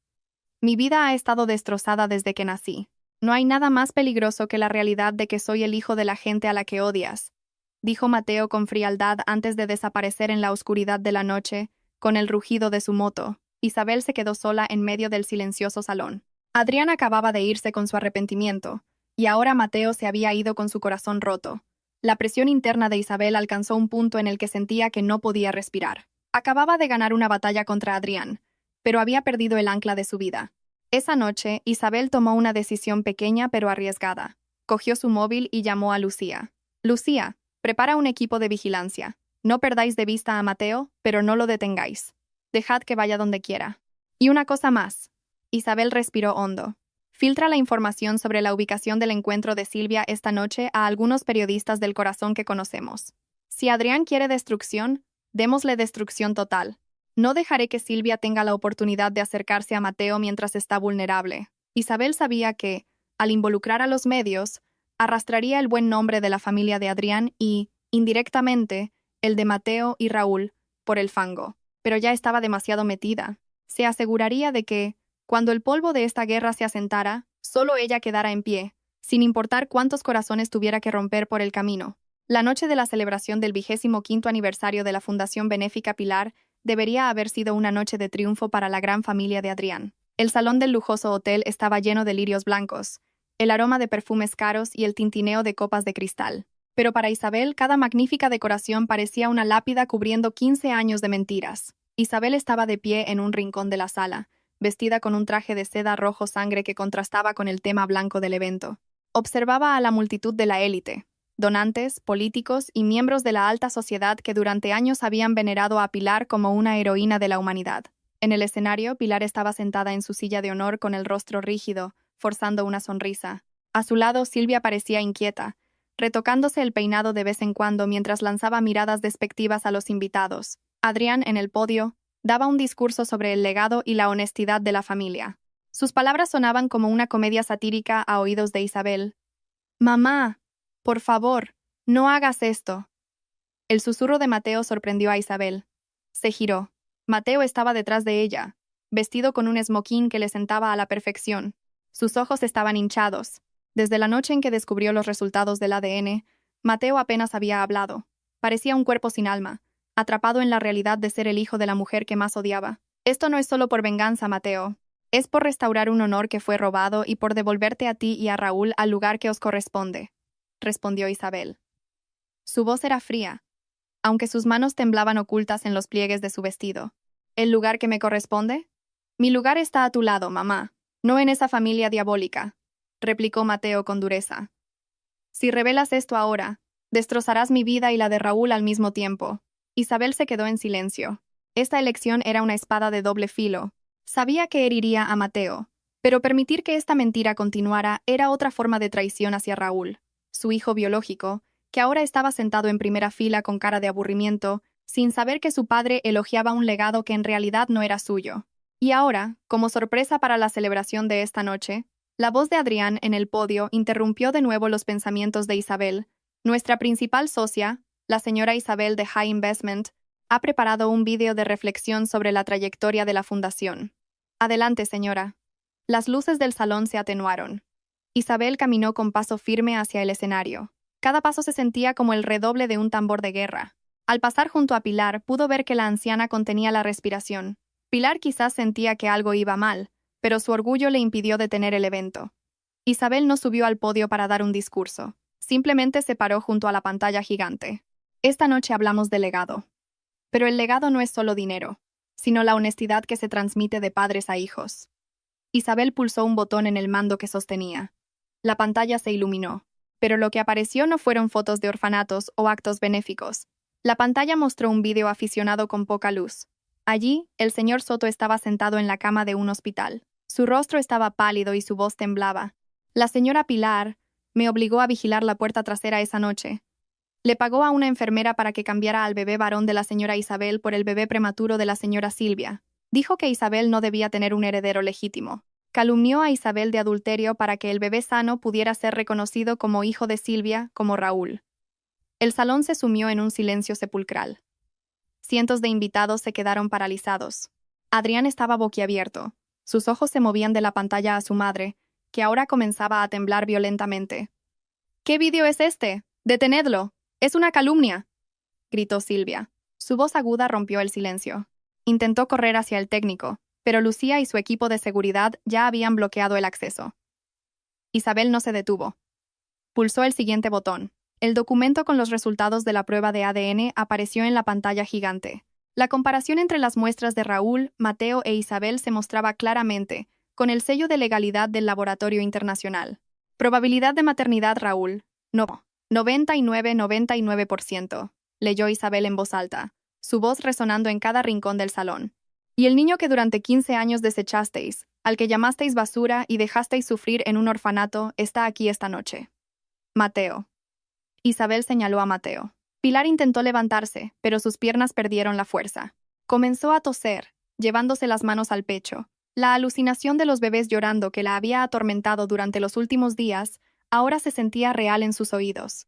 Mi vida ha estado destrozada desde que nací. No hay nada más peligroso que la realidad de que soy el hijo de la gente a la que odias, dijo Mateo con frialdad antes de desaparecer en la oscuridad de la noche, con el rugido de su moto. Isabel se quedó sola en medio del silencioso salón. Adrián acababa de irse con su arrepentimiento, y ahora Mateo se había ido con su corazón roto. La presión interna de Isabel alcanzó un punto en el que sentía que no podía respirar. Acababa de ganar una batalla contra Adrián, pero había perdido el ancla de su vida. Esa noche, Isabel tomó una decisión pequeña pero arriesgada. Cogió su móvil y llamó a Lucía. Lucía, prepara un equipo de vigilancia. No perdáis de vista a Mateo, pero no lo detengáis. Dejad que vaya donde quiera. Y una cosa más. Isabel respiró hondo. Filtra la información sobre la ubicación del encuentro de Silvia esta noche a algunos periodistas del corazón que conocemos. Si Adrián quiere destrucción, démosle destrucción total. No dejaré que Silvia tenga la oportunidad de acercarse a Mateo mientras está vulnerable. Isabel sabía que, al involucrar a los medios, arrastraría el buen nombre de la familia de Adrián y, indirectamente, el de Mateo y Raúl, por el fango. Pero ya estaba demasiado metida. Se aseguraría de que, cuando el polvo de esta guerra se asentara, solo ella quedara en pie, sin importar cuántos corazones tuviera que romper por el camino. La noche de la celebración del 25º aniversario de la Fundación Benéfica Pilar debería haber sido una noche de triunfo para la gran familia de Adrián. El salón del lujoso hotel estaba lleno de lirios blancos, el aroma de perfumes caros y el tintineo de copas de cristal. Pero para Isabel, cada magnífica decoración parecía una lápida cubriendo 15 años de mentiras. Isabel estaba de pie en un rincón de la sala, vestida con un traje de seda rojo sangre que contrastaba con el tema blanco del evento. Observaba a la multitud de la élite, donantes, políticos y miembros de la alta sociedad que durante años habían venerado a Pilar como una heroína de la humanidad. En el escenario, Pilar estaba sentada en su silla de honor con el rostro rígido, forzando una sonrisa. A su lado, Silvia parecía inquieta, retocándose el peinado de vez en cuando mientras lanzaba miradas despectivas a los invitados. Adrián, en el podio, daba un discurso sobre el legado y la honestidad de la familia. Sus palabras sonaban como una comedia satírica a oídos de Isabel. «Mamá, por favor, no hagas esto». El susurro de Mateo sorprendió a Isabel. Se giró. Mateo estaba detrás de ella, vestido con un esmoquín que le sentaba a la perfección. Sus ojos estaban hinchados. Desde la noche en que descubrió los resultados del ADN, Mateo apenas había hablado. Parecía un cuerpo sin alma, atrapado en la realidad de ser el hijo de la mujer que más odiaba. «Esto no es solo por venganza, Mateo. Es por restaurar un honor que fue robado y por devolverte a ti y a Raúl al lugar que os corresponde», respondió Isabel. Su voz era fría, aunque sus manos temblaban ocultas en los pliegues de su vestido. «¿El lugar que me corresponde? Mi lugar está a tu lado, mamá, no en esa familia diabólica», replicó Mateo con dureza. «Si revelas esto ahora, destrozarás mi vida y la de Raúl al mismo tiempo». Isabel se quedó en silencio. Esta elección era una espada de doble filo. Sabía que heriría a Mateo, pero permitir que esta mentira continuara era otra forma de traición hacia Raúl, su hijo biológico, que ahora estaba sentado en primera fila con cara de aburrimiento, sin saber que su padre elogiaba un legado que en realidad no era suyo. Y ahora, como sorpresa para la celebración de esta noche, la voz de Adrián en el podio interrumpió de nuevo los pensamientos de Isabel. Nuestra principal socia, la señora Isabel de High Investment, ha preparado un vídeo de reflexión sobre la trayectoria de la fundación. Adelante, señora. Las luces del salón se atenuaron. Isabel caminó con paso firme hacia el escenario. Cada paso se sentía como el redoble de un tambor de guerra. Al pasar junto a Pilar, pudo ver que la anciana contenía la respiración. Pilar quizás sentía que algo iba mal, pero su orgullo le impidió detener el evento. Isabel no subió al podio para dar un discurso. Simplemente se paró junto a la pantalla gigante. Esta noche hablamos de legado. Pero el legado no es solo dinero, sino la honestidad que se transmite de padres a hijos. Isabel pulsó un botón en el mando que sostenía. La pantalla se iluminó, pero lo que apareció no fueron fotos de orfanatos o actos benéficos. La pantalla mostró un vídeo aficionado con poca luz. Allí, el señor Soto estaba sentado en la cama de un hospital. Su rostro estaba pálido y su voz temblaba. La señora Pilar me obligó a vigilar la puerta trasera esa noche. Le pagó a una enfermera para que cambiara al bebé varón de la señora Isabel por el bebé prematuro de la señora Silvia. Dijo que Isabel no debía tener un heredero legítimo. Calumnió a Isabel de adulterio para que el bebé sano pudiera ser reconocido como hijo de Silvia, como Raúl. El salón se sumió en un silencio sepulcral. Cientos de invitados se quedaron paralizados. Adrián estaba boquiabierto. Sus ojos se movían de la pantalla a su madre, que ahora comenzaba a temblar violentamente. «¿Qué vídeo es este? ¡Detenedlo! ¡Es una calumnia!», gritó Silvia. Su voz aguda rompió el silencio. Intentó correr hacia el técnico, pero Lucía y su equipo de seguridad ya habían bloqueado el acceso. Isabel no se detuvo. Pulsó el siguiente botón. El documento con los resultados de la prueba de ADN apareció en la pantalla gigante. La comparación entre las muestras de Raúl, Mateo e Isabel se mostraba claramente, con el sello de legalidad del Laboratorio Internacional. Probabilidad de maternidad Raúl. No. 99,99%, leyó Isabel en voz alta, su voz resonando en cada rincón del salón. Y el niño que durante 15 años desechasteis, al que llamasteis basura y dejasteis sufrir en un orfanato, está aquí esta noche. Mateo. Isabel señaló a Mateo. Pilar intentó levantarse, pero sus piernas perdieron la fuerza. Comenzó a toser, llevándose las manos al pecho. La alucinación de los bebés llorando que la había atormentado durante los últimos días ahora se sentía real en sus oídos.